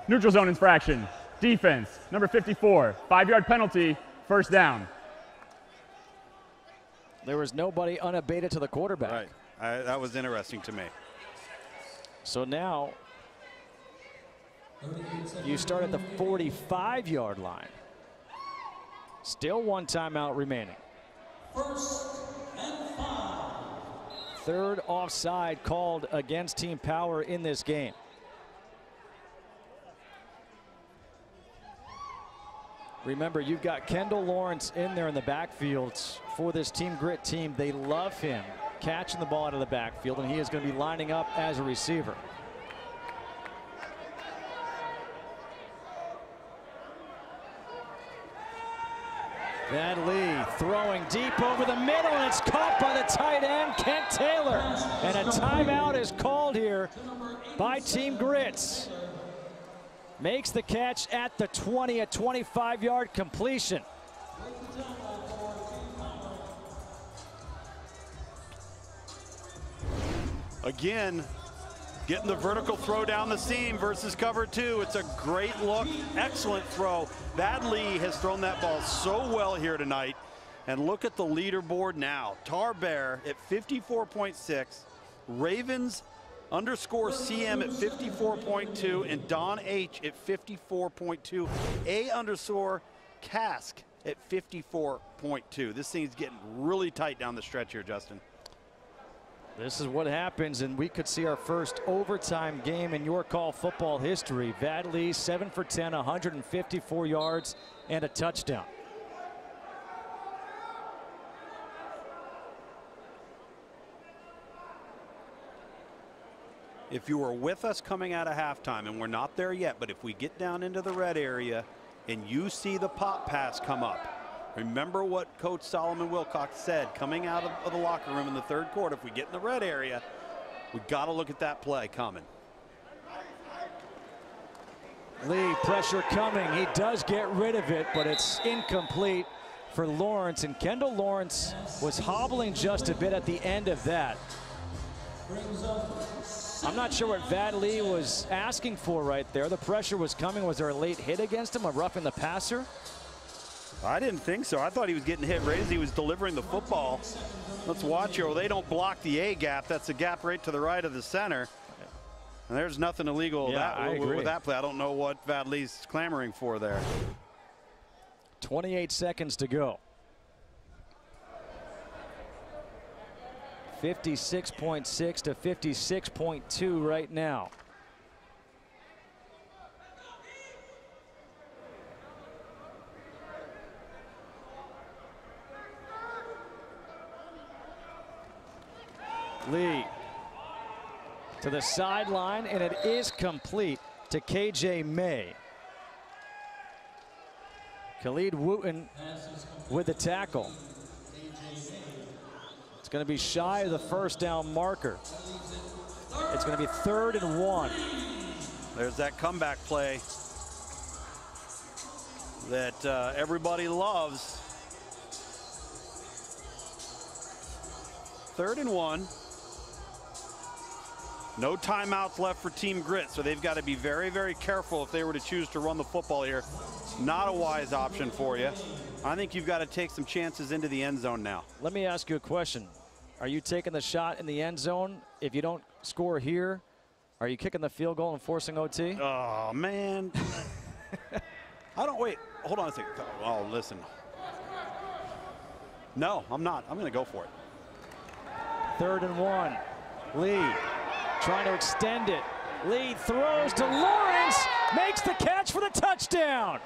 Neutral zone infraction. Defense, number 54. 5-yard penalty, first down. There was nobody unabated to the quarterback. Right. That was interesting to me. So now you start at the 45-yard line. Still 1 timeout remaining. 1st and 5. 3rd offside called against Team Power in this game. Remember, you've got Kendall Lawrence in there in the backfield for this Team Grit team. They love him catching the ball out of the backfield, and he is going to be lining up as a receiver. Vadley throwing deep over the middle, and it's caught by the tight end, Kent Taylor. And a timeout is called here by Team Grits. Makes the catch at the 20, a 25-yard completion. Again, getting the vertical throw down the seam versus cover 2. It's a great look, excellent throw. Vadley has thrown that ball so well here tonight. And look at the leaderboard now. Tar Bear at 54.6, Ravens _CM at 54.2, and Don H at 54.2, A_Cask at 54.2. This thing's getting really tight down the stretch here, Justin. This is what happens, and we could see our first overtime game in your call football history. Vadley 7 for 10, 154 yards and a touchdown. If you were with us coming out of halftime, and we're not there yet, but if we get down into the red area and you see the pop pass come up, remember what Coach Solomon Wilcox said coming out of the locker room in the 3rd quarter. If we get in the red area, we got to look at that play coming. Lee, pressure coming. He does get rid of it, but it's incomplete for Lawrence. And Kendall Lawrence was hobbling just a bit at the end of that. I'm not sure what Vadley was asking for right there. The pressure was coming. Was there a late hit against him, a roughing the passer? I didn't think so. I thought he was getting hit right as he was delivering the football. Let's watch here. Well, they don't block the A gap. That's a gap right to the right of the center. And there's nothing illegal with that play. I don't know what Vadley's clamoring for there. 28 seconds to go. 56.6 to 56.2 right now. Lee to the sideline, and it is complete to KJ May. Khalid Wooten with the tackle. It's going to be shy of the first down marker. It's going to be 3rd and 1. There's that comeback play that everybody loves. 3rd and 1. No timeouts left for Team Grit, so they've got to be very, very careful if they were to choose to run the football here. Not a wise option for you. I think you've got to take some chances into the end zone now. Let me ask you a question. Are you taking the shot in the end zone? If you don't score here, are you kicking the field goal and forcing OT? Oh, man. Wait, hold on a second. Oh, listen. No, I'm not. I'm going to go for it. 3rd and 1. Lee trying to extend it. Lee throws to Lawrence, makes the catch for the touchdown.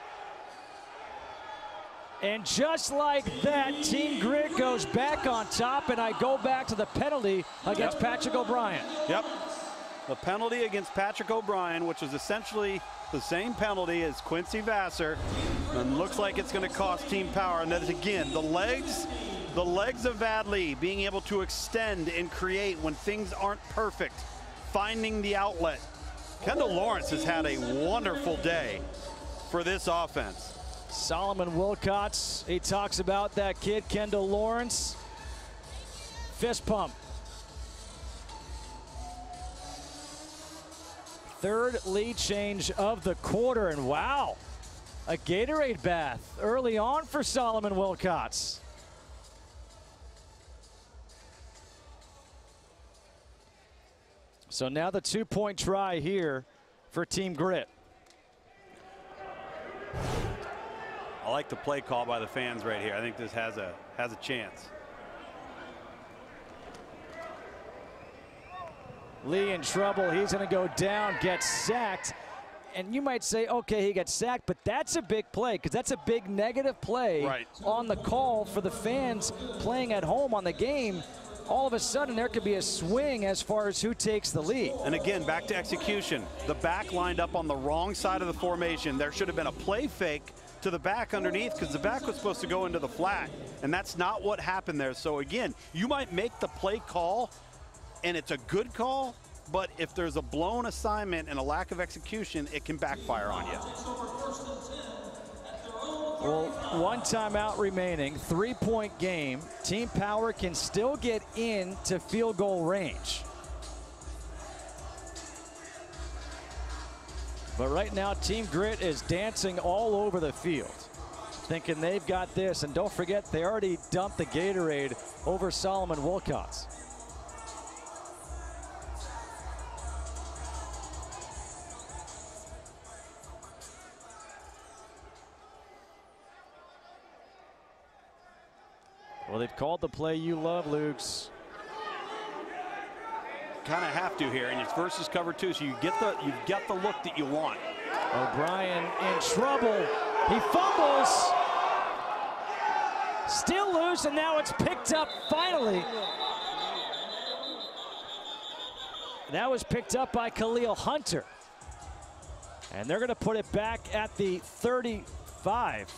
And just like that, Team Grit goes back on top, and I go back to the penalty against Patrick O'Brien. Yep. The penalty against Patrick O'Brien, which is essentially the same penalty as Quincy Vassar, and looks like it's going to cost Team Power. And that is, again, the legs of Vad Lee being able to extend and create when things aren't perfect, finding the outlet. Kendall Lawrence has had a wonderful day for this offense. Solomon Wilcots, he talks about that kid, Kendall Lawrence. Fist pump. 3rd lead change of the quarter, and wow, a Gatorade bath early on for Solomon Wilcots. So now the 2-point try here for Team Grit. I like the play call by the fans right here. I think this has a chance. Lee in trouble. He's going to go down, get sacked. And you might say, okay, he got sacked, but that's a big play because that's a big negative play on the call for the fans playing at home on the game. All of a sudden, there could be a swing as far as who takes the lead. And again, back to execution. The back lined up on the wrong side of the formation. There should have been a play fake to the back underneath because the back was supposed to go into the flat, and that's not what happened there. So again, you might make the play call, and it's a good call, but if there's a blown assignment and a lack of execution, it can backfire on you. Well, 1 timeout remaining, 3-point game. Team Power can still get into field goal range. But right now, Team Grit is dancing all over the field, thinking they've got this. And don't forget, they already dumped the Gatorade over Solomon Wilcots. Well, they've called the play you love, Lukes. Kind of have to here, and it's versus cover 2, so you get the look that you want. O'Brien in trouble. He fumbles. Still loose, and now it's picked up finally. That was picked up by Khalil Hunter. And they're going to put it back at the 35.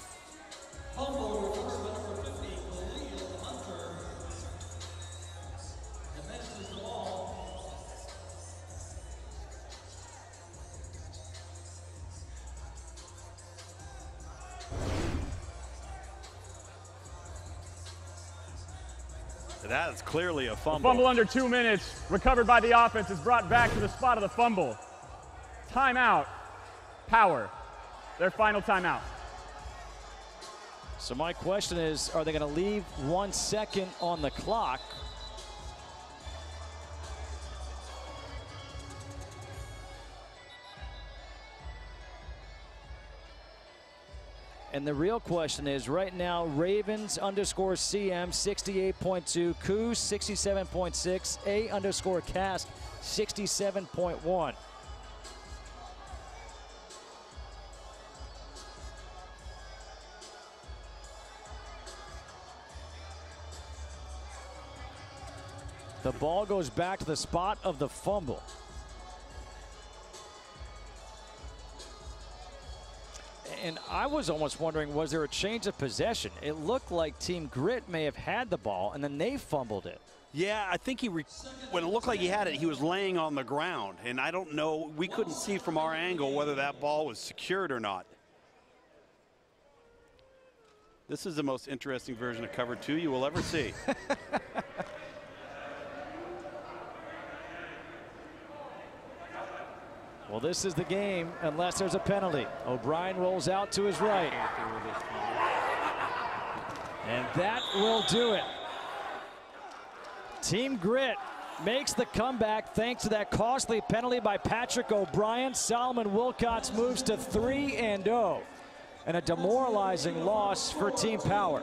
That is clearly a fumble. A fumble under 2 minutes, recovered by the offense, is brought back to the spot of the fumble. Timeout, Power, their final timeout. So my question is, are they going to leave 1 second on the clock? And the real question is, right now, Ravens _CM 68.2, Coos 67.6, A_Cast 67.1. The ball goes back to the spot of the fumble. And I was almost wondering, was there a change of possession? It looked like Team Grit may have had the ball, and then they fumbled it. Yeah, I think when it looked like he had it, he was laying on the ground. And I don't know, we couldn't see from our angle whether that ball was secured or not. This is the most interesting version of cover 2 you will ever see. Well, this is the game unless there's a penalty. O'Brien rolls out to his right. And that will do it. Team Grit makes the comeback thanks to that costly penalty by Patrick O'Brien. Solomon Wilcots moves to 3-0. And a demoralizing loss for Team Power.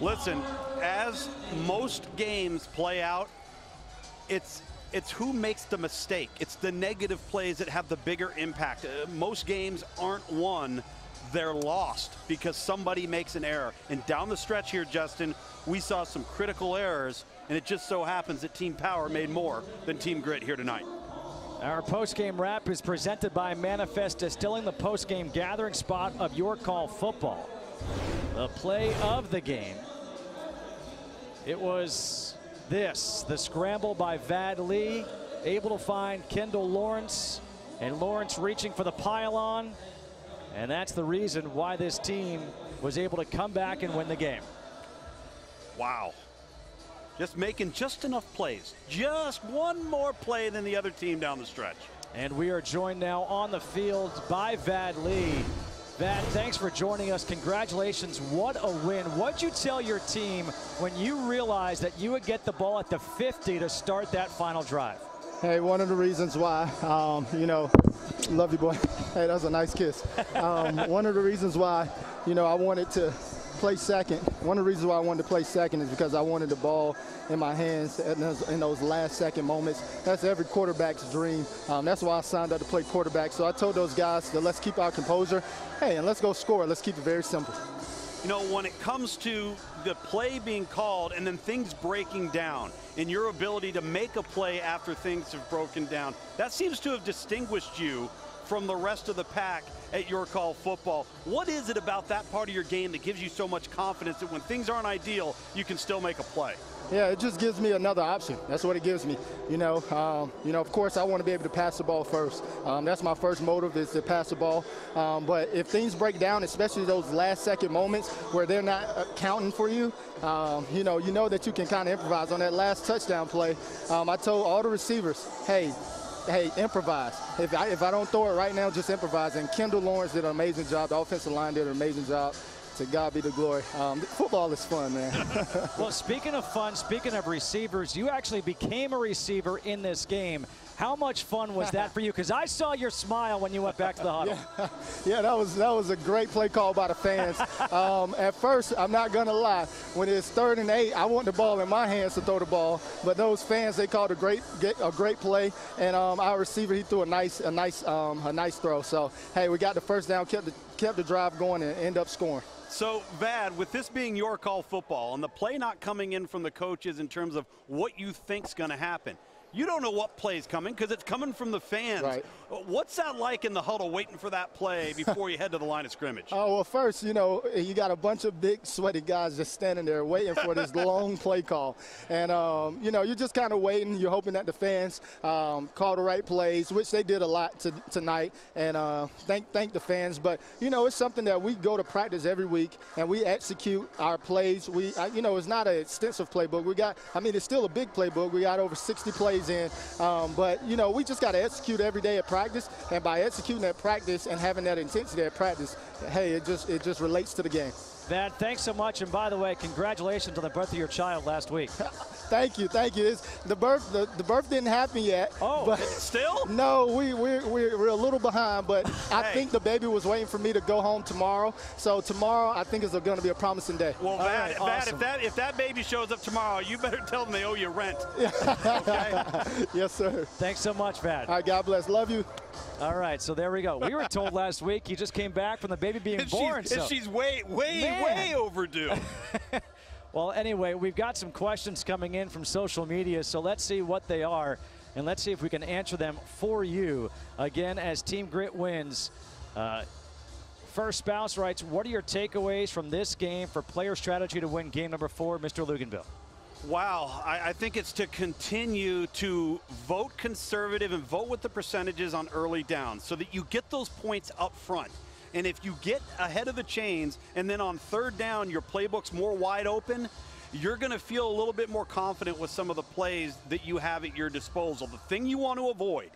Listen, as most games play out, it's who makes the mistake. It's the negative plays that have the bigger impact. Most games aren't won, they're lost because somebody makes an error. And down the stretch here, Justin, we saw some critical errors, and it just so happens that Team Power made more than Team Grit here tonight. Our postgame wrap is presented by Manifest Distilling, the postgame gathering spot of Your Call Football. The play of the game. It was this, the scramble by Vad Lee, able to find Kendall Lawrence, and Lawrence reaching for the pylon. And that's the reason why this team was able to come back and win the game. Wow. Just making just enough plays. Just one more play than the other team down the stretch. And we are joined now on the field by Vad Lee. Vad, thanks for joining us. Congratulations. What a win. What'd you tell your team when you realized that you would get the ball at the 50 to start that final drive? Hey, one of the reasons why, you know, love you, boy. Hey, that was a nice kiss. One of the reasons why, you know, I wanted to play second. One of the reasons why I wanted to play second is because I wanted the ball in my hands in those last second moments. That's every quarterback's dream. That's why I signed up to play quarterback. So I told those guys that let's keep our composure. Hey, and let's go score. Let's keep it very simple. You know, when it comes to the play being called and then things breaking down and your ability to make a play after things have broken down, that seems to have distinguished you from the rest of the pack at Your Call Football. What is it about that part of your game that gives you so much confidence that when things aren't ideal, you can still make a play? Yeah, it just gives me another option. That's what it gives me. You know, of course, I want to be able to pass the ball first. That's my first motive, is to pass the ball. But if things break down, especially those last-second moments where they're not counting for you, you know that you can kind of improvise on that last touchdown play. I told all the receivers, hey, improvise. If I don't throw it right now, just improvise. And Kendall Lawrence did an amazing job. The offensive line did an amazing job. To God be the glory. Football is fun, man. Well, speaking of fun, speaking of receivers, you actually became a receiver in this game. How much fun was that for you? Because I saw your smile when you went back to the huddle. Yeah, that was a great play call by the fans. At first, I'm not going to lie, when it's 3rd and 8, I want the ball in my hands to throw the ball. But those fans, they called a great play, and our receiver, he threw a nice throw. So hey, we got the first down, kept the drive going, and ended up scoring. So, Vad, with this being Your Call Football and the play not coming in from the coaches in terms of what you think's going to happen, you don't know what play's coming because it's coming from the fans. Right. What's that like in the huddle waiting for that play before you head to the line of scrimmage? Oh, well, first, you know, you got a bunch of big, sweaty guys just standing there waiting for this long play call. And, you know, you're just kind of waiting. You're hoping that the fans call the right plays, which they did a lot tonight. And thank the fans. But, you know, it's something that we go to practice every week, and we execute our plays. You know, it's not an extensive playbook. It's still a big playbook. We got over 60 plays in. But, you know, we just got to execute every day at practice. And by executing at practice and having that intensity at practice, hey, it just relates to the game. Vad, thanks so much. And by the way, congratulations on the birth of your child last week. Thank you. The birth didn't happen yet. Oh, but still? No, we're a little behind, but I think the baby was waiting for me to go home tomorrow. So tomorrow, I think is going to be a promising day. Well, Vad, awesome. if that baby shows up tomorrow, you better tell them they owe you rent. Okay? Yes, sir. Thanks so much, Vad. All right, God bless. Love you. All right, so there we go. We were told last week he just came back from the baby being born. She's way overdue. Well, anyway, we've got some questions coming in from social media, so let's see what they are. and let's see if we can answer them for you. Again, as Team Grit wins, First Spouse writes, what are your takeaways from this game for player strategy to win game number 4, Mr. Luganville? Wow, I think it's to continue to vote conservative and vote with the percentages on early downs so that you get those points up front. And if you get ahead of the chains and then on third down your playbook's more wide open, you're going to feel a little bit more confident with some of the plays that you have at your disposal. The thing you want to avoid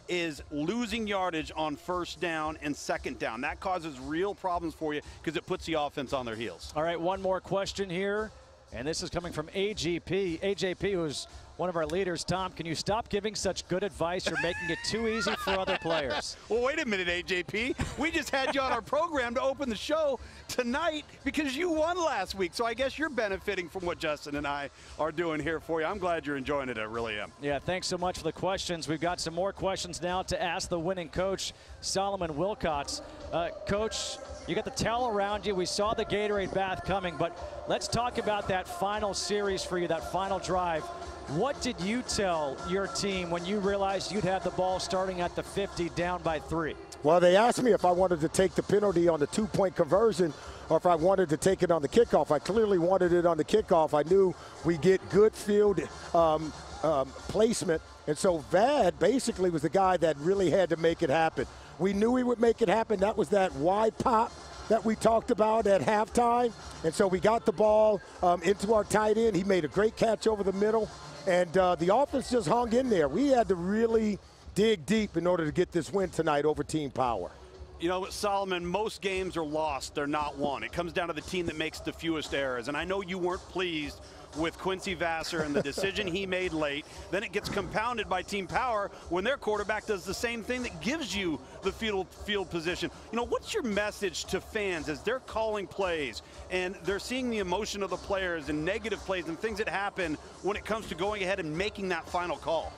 is losing yardage on first down and second down. That causes real problems for you because it puts the offense on their heels. All right, one more question here, and this is coming from AGP. AJP, who's one of our leaders. Tom, can you stop giving such good advice? You're making it too easy for other players. Well, wait a minute, AJP. We just had you on our program to open the show tonight because you won last week. So I guess you're benefiting from what Justin and I are doing here for you. I'm glad you're enjoying it. I really am. Yeah, thanks so much for the questions. We've got some more questions now to ask the winning coach, Solomon Wilcots. Coach, you got the towel around you. We saw the Gatorade bath coming, but let's talk about that final series for you, that final drive. What did you tell your team when you realized you'd have the ball starting at the 50 down by 3? Well, they asked me if I wanted to take the penalty on the 2-point conversion or if I wanted to take it on the kickoff. I clearly wanted it on the kickoff. I knew we get good field placement. And so Vad basically was the guy that really had to make it happen. We knew he would make it happen. That was that wide pop that we talked about at halftime. And so we got the ball into our tight end. He made a great catch over the middle. And the offense just hung in there. We had to really dig deep in order to get this win tonight over Team Power. You know, Solomon, most games are lost. They're not won. It comes down to the team that makes the fewest errors. And I know you weren't pleased with Quincy Vassar and the decision he made late. Then it gets compounded by Team Power when their quarterback does the same thing that gives you the field position. You know, what's your message to fans as they're calling plays and they're seeing the emotion of the players and negative plays and things that happen when it comes to going ahead and making that final call?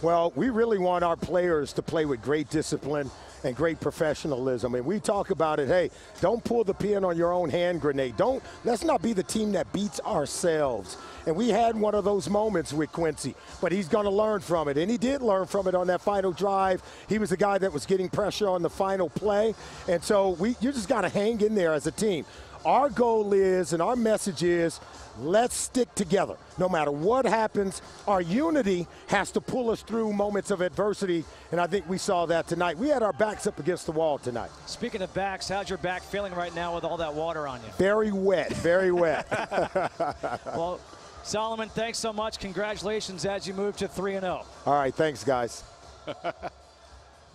Well, we really want our players to play with great discipline and great professionalism. And we talk about it, hey, don't pull the pin on your own hand grenade. Let's not be the team that beats ourselves. And we had one of those moments with Quincy, but he's going to learn from it. And he did learn from it on that final drive. He was the guy that was getting pressure on the final play. And so you just got to hang in there as a team. Our goal is, and our message is, let's stick together. No matter what happens, our unity has to pull us through moments of adversity, and I think we saw that tonight. We had our backs up against the wall tonight. Speaking of backs, how's your back feeling right now with all that water on you? Very wet, very wet. Well, Solomon, thanks so much. Congratulations as you move to 3-0. All right, thanks, guys.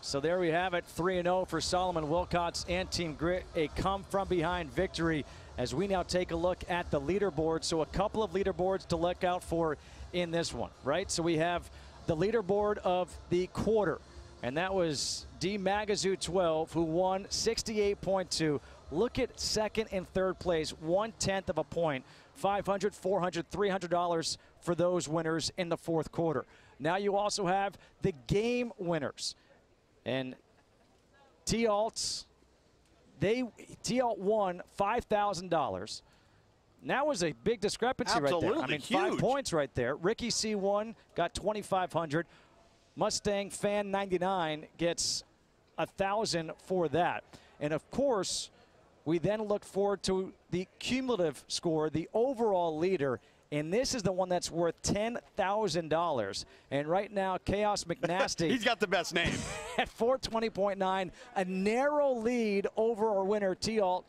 So there we have it, 3-0 for Solomon Wilcots and Team Grit, a come-from-behind victory as we now take a look at the leaderboard. So a couple of leaderboards to look out for in this one, right? So we have the leaderboard of the quarter, and that was D Magazoo 12, who won 68.2. Look at second and third place, 1/10 of a point, $500, $400, $300 for those winners in the fourth quarter. Now you also have the game winners. And T-Alt won $5,000. That was a big discrepancy right there. I mean, huge. 5 points right there. Ricky C won, got $2,500. Mustang Fan 99 gets $1,000 for that. And of course, we then look forward to the cumulative score, the overall leader. And this is the one that's worth $10,000. And right now, Chaos McNasty. He's got the best name. At 420.9, a narrow lead over our winner, T-Alt,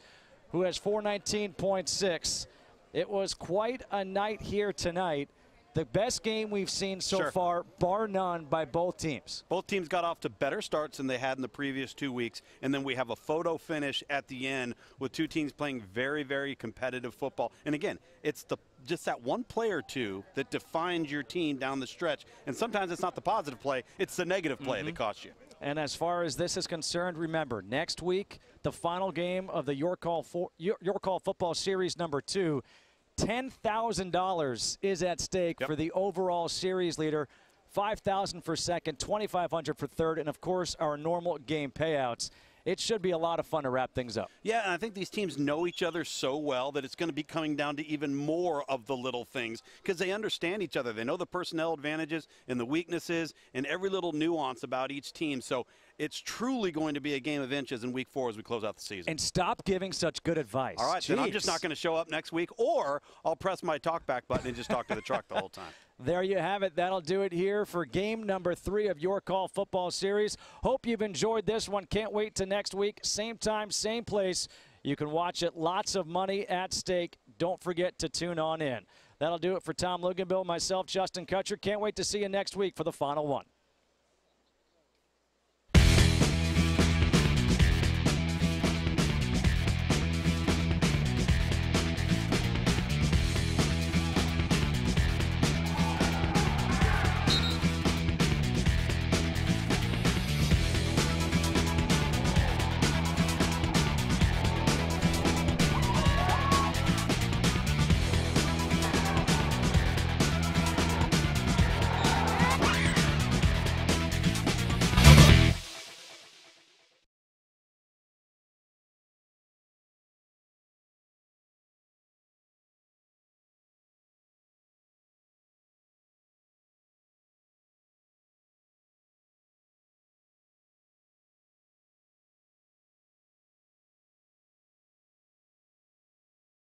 who has 419.6. It was quite a night here tonight. The best game we've seen so far, bar none, by both teams. Both teams got off to better starts than they had in the previous 2 weeks. And then we have a photo finish at the end with two teams playing very, very competitive football. And again, it's just that one play or two that defines your team down the stretch. And sometimes it's not the positive play, it's the negative play that costs you. And as far as this is concerned, remember, next week, the final game of the Your Call Football Series number 2, $10,000 is at stake for the overall series leader, $5,000 for second, $2,500 for third, and of course our normal game payouts. it should be a lot of fun to wrap things up. Yeah, and I think these teams know each other so well that it's going to be coming down to even more of the little things because they understand each other. They know the personnel advantages and the weaknesses and every little nuance about each team. So it's truly going to be a game of inches in week 4 as we close out the season. And stop giving such good advice. All right, then I'm just not going to show up next week, or I'll press my talkback button and just talk to the truck the whole time. There you have it. That'll do it here for game number 3 of Your Call Football Series. Hope you've enjoyed this one. Can't wait to next week. Same time, same place. You can watch it. Lots of money at stake. Don't forget to tune on in. That'll do it for Tom Luganbill, myself, Justin Kutcher. Can't wait to see you next week for the final one.